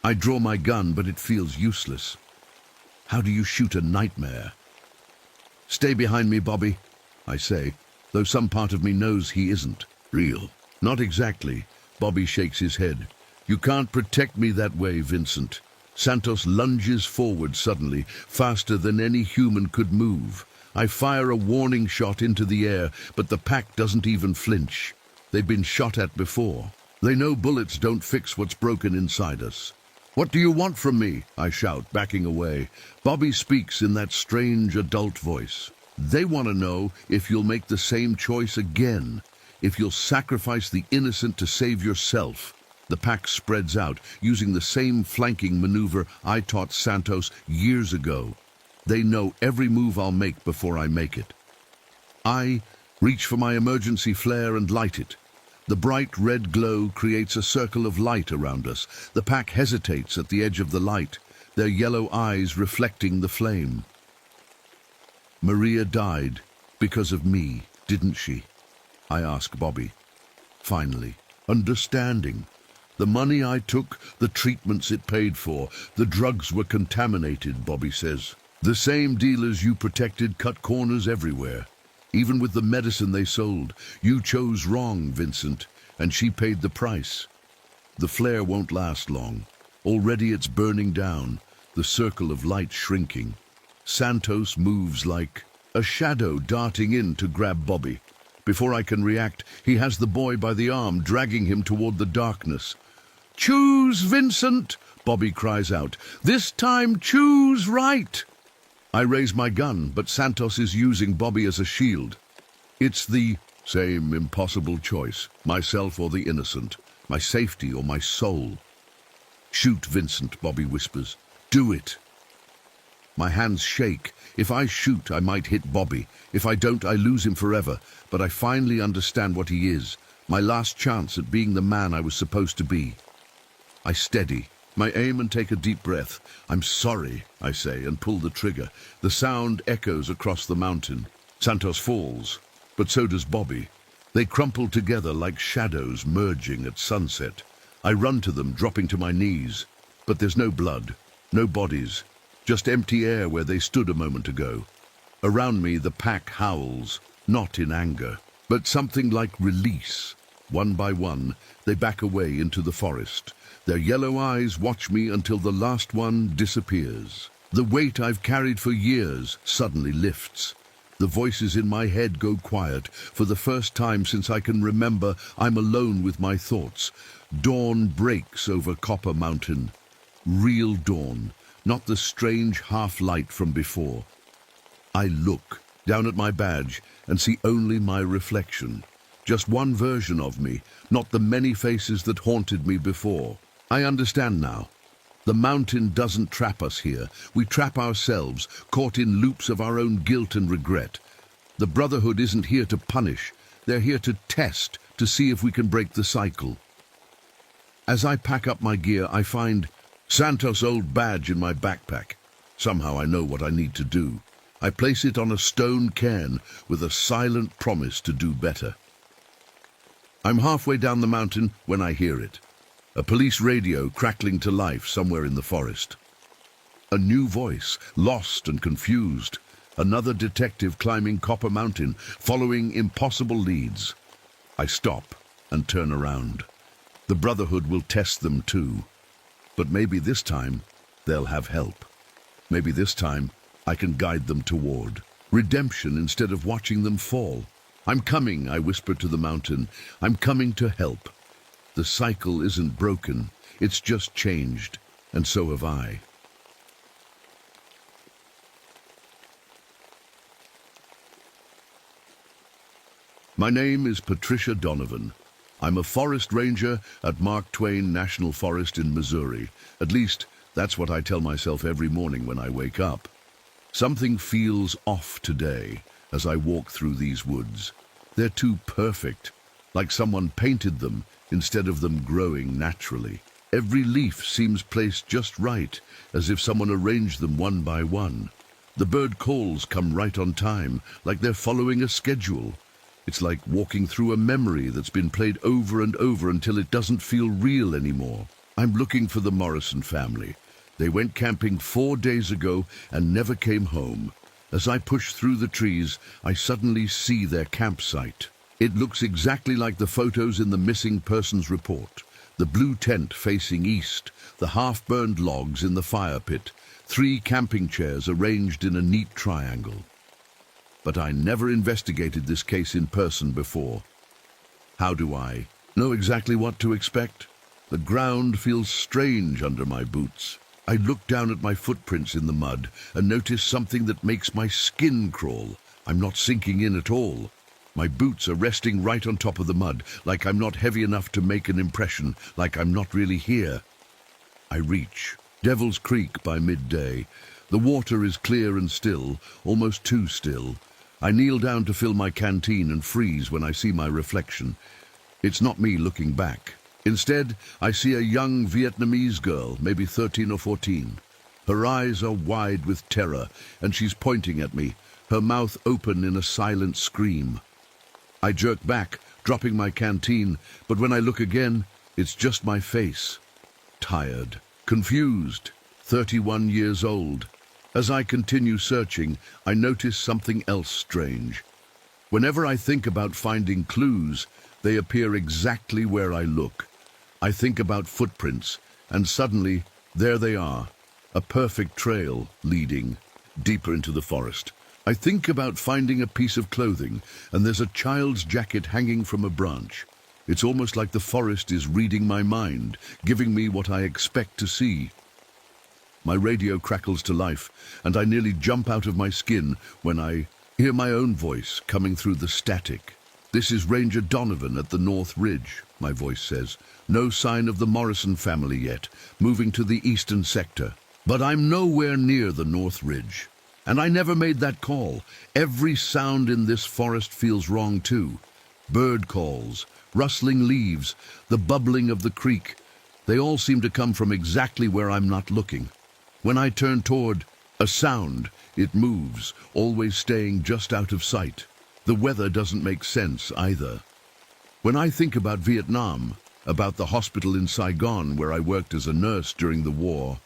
I draw my gun, but it feels useless. How do you shoot a nightmare? Stay behind me, Bobby, I say, though some part of me knows he isn't real. Not exactly, Bobby shakes his head. You can't protect me that way, Vincent. Santos lunges forward suddenly, faster than any human could move. I fire a warning shot into the air, but the pack doesn't even flinch. They've been shot at before. They know bullets don't fix what's broken inside us. What do you want from me? I shout, backing away. Bobby speaks in that strange adult voice. They want to know if you'll make the same choice again, if you'll sacrifice the innocent to save yourself. The pack spreads out, using the same flanking maneuver I taught Santos years ago. They know every move I'll make before I make it. I reach for my emergency flare and light it. The bright red glow creates a circle of light around us. The pack hesitates at the edge of the light, their yellow eyes reflecting the flame. Maria died because of me, didn't she? I ask Bobby. Finally, understanding. The money I took, the treatments it paid for, the drugs were contaminated, Bobby says. The same dealers you protected cut corners everywhere. Even with the medicine they sold, you chose wrong, Vincent, and she paid the price. The flare won't last long. Already it's burning down, the circle of light shrinking. Santos moves like a shadow darting in to grab Bobby. Before I can react, he has the boy by the arm, dragging him toward the darkness. Choose, Vincent, Bobby cries out. This time choose right. I raise my gun, but Santos is using Bobby as a shield. It's the same impossible choice, myself or the innocent, my safety or my soul. Shoot, Vincent, Bobby whispers. Do it. My hands shake. If I shoot, I might hit Bobby. If I don't, I lose him forever. But I finally understand what he is. My last chance at being the man I was supposed to be. I steady my aim and take a deep breath. "I'm sorry," I say, and pull the trigger. The sound echoes across the mountain. Santos falls, but so does Bobby. They crumple together like shadows merging at sunset. I run to them, dropping to my knees. But there's no blood, no bodies, just empty air where they stood a moment ago. Around me, the pack howls, not in anger, but something like release. One by one, they back away into the forest. Their yellow eyes watch me until the last one disappears. The weight I've carried for years suddenly lifts. The voices in my head go quiet. For the first time since I can remember, I'm alone with my thoughts. Dawn breaks over Copper Mountain. Real dawn, not the strange half-light from before. I look down at my badge and see only my reflection. Just one version of me, not the many faces that haunted me before. I understand now. The mountain doesn't trap us here. We trap ourselves, caught in loops of our own guilt and regret. The Brotherhood isn't here to punish. They're here to test, to see if we can break the cycle. As I pack up my gear, I find Santos' old badge in my backpack. Somehow I know what I need to do. I place it on a stone cairn with a silent promise to do better. I'm halfway down the mountain when I hear it. A police radio crackling to life somewhere in the forest. A new voice, lost and confused. Another detective climbing Copper Mountain, following impossible leads. I stop and turn around. The Brotherhood will test them too. But maybe this time they'll have help. Maybe this time I can guide them toward redemption instead of watching them fall. "I'm coming," I whisper to the mountain. "I'm coming to help." The cycle isn't broken, it's just changed, and so have I. My name is Patricia Donovan. I'm a forest ranger at Mark Twain National Forest in Missouri. At least, that's what I tell myself every morning when I wake up. Something feels off today as I walk through these woods. They're too perfect, like someone painted them instead of them growing naturally. Every leaf seems placed just right, as if someone arranged them one by one. The bird calls come right on time, like they're following a schedule. It's like walking through a memory that's been played over and over until it doesn't feel real anymore. I'm looking for the Morrison family. They went camping 4 days ago and never came home. As I push through the trees, I suddenly see their campsite. It looks exactly like the photos in the missing persons report. The blue tent facing east, the half-burned logs in the fire pit, 3 camping chairs arranged in a neat triangle. But I never investigated this case in person before. How do I know exactly what to expect? The ground feels strange under my boots. I look down at my footprints in the mud and notice something that makes my skin crawl. I'm not sinking in at all. My boots are resting right on top of the mud, like I'm not heavy enough to make an impression, like I'm not really here. I reach Devil's Creek by midday. The water is clear and still, almost too still. I kneel down to fill my canteen and freeze when I see my reflection. It's not me looking back. Instead, I see a young Vietnamese girl, maybe 13 or 14. Her eyes are wide with terror, and she's pointing at me, her mouth open in a silent scream. I jerk back, dropping my canteen, but when I look again, it's just my face. Tired, confused, 31 years old. As I continue searching, I notice something else strange. Whenever I think about finding clues, they appear exactly where I look. I think about footprints, and suddenly, there they are, a perfect trail leading deeper into the forest. I think about finding a piece of clothing, and there's a child's jacket hanging from a branch. It's almost like the forest is reading my mind, giving me what I expect to see. My radio crackles to life, and I nearly jump out of my skin when I hear my own voice coming through the static. "This is Ranger Donovan at the North Ridge," my voice says. "No sign of the Morrison family yet, moving to the eastern sector." But I'm nowhere near the North Ridge. And I never made that call. Every sound in this forest feels wrong too. Bird calls, rustling leaves, the bubbling of the creek. They all seem to come from exactly where I'm not looking. When I turn toward a sound, it moves, always staying just out of sight. The weather doesn't make sense either. When I think about Vietnam, about the hospital in Saigon where I worked as a nurse during the war,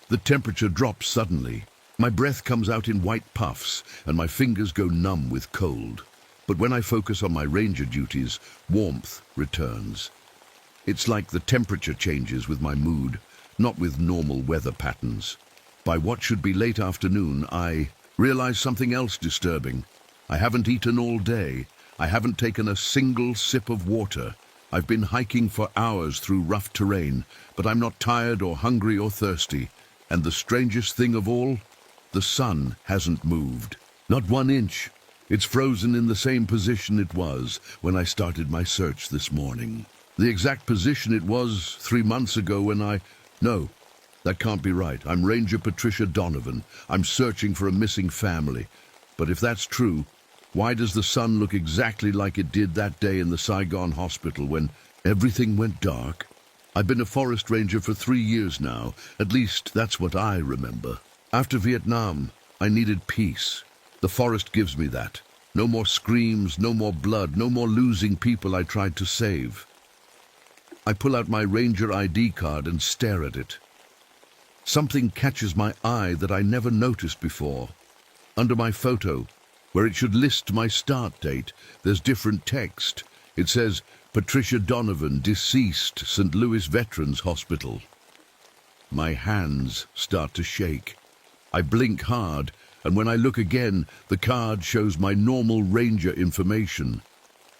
the temperature drops suddenly. My breath comes out in white puffs and my fingers go numb with cold. But when I focus on my ranger duties, warmth returns. It's like the temperature changes with my mood, not with normal weather patterns. By what should be late afternoon, I realize something else disturbing. I haven't eaten all day. I haven't taken a single sip of water. I've been hiking for hours through rough terrain, but I'm not tired or hungry or thirsty. And the strangest thing of all, the sun hasn't moved. Not 1 inch. It's frozen in the same position it was when I started my search this morning. The exact position it was 3 months ago when No, that can't be right. I'm Ranger Patricia Donovan. I'm searching for a missing family. But if that's true, why does the sun look exactly like it did that day in the Saigon hospital when everything went dark? I've been a forest ranger for 3 years now. At least that's what I remember. After Vietnam, I needed peace. The forest gives me that. No more screams, no more blood, no more losing people I tried to save. I pull out my ranger ID card and stare at it. Something catches my eye that I never noticed before. Under my photo, where it should list my start date, there's different text. It says, Patricia Donovan, deceased, St. Louis Veterans Hospital. My hands start to shake. I blink hard, and when I look again, the card shows my normal ranger information.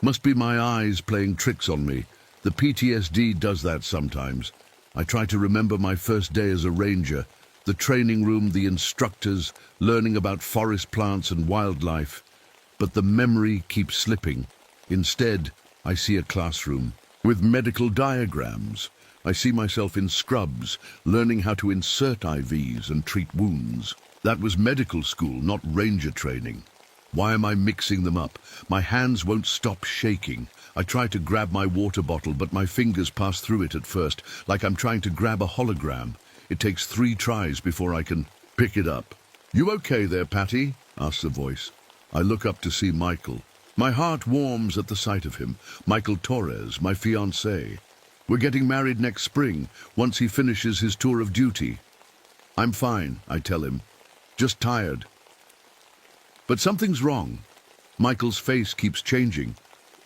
Must be my eyes playing tricks on me. The PTSD does that sometimes. I try to remember my first day as a ranger, the training room, the instructors, learning about forest plants and wildlife. But the memory keeps slipping. Instead, I see a classroom with medical diagrams. I see myself in scrubs, learning how to insert IVs and treat wounds. That was medical school, not ranger training. Why am I mixing them up? My hands won't stop shaking. I try to grab my water bottle, but my fingers pass through it at first, like I'm trying to grab a hologram. It takes 3 tries before I can pick it up. You okay there, Patty? Asks a voice. I look up to see Michael. My heart warms at the sight of him. Michael Torres, my fiancé. We're getting married next spring, once he finishes his tour of duty. I'm fine, I tell him. Just tired. But something's wrong. Michael's face keeps changing.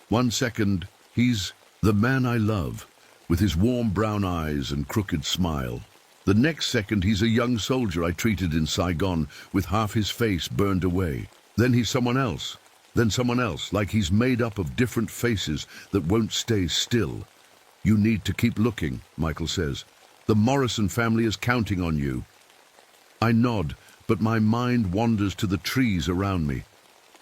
1 second, he's the man I love, with his warm brown eyes and crooked smile. The next second, he's a young soldier I treated in Saigon, with half his face burned away. Then he's someone else. Then someone else, like he's made up of different faces that won't stay still. You need to keep looking, Michael says. The Morrison family is counting on you. I nod, but my mind wanders to the trees around me.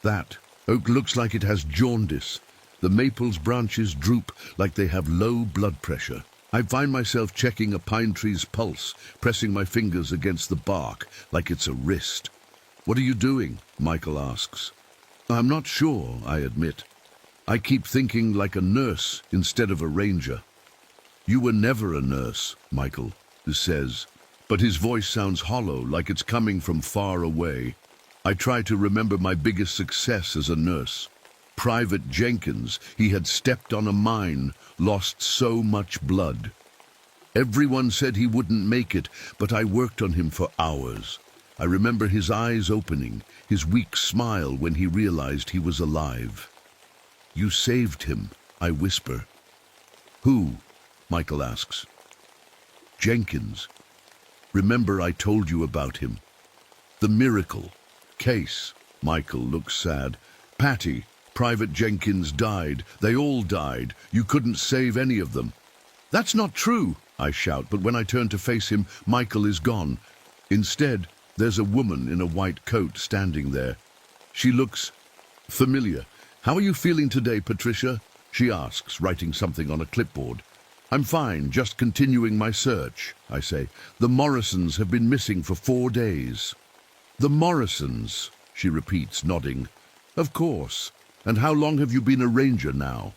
That oak looks like it has jaundice. The maple's branches droop like they have low blood pressure. I find myself checking a pine tree's pulse, pressing my fingers against the bark like it's a wrist. What are you doing? Michael asks. I'm not sure, I admit. I keep thinking like a nurse instead of a ranger. You were never a nurse, Michael says, but his voice sounds hollow, like it's coming from far away. I try to remember my biggest success as a nurse. Private Jenkins, he had stepped on a mine, lost so much blood. Everyone said he wouldn't make it, but I worked on him for hours. I remember his eyes opening, his weak smile when he realized he was alive. You saved him, I whisper. Who? Michael asks. Jenkins. Remember I told you about him. The miracle. Case. Michael looks sad. Patty. Private Jenkins died. They all died. You couldn't save any of them. That's not true, I shout, but when I turn to face him, Michael is gone. Instead, there's a woman in a white coat standing there. She looks familiar. How are you feeling today, Patricia? She asks, writing something on a clipboard. I'm fine, just continuing my search, I say. The Morrisons have been missing for 4 days. The Morrisons, she repeats, nodding. Of course. And how long have you been a ranger now?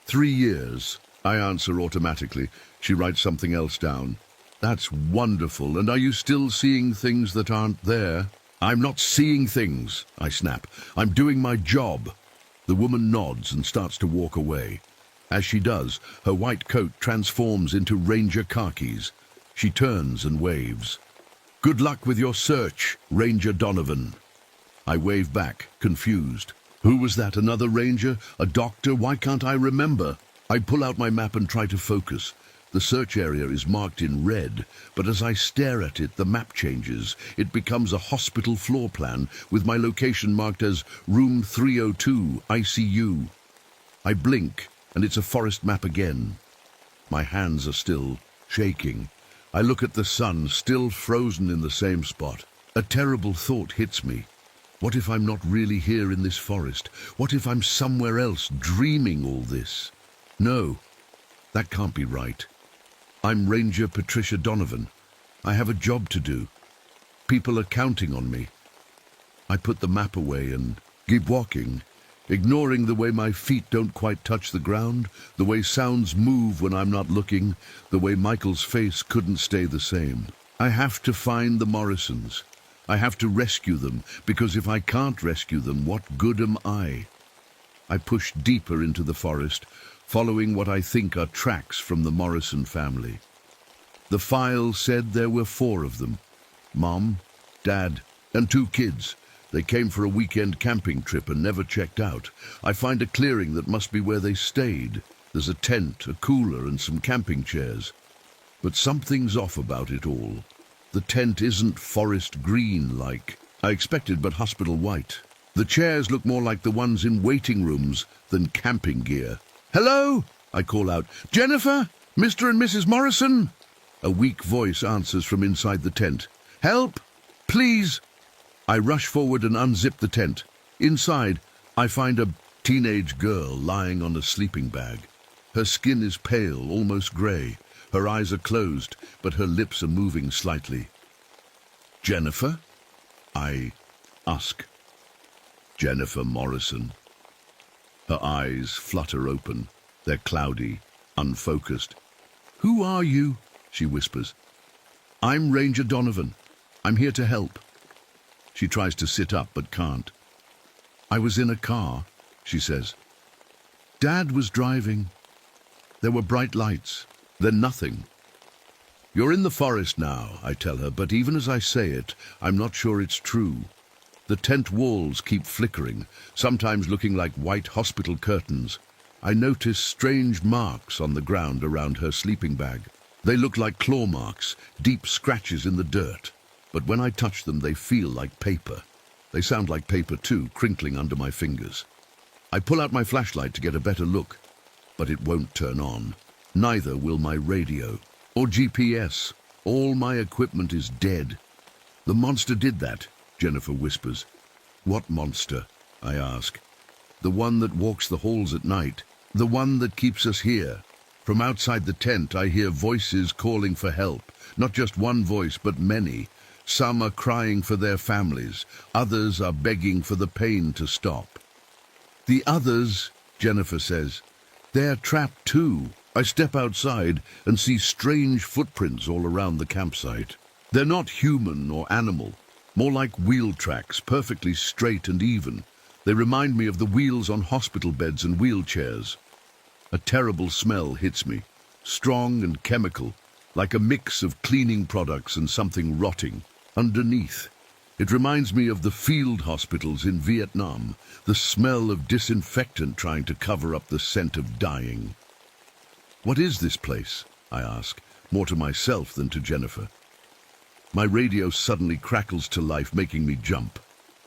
3 years, I answer automatically. She writes something else down. That's wonderful. And are you still seeing things that aren't there? I'm not seeing things, I snap. I'm doing my job. The woman nods and starts to walk away. As she does, her white coat transforms into ranger khakis. She turns and waves. Good luck with your search, Ranger Donovan. I wave back, confused. Who was that, another ranger? A doctor? Why can't I remember? I pull out my map and try to focus. The search area is marked in red, but as I stare at it, the map changes. It becomes a hospital floor plan with my location marked as Room 302, ICU. I blink, and it's a forest map again. My hands are still shaking. I look at the sun, still frozen in the same spot. A terrible thought hits me. What if I'm not really here in this forest? What if I'm somewhere else, dreaming all this? No, that can't be right. I'm Ranger Patricia Donovan. I have a job to do. People are counting on me. I put the map away and keep walking, ignoring the way my feet don't quite touch the ground, the way sounds move when I'm not looking, the way Michael's face couldn't stay the same. I have to find the Morrisons. I have to rescue them, because if I can't rescue them, what good am I? I push deeper into the forest, following what I think are tracks from the Morrison family. The file said there were 4 of them. Mom, Dad, and 2 kids. They came for a weekend camping trip and never checked out. I find a clearing that must be where they stayed. There's a tent, a cooler, and some camping chairs. But something's off about it all. The tent isn't forest green like I expected, but hospital white. The chairs look more like the ones in waiting rooms than camping gear. Hello, I call out. Jennifer? Mr. and Mrs. Morrison? A weak voice answers from inside the tent. Help! Please! I rush forward and unzip the tent. Inside, I find a teenage girl lying on a sleeping bag. Her skin is pale, almost grey. Her eyes are closed, but her lips are moving slightly. Jennifer? I ask. Jennifer Morrison. Her eyes flutter open. They're cloudy, unfocused. Who are you? She whispers. I'm Ranger Donovan. I'm here to help. She tries to sit up, but can't. I was in a car, she says. Dad was driving. There were bright lights. Then nothing. You're in the forest now, I tell her, but even as I say it, I'm not sure it's true. The tent walls keep flickering, sometimes looking like white hospital curtains. I notice strange marks on the ground around her sleeping bag. They look like claw marks, deep scratches in the dirt. But when I touch them, they feel like paper. They sound like paper too, crinkling under my fingers. I pull out my flashlight to get a better look, but it won't turn on. Neither will my radio or GPS. All my equipment is dead. The monster did that, Jennifer whispers. What monster? I ask. The one that walks the halls at night. The one that keeps us here. From outside the tent, I hear voices calling for help. Not just one voice, but many. Some are crying for their families. Others are begging for the pain to stop. The others, Jennifer says, they're trapped too. I step outside and see strange footprints all around the campsite. They're not human or animal, more like wheel tracks, perfectly straight and even. They remind me of the wheels on hospital beds and wheelchairs. A terrible smell hits me, strong and chemical, like a mix of cleaning products and something rotting. Underneath, it reminds me of the field hospitals in Vietnam, the smell of disinfectant trying to cover up the scent of dying. What is this place? I ask, more to myself than to Jennifer. My radio suddenly crackles to life, making me jump.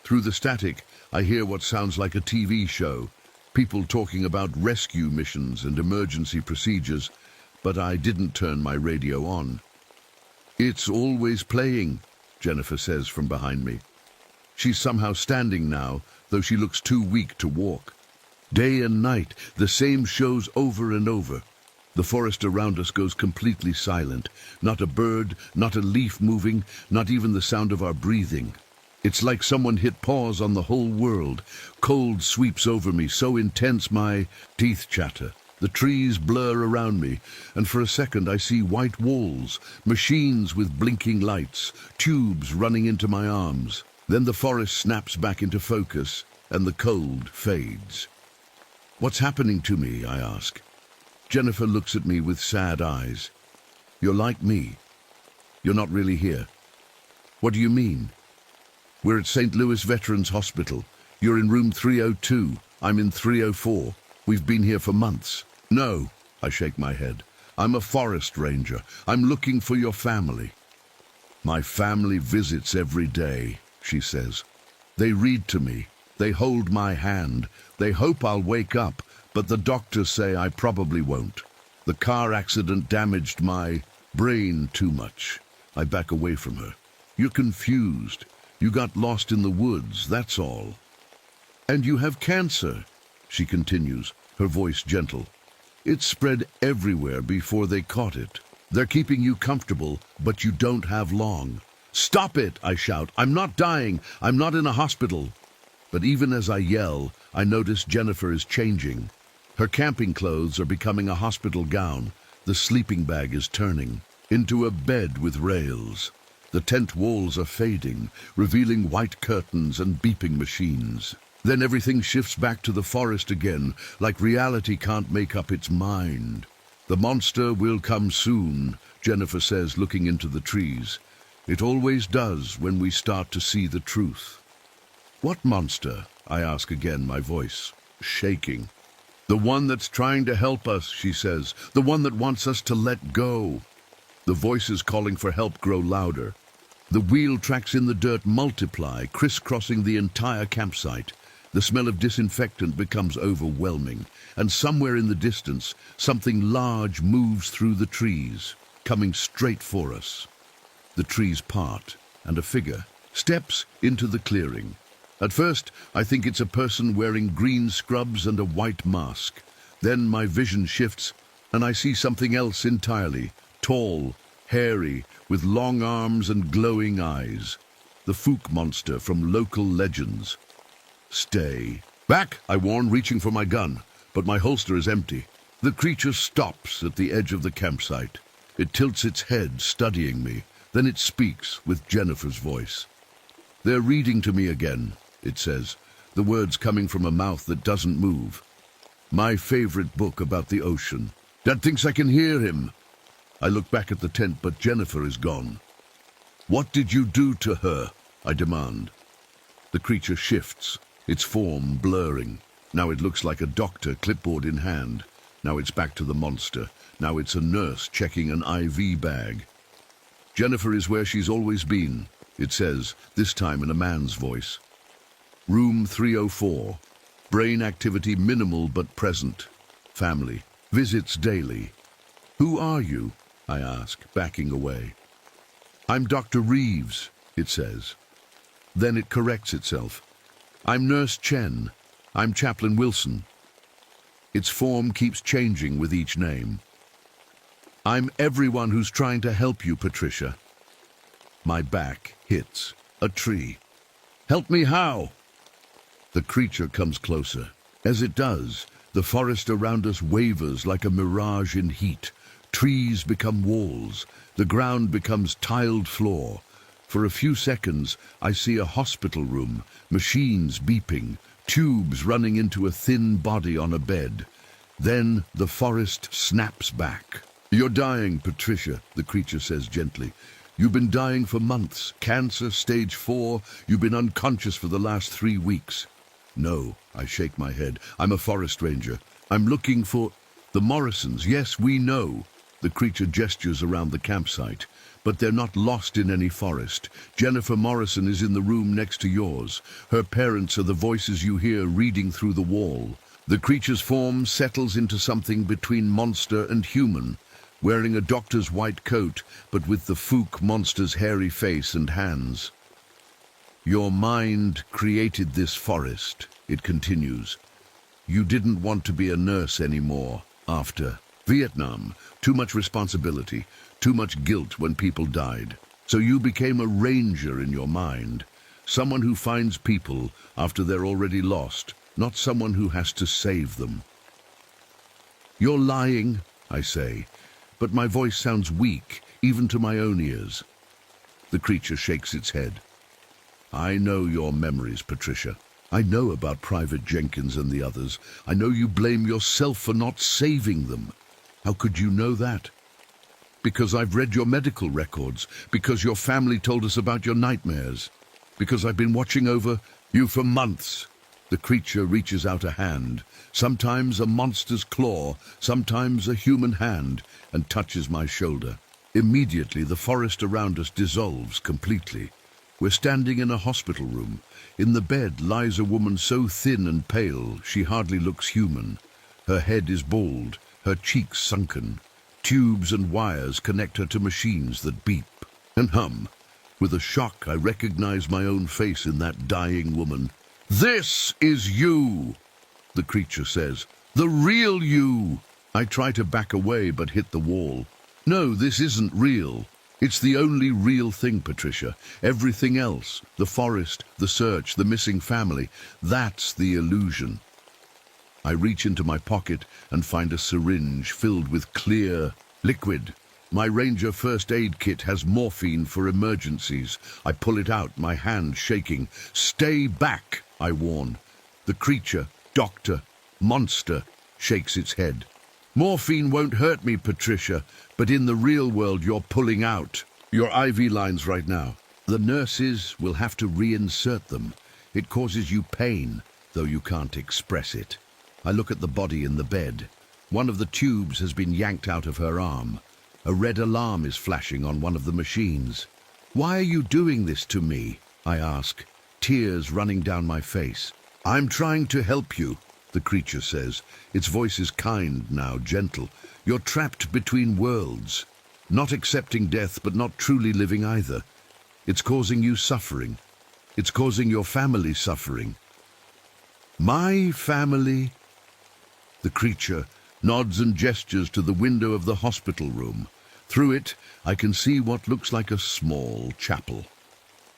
Through the static, I hear what sounds like a TV show, people talking about rescue missions and emergency procedures, but I didn't turn my radio on. It's always playing, Jennifer says from behind me. She's somehow standing now, though she looks too weak to walk. Day and night, the same shows over and over. The forest around us goes completely silent. Not a bird, not a leaf moving, not even the sound of our breathing. It's like someone hit pause on the whole world. Cold sweeps over me, so intense my teeth chatter. The trees blur around me, and for a second I see white walls, machines with blinking lights, tubes running into my arms. Then the forest snaps back into focus, and the cold fades. "What's happening to me?" I ask. Jennifer looks at me with sad eyes. "You're like me. You're not really here." "What do you mean?" "We're at St. Louis Veterans Hospital. You're in room 302. I'm in 304. We've been here for months." "No," I shake my head. "I'm a forest ranger. I'm looking for your family." "My family visits every day," she says. "They read to me. They hold my hand. They hope I'll wake up, but the doctors say I probably won't. The car accident damaged my brain too much." I back away from her. "You're confused. You got lost in the woods, that's all." "And you have cancer," she continues, her voice gentle. "It's spread everywhere before they caught it. They're keeping you comfortable, but you don't have long." "Stop it!" I shout. "I'm not dying. I'm not in a hospital." But even as I yell, I notice Jennifer is changing. Her camping clothes are becoming a hospital gown. The sleeping bag is turning into a bed with rails. The tent walls are fading, revealing white curtains and beeping machines. Then everything shifts back to the forest again, like reality can't make up its mind. "The monster will come soon," Jennifer says, looking into the trees. "It always does when we start to see the truth." "What monster?" I ask again, my voice shaking. "The one that's trying to help us," she says. "The one that wants us to let go." The voices calling for help grow louder. The wheel tracks in the dirt multiply, crisscrossing the entire campsite. The smell of disinfectant becomes overwhelming, and somewhere in the distance, something large moves through the trees, coming straight for us. The trees part, and a figure steps into the clearing. At first, I think it's a person wearing green scrubs and a white mask. Then my vision shifts, and I see something else entirely. Tall, hairy, with long arms and glowing eyes. The Fook monster from local legends. "Stay back," I warn, reaching for my gun, but my holster is empty. The creature stops at the edge of the campsite. It tilts its head, studying me. Then it speaks with Jennifer's voice. "They're reading to me again," it says, the words coming from a mouth that doesn't move. "My favorite book about the ocean. Dad thinks I can hear him." I look back at the tent, but Jennifer is gone. "What did you do to her?" I demand. The creature shifts, its form blurring. Now it looks like a doctor, clipboard in hand. Now it's back to the monster. Now it's a nurse checking an IV bag. "Jennifer is where she's always been," it says, this time in a man's voice. "Room 304. Brain activity minimal but present. Family. Visits daily." "Who are you?" I ask, backing away. "I'm Dr. Reeves," it says. Then it corrects itself. "I'm Nurse Chen. I'm Chaplain Wilson." Its form keeps changing with each name. "I'm everyone who's trying to help you, Patricia." My back hits a tree. "Help me how?" The creature comes closer. As it does, the forest around us wavers like a mirage in heat. Trees become walls. The ground becomes tiled floor. For a few seconds, I see a hospital room, machines beeping, tubes running into a thin body on a bed. Then the forest snaps back. "You're dying, Patricia," the creature says gently. "You've been dying for months. Cancer, stage 4. You've been unconscious for the last 3 weeks. "No," I shake my head. "I'm a forest ranger. I'm looking for the Morrisons. Yes, we know." The creature gestures around the campsite. "But they're not lost in any forest. Jennifer Morrison is in the room next to yours. Her parents are the voices you hear reading through the wall." The creature's form settles into something between monster and human, wearing a doctor's white coat, but with the Fook monster's hairy face and hands. "Your mind created this forest," it continues. "You didn't want to be a nurse anymore after Vietnam, too much responsibility, too much guilt when people died. So you became a ranger in your mind, someone who finds people after they're already lost, not someone who has to save them. You're lying, I say, but my voice sounds weak, even to my own ears. The creature shakes its head. I know your memories, Patricia. I know about Private Jenkins and the others. I know you blame yourself for not saving them. How could you know that? Because I've read your medical records, because your family told us about your nightmares, because I've been watching over you for months. The creature reaches out a hand, sometimes a monster's claw, sometimes a human hand, and touches my shoulder. Immediately, the forest around us dissolves completely. We're standing in a hospital room. In the bed lies a woman so thin and pale she hardly looks human. Her head is bald, her cheeks sunken. Tubes and wires connect her to machines that beep and hum. With a shock, I recognize my own face in that dying woman. "This is you," the creature says. "The real you." I try to back away but hit the wall. No, this isn't real. It's the only real thing, Patricia. Everything else, the forest, the search, the missing family, that's the illusion. I reach into my pocket and find a syringe filled with clear liquid. My Ranger first aid kit has morphine for emergencies. I pull it out, my hand shaking. "Stay back," I warn. The creature, doctor, monster, shakes its head. "Morphine won't hurt me, Patricia, but in the real world you're pulling out. Your IV lines right now. The nurses will have to reinsert them. It causes you pain, though you can't express it." I look at the body in the bed. One of the tubes has been yanked out of her arm. A red alarm is flashing on one of the machines. "Why are you doing this to me?" I ask, tears running down my face. "I'm trying to help you," the creature says. Its voice is kind now, gentle. "You're trapped between worlds, not accepting death but not truly living either. It's causing you suffering. It's causing your family suffering." "My family?" The creature nods and gestures to the window of the hospital room. Through it, I can see what looks like a small chapel.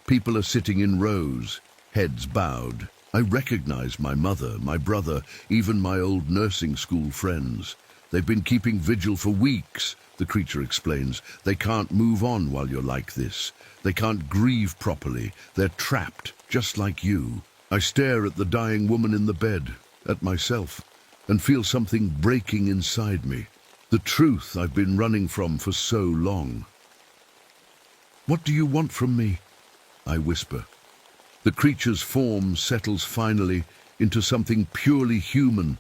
People are sitting in rows, heads bowed. I recognize my mother, my brother, even my old nursing school friends. They've been keeping vigil for weeks, the creature explains. They can't move on while you're like this. They can't grieve properly. They're trapped, just like you. I stare at the dying woman in the bed, at myself, and feel something breaking inside me. The truth I've been running from for so long. "What do you want from me?" I whisper. The creature's form settles finally into something purely human.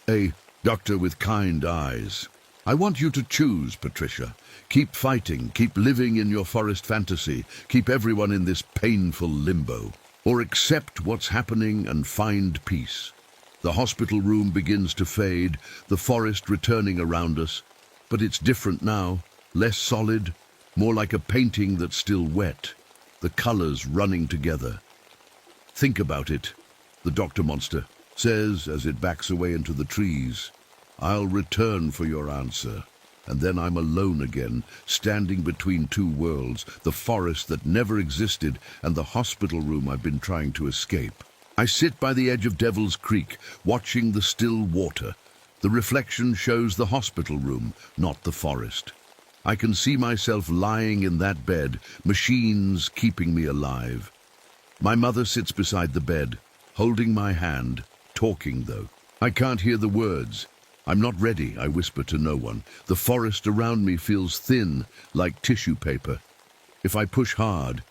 A doctor with kind eyes. "I want you to choose, Patricia. Keep fighting, keep living in your forest fantasy, keep everyone in this painful limbo. Or accept what's happening and find peace." The hospital room begins to fade, the forest returning around us. But it's different now, less solid, more like a painting that's still wet, the colors running together. "Think about it," the doctor monster says as it backs away into the trees. "I'll return for your answer." And then I'm alone again, standing between two worlds, the forest that never existed and the hospital room I've been trying to escape. I sit by the edge of Devil's Creek, watching the still water. The reflection shows the hospital room, not the forest. I can see myself lying in that bed, machines keeping me alive. My mother sits beside the bed, holding my hand, talking though. I can't hear the words. "I'm not ready," I whisper to no one. The forest around me feels thin, like tissue paper. If I push hard,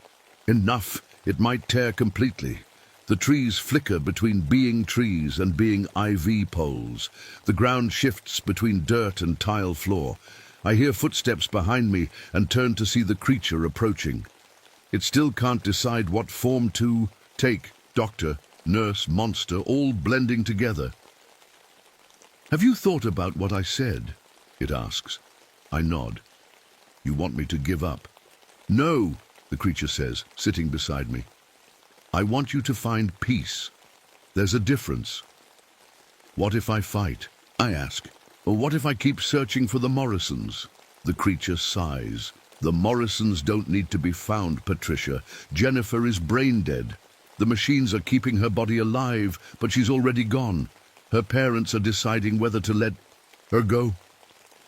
enough, it might tear completely. The trees flicker between being trees and being IV poles. The ground shifts between dirt and tile floor. I hear footsteps behind me and turn to see the creature approaching. It still can't decide what form to take. Doctor, nurse, monster, all blending together. "Have you thought about what I said?" it asks. I nod. "You want me to give up?" "No," the creature says, sitting beside me. "I want you to find peace. There's a difference." "What if I fight?" I ask. Or what if I keep searching for the Morrisons? The creature sighs. The Morrisons don't need to be found, Patricia. Jennifer is brain dead. The machines are keeping her body alive, but she's already gone. Her parents are deciding whether to let her go.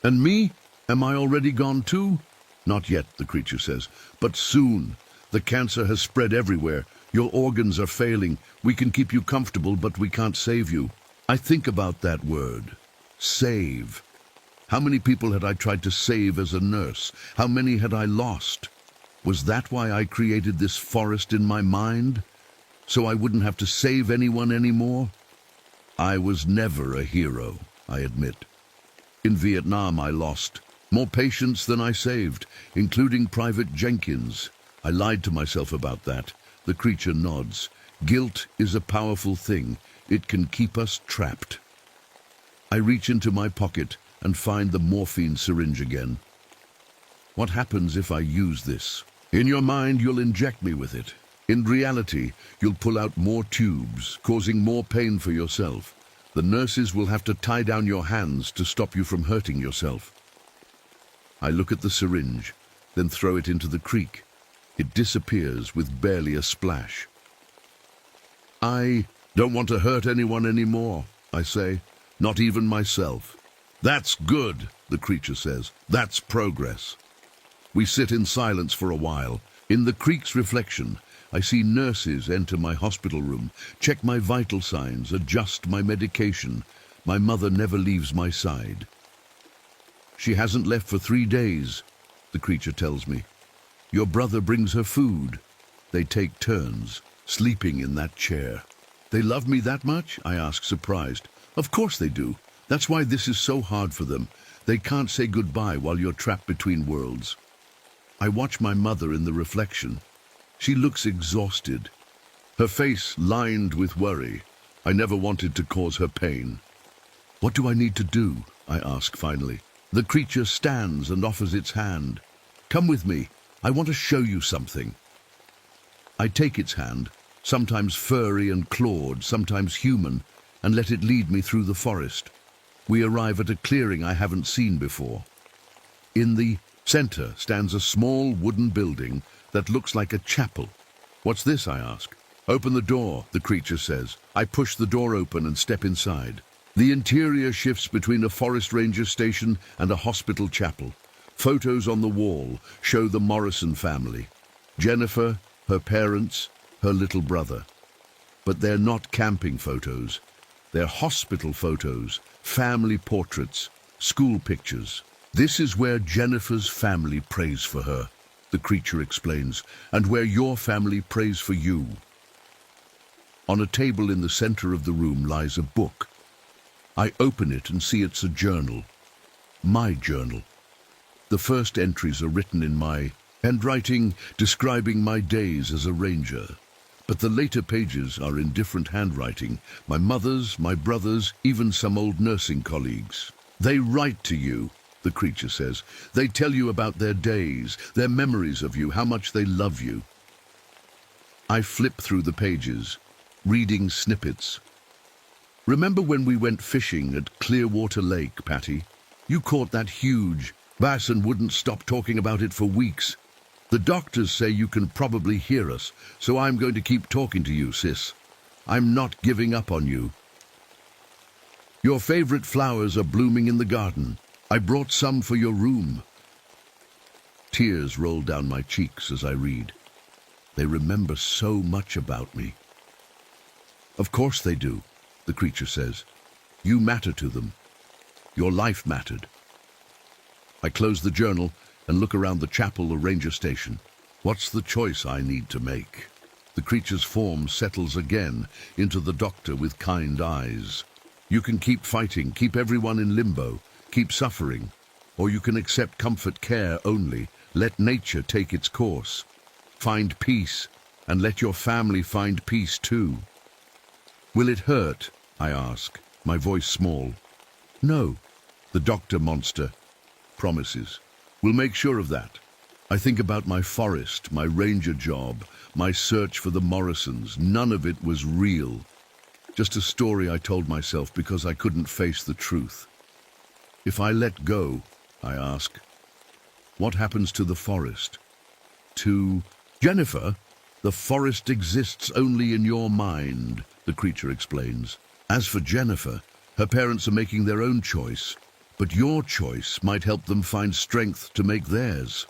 And me? Am I already gone too? Not yet, the creature says, but soon. The cancer has spread everywhere. Your organs are failing. We can keep you comfortable, but we can't save you. I think about that word. Save. How many people had I tried to save as a nurse? How many had I lost? Was that why I created this forest in my mind? So I wouldn't have to save anyone anymore? I was never a hero, I admit. In Vietnam I lost more patients than I saved, including Private Jenkins. I lied to myself about that. The creature nods. Guilt is a powerful thing. It can keep us trapped. I reach into my pocket and find the morphine syringe again. What happens if I use this? In your mind, you'll inject me with it. In reality, you'll pull out more tubes, causing more pain for yourself. The nurses will have to tie down your hands to stop you from hurting yourself. I look at the syringe, then throw it into the creek. It disappears with barely a splash. I don't want to hurt anyone anymore, I say, not even myself. That's good, the creature says. That's progress. We sit in silence for a while. In the creek's reflection, I see nurses enter my hospital room, check my vital signs, adjust my medication. My mother never leaves my side. She hasn't left for 3 days, the creature tells me. Your brother brings her food. They take turns, sleeping in that chair. They love me that much? I ask, surprised. Of course they do. That's why this is so hard for them. They can't say goodbye while you're trapped between worlds. I watch my mother in the reflection. She looks exhausted, her face lined with worry. I never wanted to cause her pain. What do I need to do? I ask finally. The creature stands and offers its hand. Come with me. I want to show you something. I take its hand, sometimes furry and clawed, sometimes human, and let it lead me through the forest. We arrive at a clearing I haven't seen before. In the center stands a small wooden building that looks like a chapel. What's this? I ask. Open the door, the creature says. I push the door open and step inside. The interior shifts between a forest ranger station and a hospital chapel. Photos on the wall show the Morrison family. Jennifer, her parents, her little brother. But they're not camping photos. They're hospital photos, family portraits, school pictures. This is where Jennifer's family prays for her, the creature explains, and where your family prays for you. On a table in the center of the room lies a book. I open it and see it's a journal. My journal. The first entries are written in my handwriting, describing my days as a ranger. But the later pages are in different handwriting, my mother's, my brother's, even some old nursing colleagues. They write to you, the creature says. They tell you about their days, their memories of you, how much they love you. I flip through the pages, reading snippets. Remember when we went fishing at Clearwater Lake, Patty? You caught that huge bass and wouldn't stop talking about it for weeks. The doctors say you can probably hear us, so I'm going to keep talking to you, sis. I'm not giving up on you. Your favorite flowers are blooming in the garden. I brought some for your room. Tears roll down my cheeks as I read. They remember so much about me. Of course they do, the creature says. You matter to them. Your life mattered. I close the journal and look around the chapel or ranger station. What's the choice I need to make? The creature's form settles again into the doctor with kind eyes. You can keep fighting, keep everyone in limbo, keep suffering, or you can accept comfort care only, let nature take its course. Find peace, and let your family find peace too. Will it hurt? I ask, my voice small. No, the doctor monster promises. We'll make sure of that. I think about my forest, my ranger job, my search for the Morrisons. None of it was real. Just a story I told myself because I couldn't face the truth. If I let go, I ask, what happens to the forest? To Jennifer, the forest exists only in your mind, the creature explains. As for Jennifer, her parents are making their own choice, but your choice might help them find strength to make theirs.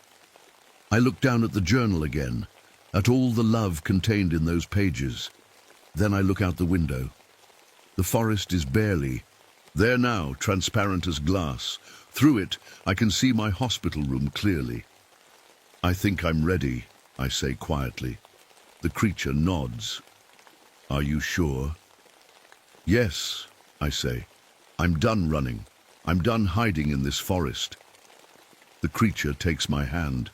I look down at the journal again, at all the love contained in those pages. Then I look out the window. The forest is barely there now, transparent as glass. Through it, I can see my hospital room clearly. I think I'm ready, I say quietly. The creature nods. Are you sure? Yes, I say. I'm done running. I'm done hiding in this forest. The creature takes my hand.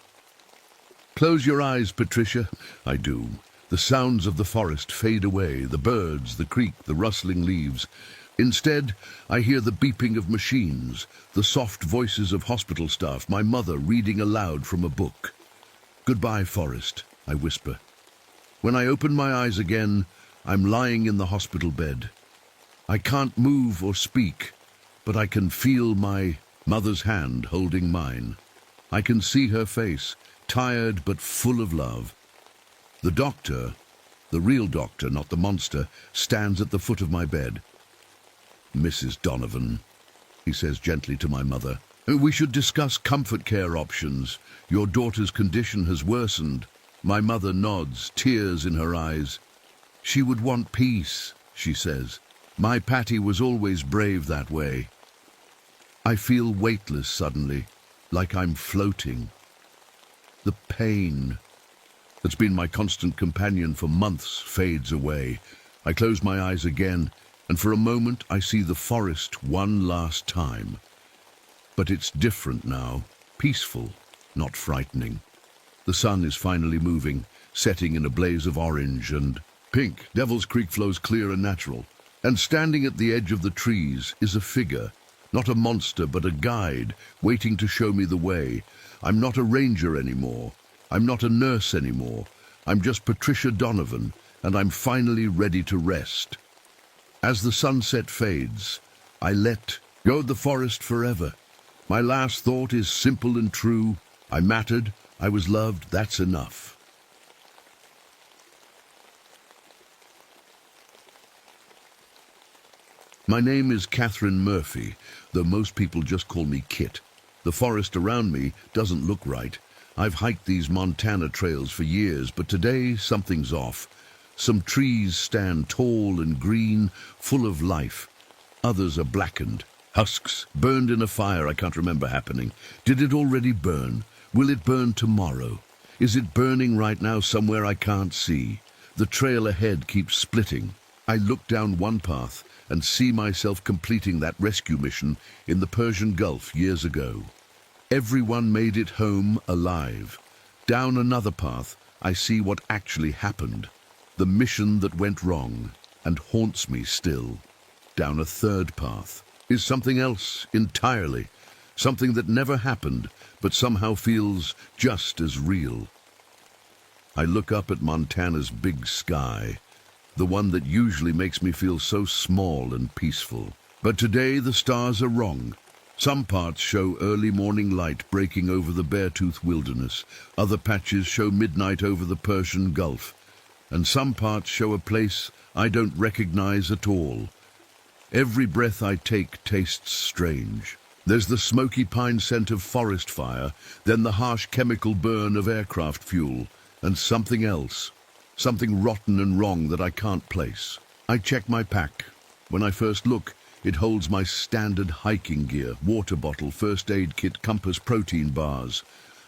Close your eyes, Patricia. I do. The sounds of the forest fade away, the birds, the creek, the rustling leaves. Instead, I hear the beeping of machines, the soft voices of hospital staff, my mother reading aloud from a book. Goodbye, forest, I whisper. When I open my eyes again, I'm lying in the hospital bed. I can't move or speak, but I can feel my mother's hand holding mine. I can see her face, tired but full of love. The doctor, the real doctor, not the monster, stands at the foot of my bed. Mrs. Donovan, he says gently to my mother, we should discuss comfort care options. Your daughter's condition has worsened. My mother nods, tears in her eyes. She would want peace, she says. My Patty was always brave that way. I feel weightless suddenly, like I'm floating. The pain that's been my constant companion for months fades away. I close my eyes again, and for a moment I see the forest one last time. But it's different now, peaceful, not frightening. The sun is finally moving, setting in a blaze of orange and pink. Devil's Creek flows clear and natural, and standing at the edge of the trees is a figure, not a monster but a guide, waiting to show me the way. I'm not a ranger anymore. I'm not a nurse anymore. I'm just Patricia Donovan, and I'm finally ready to rest. As the sunset fades, I let go of the forest forever. My last thought is simple and true. I mattered, I was loved, that's enough. My name is Catherine Murphy, though most people just call me Kit. The forest around me doesn't look right. I've hiked these Montana trails for years, but today something's off. Some trees stand tall and green, full of life. Others are blackened, husks, burned in a fire I can't remember happening. Did it already burn? Will it burn tomorrow? Is it burning right now somewhere I can't see? The trail ahead keeps splitting. I look down one path and see myself completing that rescue mission in the Persian Gulf years ago. Everyone made it home alive. Down another path, I see what actually happened. The mission that went wrong and haunts me still. Down a third path is something else entirely. Something that never happened, but somehow feels just as real. I look up at Montana's big sky, the one that usually makes me feel so small and peaceful. But today the stars are wrong. Some parts show early morning light breaking over the Beartooth Wilderness. Other patches show midnight over the Persian Gulf. And some parts show a place I don't recognize at all. Every breath I take tastes strange. There's the smoky pine scent of forest fire, then the harsh chemical burn of aircraft fuel, and something else. Something rotten and wrong that I can't place. I check my pack. When I first look, it holds my standard hiking gear, water bottle, first aid kit, compass, protein bars.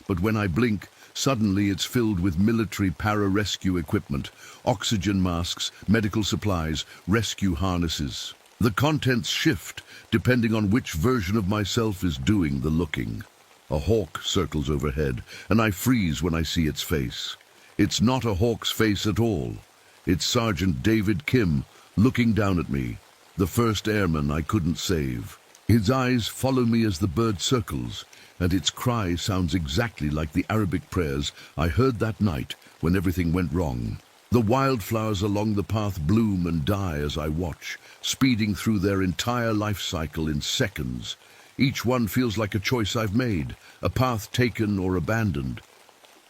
But when I blink, suddenly it's filled with military pararescue equipment, oxygen masks, medical supplies, rescue harnesses. The contents shift depending on which version of myself is doing the looking. A hawk circles overhead, and I freeze when I see its face. It's not a hawk's face at all. It's Sergeant David Kim looking down at me, the first airman I couldn't save. His eyes follow me as the bird circles, and its cry sounds exactly like the Arabic prayers I heard that night when everything went wrong. The wildflowers along the path bloom and die as I watch, speeding through their entire life cycle in seconds. Each one feels like a choice I've made, a path taken or abandoned.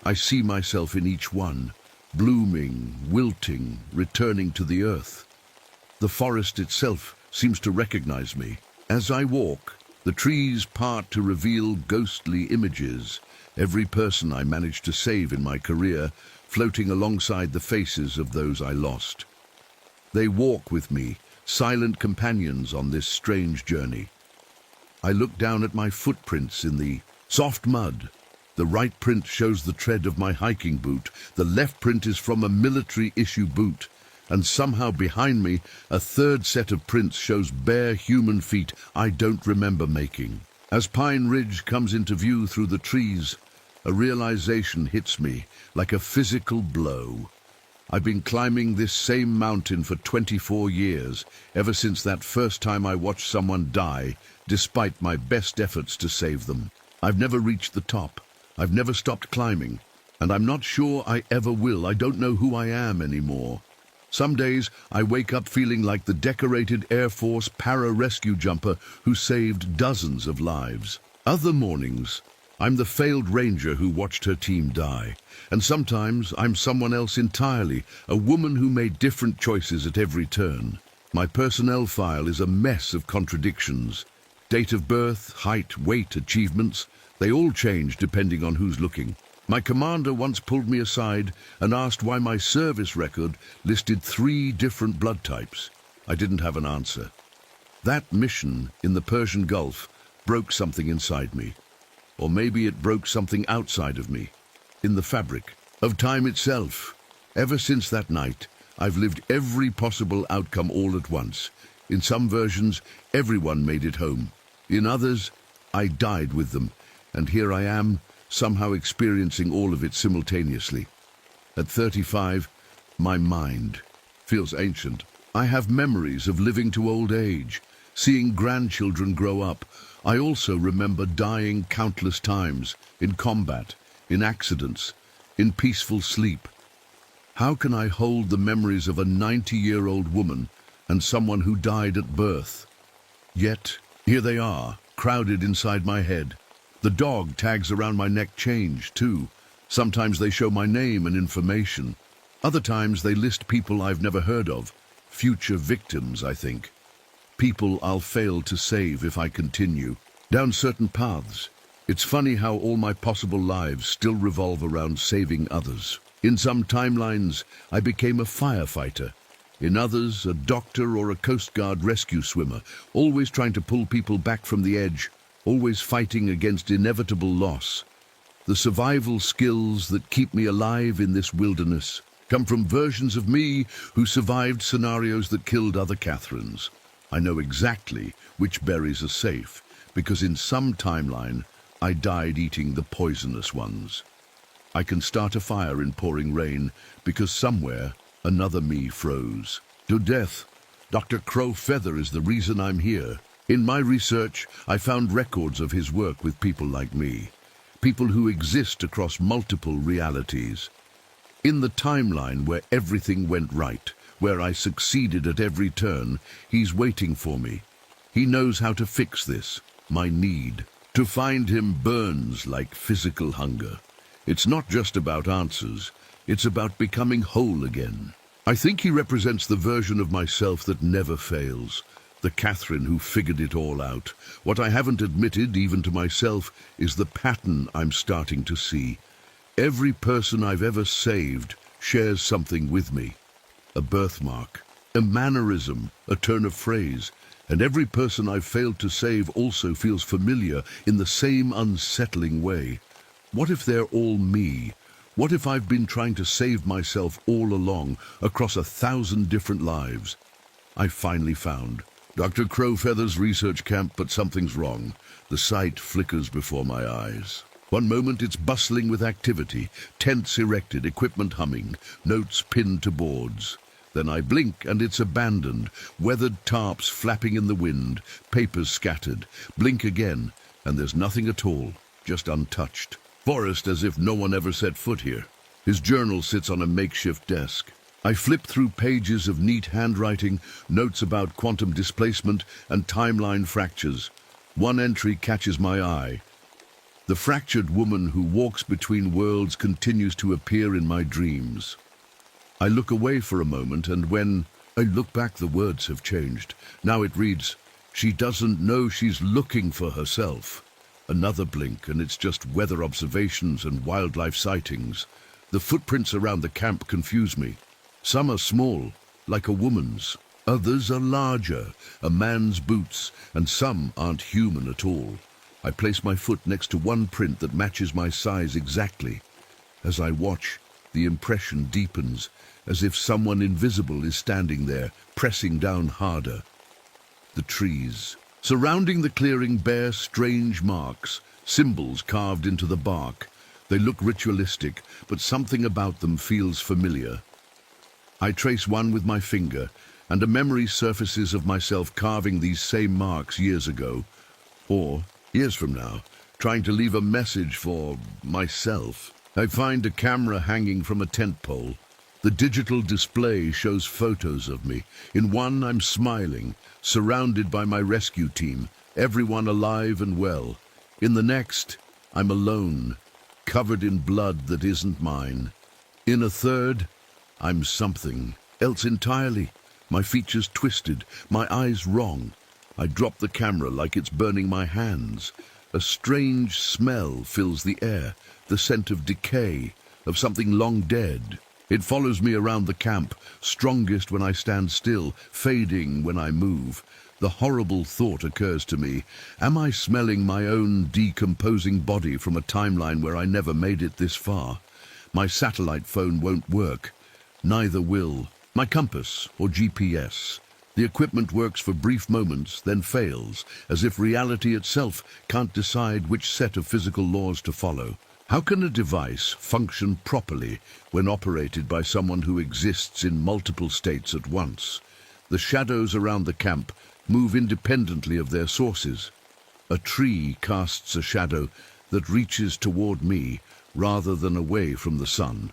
I see myself in each one, blooming, wilting, returning to the earth. The forest itself seems to recognize me. As I walk, the trees part to reveal ghostly images, every person I managed to save in my career floating alongside the faces of those I lost. They walk with me, silent companions on this strange journey. I look down at my footprints in the soft mud. The right print shows the tread of my hiking boot. The left print is from a military-issue boot. And somehow behind me, a third set of prints shows bare human feet I don't remember making. As Pine Ridge comes into view through the trees, a realization hits me like a physical blow. I've been climbing this same mountain for 24 years, ever since that first time I watched someone die, despite my best efforts to save them. I've never reached the top. I've never stopped climbing, and I'm not sure I ever will. I don't know who I am anymore. Some days I wake up feeling like the decorated Air Force para-rescue jumper who saved dozens of lives. Other mornings, I'm the failed ranger who watched her team die. And sometimes I'm someone else entirely, a woman who made different choices at every turn. My personnel file is a mess of contradictions. Date of birth, height, weight, achievements, they all change depending on who's looking. My commander once pulled me aside and asked why my service record listed 3 different blood types. I didn't have an answer. That mission in the Persian Gulf broke something inside me. Or maybe it broke something outside of me, in the fabric of time itself. Ever since that night, I've lived every possible outcome all at once. In some versions, everyone made it home. In others, I died with them. And here I am, somehow experiencing all of it simultaneously. At 35, my mind feels ancient. I have memories of living to old age, seeing grandchildren grow up. I also remember dying countless times, in combat, in accidents, in peaceful sleep. How can I hold the memories of a 90-year-old woman and someone who died at birth? Yet, here they are, crowded inside my head. The dog tags around my neck change, too. Sometimes they show my name and information. Other times they list people I've never heard of. Future victims, I think. People I'll fail to save if I continue down certain paths. It's funny how all my possible lives still revolve around saving others. In some timelines, I became a firefighter. In others, a doctor or a Coast Guard rescue swimmer, always trying to pull people back from the edge, always fighting against inevitable loss. The survival skills that keep me alive in this wilderness come from versions of me who survived scenarios that killed other Catherines. I know exactly which berries are safe, because in some timeline, I died eating the poisonous ones. I can start a fire in pouring rain, because somewhere, another me froze to death. Dr. Crow Feather is the reason I'm here. In my research, I found records of his work with people like me, people who exist across multiple realities. In the timeline where everything went right, where I succeeded at every turn, he's waiting for me. He knows how to fix this, my need. To find him burns like physical hunger. It's not just about answers, it's about becoming whole again. I think he represents the version of myself that never fails. The Catherine who figured it all out. What I haven't admitted, even to myself, is the pattern I'm starting to see. Every person I've ever saved shares something with me. A birthmark, a mannerism, a turn of phrase. And every person I've failed to save also feels familiar in the same unsettling way. What if they're all me? What if I've been trying to save myself all along, across 1,000 different lives? I finally found Dr. Crowfeather's research camp, but something's wrong. The site flickers before my eyes. One moment it's bustling with activity, tents erected, equipment humming, notes pinned to boards. Then I blink and it's abandoned, weathered tarps flapping in the wind, papers scattered. Blink again, and there's nothing at all, just untouched. Forest as if no one ever set foot here. His journal sits on a makeshift desk. I flip through pages of neat handwriting, notes about quantum displacement and timeline fractures. One entry catches my eye. The fractured woman who walks between worlds continues to appear in my dreams. I look away for a moment, and when I look back, the words have changed. Now it reads, "She doesn't know she's looking for herself." Another blink, and it's just weather observations and wildlife sightings. The footprints around the camp confuse me. Some are small, like a woman's. Others are larger, a man's boots, and some aren't human at all. I place my foot next to one print that matches my size exactly. As I watch, the impression deepens, as if someone invisible is standing there, pressing down harder. The trees surrounding the clearing bear strange marks, symbols carved into the bark. They look ritualistic, but something about them feels familiar. I trace one with my finger, and a memory surfaces of myself carving these same marks years ago, or years from now, trying to leave a message for myself. I find a camera hanging from a tent pole. The digital display shows photos of me. In one, I'm smiling, surrounded by my rescue team, everyone alive and well. In the next, I'm alone, covered in blood that isn't mine. In a third, I'm something else entirely. My features twisted, my eyes wrong. I drop the camera like it's burning my hands. A strange smell fills the air, the scent of decay, of something long dead. It follows me around the camp, strongest when I stand still, fading when I move. The horrible thought occurs to me, am I smelling my own decomposing body from a timeline where I never made it this far? My satellite phone won't work. Neither will my compass or GPS. The equipment works for brief moments, then fails, as if reality itself can't decide which set of physical laws to follow. How can a device function properly when operated by someone who exists in multiple states at once? The shadows around the camp move independently of their sources. A tree casts a shadow that reaches toward me rather than away from the sun.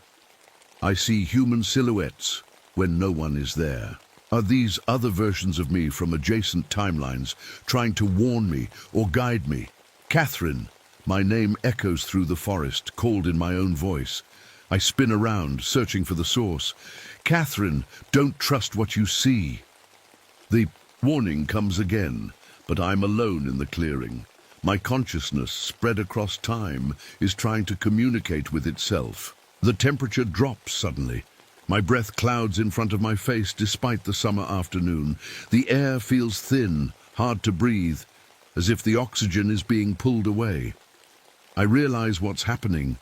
I see human silhouettes when no one is there. Are these other versions of me from adjacent timelines trying to warn me or guide me? Catherine, my name echoes through the forest, called in my own voice. I spin around, searching for the source. Catherine, don't trust what you see. The warning comes again, but I'm alone in the clearing. My consciousness, spread across time, is trying to communicate with itself. The temperature drops suddenly. My breath clouds in front of my face despite the summer afternoon. The air feels thin, hard to breathe, as if the oxygen is being pulled away. I realize what's happening.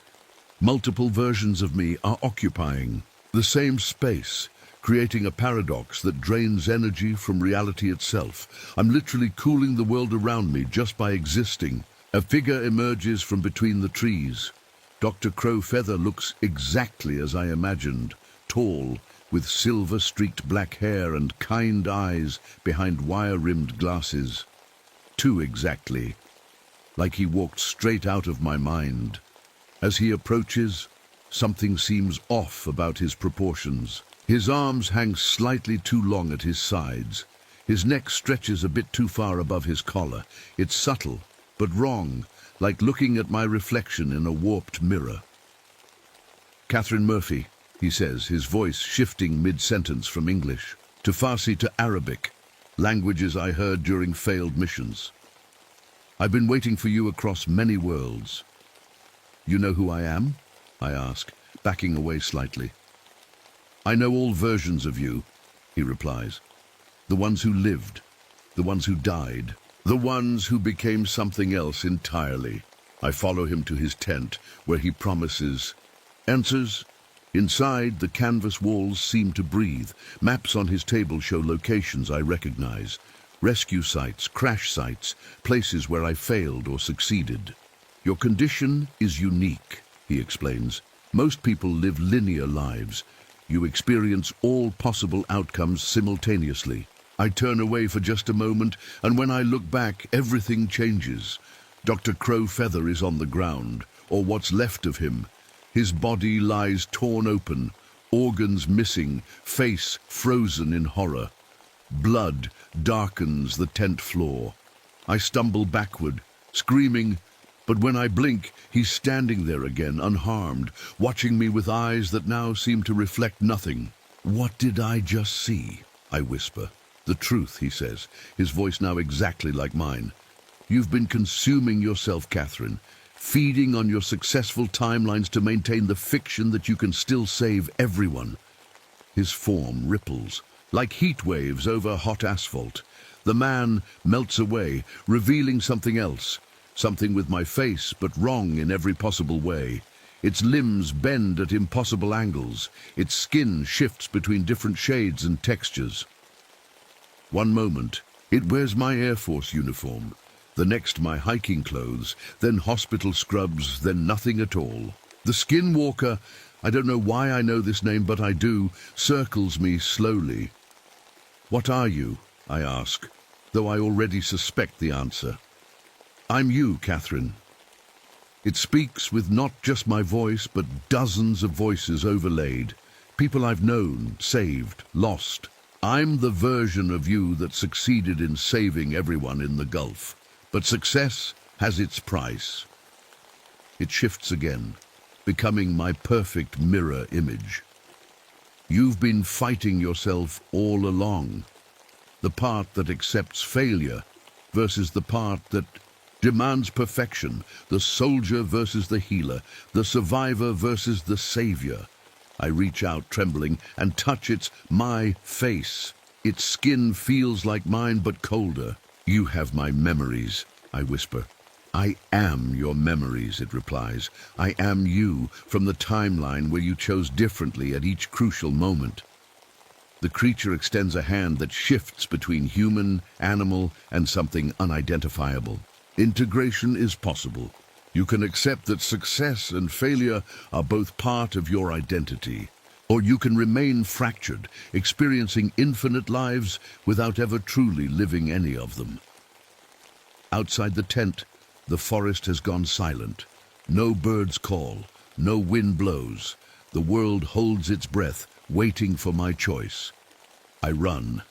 Multiple versions of me are occupying the same space, creating a paradox that drains energy from reality itself. I'm literally cooling the world around me just by existing. A figure emerges from between the trees. Dr. Crowfeather looks exactly as I imagined. Tall, with silver-streaked black hair and kind eyes behind wire-rimmed glasses. Too exactly, like he walked straight out of my mind. As he approaches, something seems off about his proportions. His arms hang slightly too long at his sides. His neck stretches a bit too far above his collar. It's subtle, but wrong, like looking at my reflection in a warped mirror. "Catherine Murphy," he says, his voice shifting mid-sentence from English to Farsi to Arabic, languages I heard during failed missions. "I've been waiting for you across many worlds." "You know who I am?" I ask, backing away slightly. "I know all versions of you," he replies. "The ones who lived, the ones who died, the ones who became something else entirely." I follow him to his tent, where he promises answers. Inside, the canvas walls seem to breathe. Maps on his table show locations I recognize. Rescue sites, crash sites, places where I failed or succeeded. "Your condition is unique," he explains. "Most people live linear lives. You experience all possible outcomes simultaneously." I turn away for just a moment, and when I look back, everything changes. Dr. Crowfeather is on the ground, or what's left of him. His body lies torn open, organs missing, face frozen in horror. Blood darkens the tent floor. I stumble backward, screaming, but when I blink, he's standing there again, unharmed, watching me with eyes that now seem to reflect nothing. "What did I just see?" I whisper. "The truth," he says, his voice now exactly like mine. "You've been consuming yourself, Catherine, feeding on your successful timelines to maintain the fiction that you can still save everyone." His form ripples, like heat waves over hot asphalt. The man melts away, revealing something else. Something with my face, but wrong in every possible way. Its limbs bend at impossible angles. Its skin shifts between different shades and textures. One moment, it wears my Air Force uniform. The next, my hiking clothes, then hospital scrubs, then nothing at all. The Skinwalker, I don't know why I know this name, but I do, circles me slowly. "What are you?" I ask, though I already suspect the answer. "I'm you, Catherine." It speaks with not just my voice, but dozens of voices overlaid. People I've known, saved, lost. I'm the version of you that succeeded in saving everyone in the Gulf. But success has its price. It shifts again, becoming my perfect mirror image. You've been fighting yourself all along. The part that accepts failure versus the part that demands perfection, the soldier versus the healer, the survivor versus the savior. I reach out trembling and touch my face. Its skin feels like mine but colder. "You have my memories," I whisper. "I am your memories," it replies. "I am you from the timeline where you chose differently at each crucial moment." The creature extends a hand that shifts between human, animal, and something unidentifiable. Integration is possible. You can accept that success and failure are both part of your identity. Or you can remain fractured, experiencing infinite lives without ever truly living any of them. Outside the tent, the forest has gone silent. No birds call, no wind blows. The world holds its breath, waiting for my choice. I run.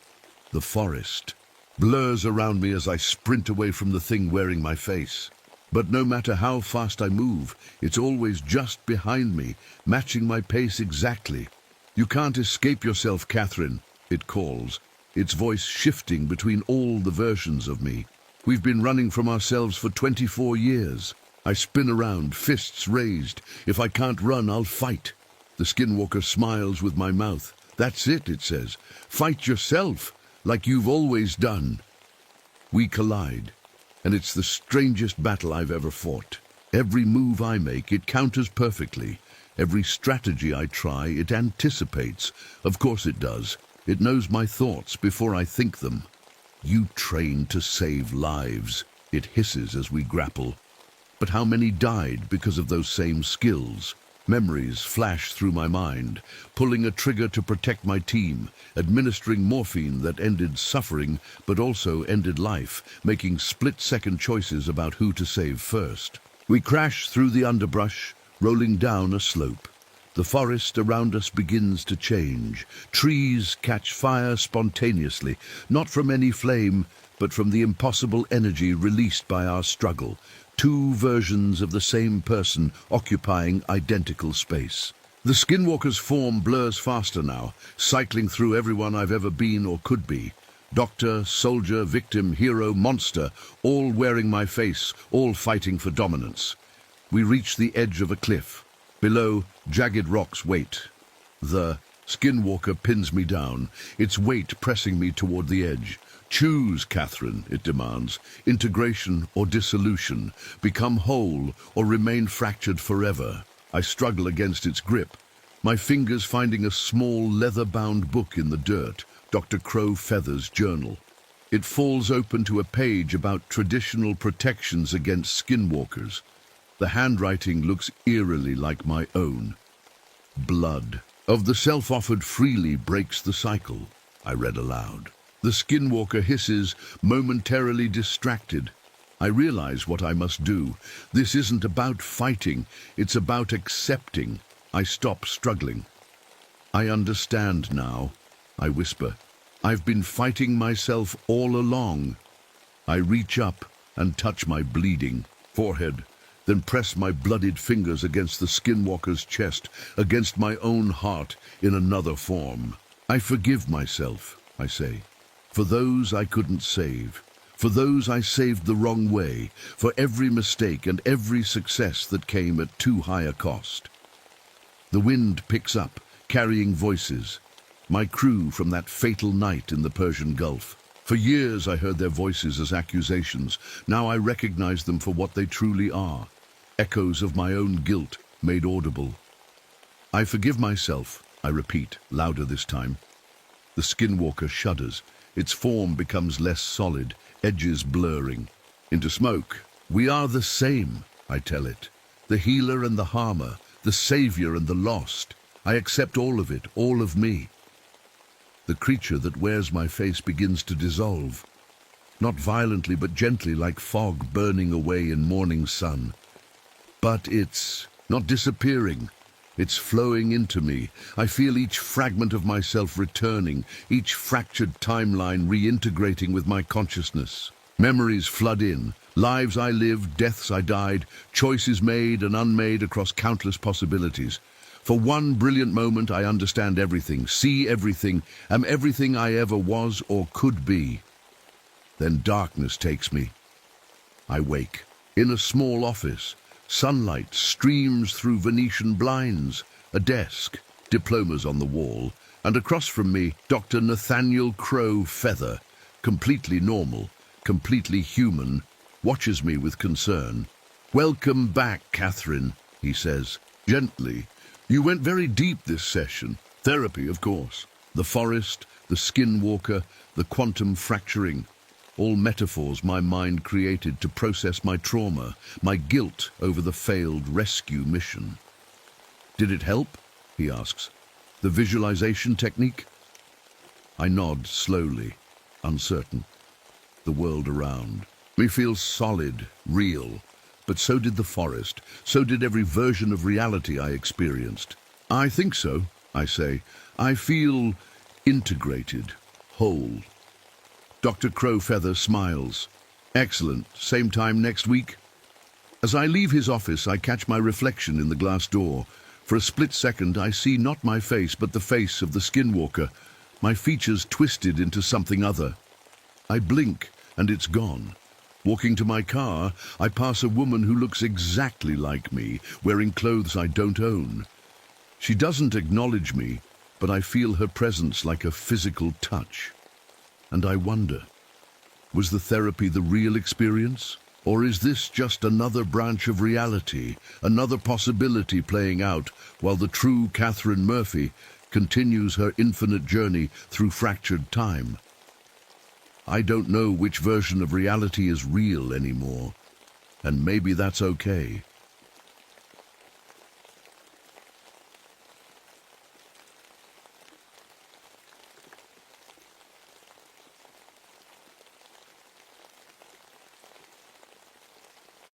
The forest blurs around me as I sprint away from the thing wearing my face. But no matter how fast I move, it's always just behind me, matching my pace exactly. "You can't escape yourself, Catherine," it calls, its voice shifting between all the versions of me. "We've been running from ourselves for 24 years. I spin around, fists raised. "If I can't run, I'll fight." The Skinwalker smiles with my mouth. "That's it," it says. "Fight yourself, like you've always done." We collide, and it's the strangest battle I've ever fought. Every move I make, it counters perfectly. Every strategy I try, it anticipates. Of course it does. It knows my thoughts before I think them. "You trained to save lives," it hisses as we grapple. But how many died because of those same skills? Memories flash through my mind, pulling a trigger to protect my team, administering morphine that ended suffering but also ended life, making split-second choices about who to save first. We crash through the underbrush, rolling down a slope. The forest around us begins to change. Trees catch fire spontaneously, not from any flame, but from the impossible energy released by our struggle. Two versions of the same person occupying identical space. The Skinwalker's form blurs faster now, cycling through everyone I've ever been or could be. Doctor, soldier, victim, hero, monster, all wearing my face, all fighting for dominance. We reach the edge of a cliff. Below, jagged rocks wait. The Skinwalker pins me down, its weight pressing me toward the edge. "Choose, Catherine," it demands. "Integration or dissolution. Become whole or remain fractured forever." I struggle against its grip, my fingers finding a small leather-bound book in the dirt, Dr. Crow Feather's journal. It falls open to a page about traditional protections against skinwalkers. The handwriting looks eerily like my own. "Blood of the self-offered freely breaks the cycle," I read aloud. The Skinwalker hisses, momentarily distracted. I realize what I must do. This isn't about fighting, it's about accepting. I stop struggling. "I understand now," I whisper. "I've been fighting myself all along." I reach up and touch my bleeding forehead, then press my bloodied fingers against the skinwalker's chest, against my own heart in another form. I forgive myself, I say, for those I couldn't save, for those I saved the wrong way, for every mistake and every success that came at too high a cost. The wind picks up, carrying voices. My crew from that fatal night in the Persian Gulf. For years I heard their voices as accusations. Now I recognize them for what they truly are. Echoes of my own guilt made audible. I forgive myself, I repeat, louder this time. The skinwalker shudders. Its form becomes less solid, edges blurring. Into smoke. We are the same, I tell it. The healer and the harmer, the savior and the lost. I accept all of it, all of me. The creature that wears my face begins to dissolve. Not violently, but gently, like fog burning away in morning sun. But it's not disappearing. It's flowing into me. I feel each fragment of myself returning, each fractured timeline reintegrating with my consciousness. Memories flood in, lives I lived, deaths I died, choices made and unmade across countless possibilities. For one brilliant moment I understand everything, see everything, am everything I ever was or could be. Then darkness takes me. I wake. In a small office, sunlight streams through Venetian blinds, a desk, diplomas on the wall, and across from me, Dr. Nathaniel Crow Feather, completely normal, completely human, watches me with concern. "Welcome back, Catherine," he says, gently. "You went very deep this session. Therapy, of course. The forest, the skinwalker, the quantum fracturing. All metaphors my mind created to process my trauma, my guilt over the failed rescue mission." "Did it help?" he asks. "The visualization technique?" I nod slowly, uncertain. The world around me feels solid, real. But so did the forest, so did every version of reality I experienced. "I think so," I say. "I feel integrated, whole." Dr. Crowfeather smiles. "Excellent. Same time next week?" As I leave his office, I catch my reflection in the glass door. For a split second, I see not my face, but the face of the skinwalker, my features twisted into something other. I blink, and it's gone. Walking to my car, I pass a woman who looks exactly like me, wearing clothes I don't own. She doesn't acknowledge me, but I feel her presence like a physical touch. And I wonder, was the therapy the real experience? Or is this just another branch of reality, another possibility playing out, while the true Catherine Murphy continues her infinite journey through fractured time? I don't know which version of reality is real anymore, and maybe that's okay.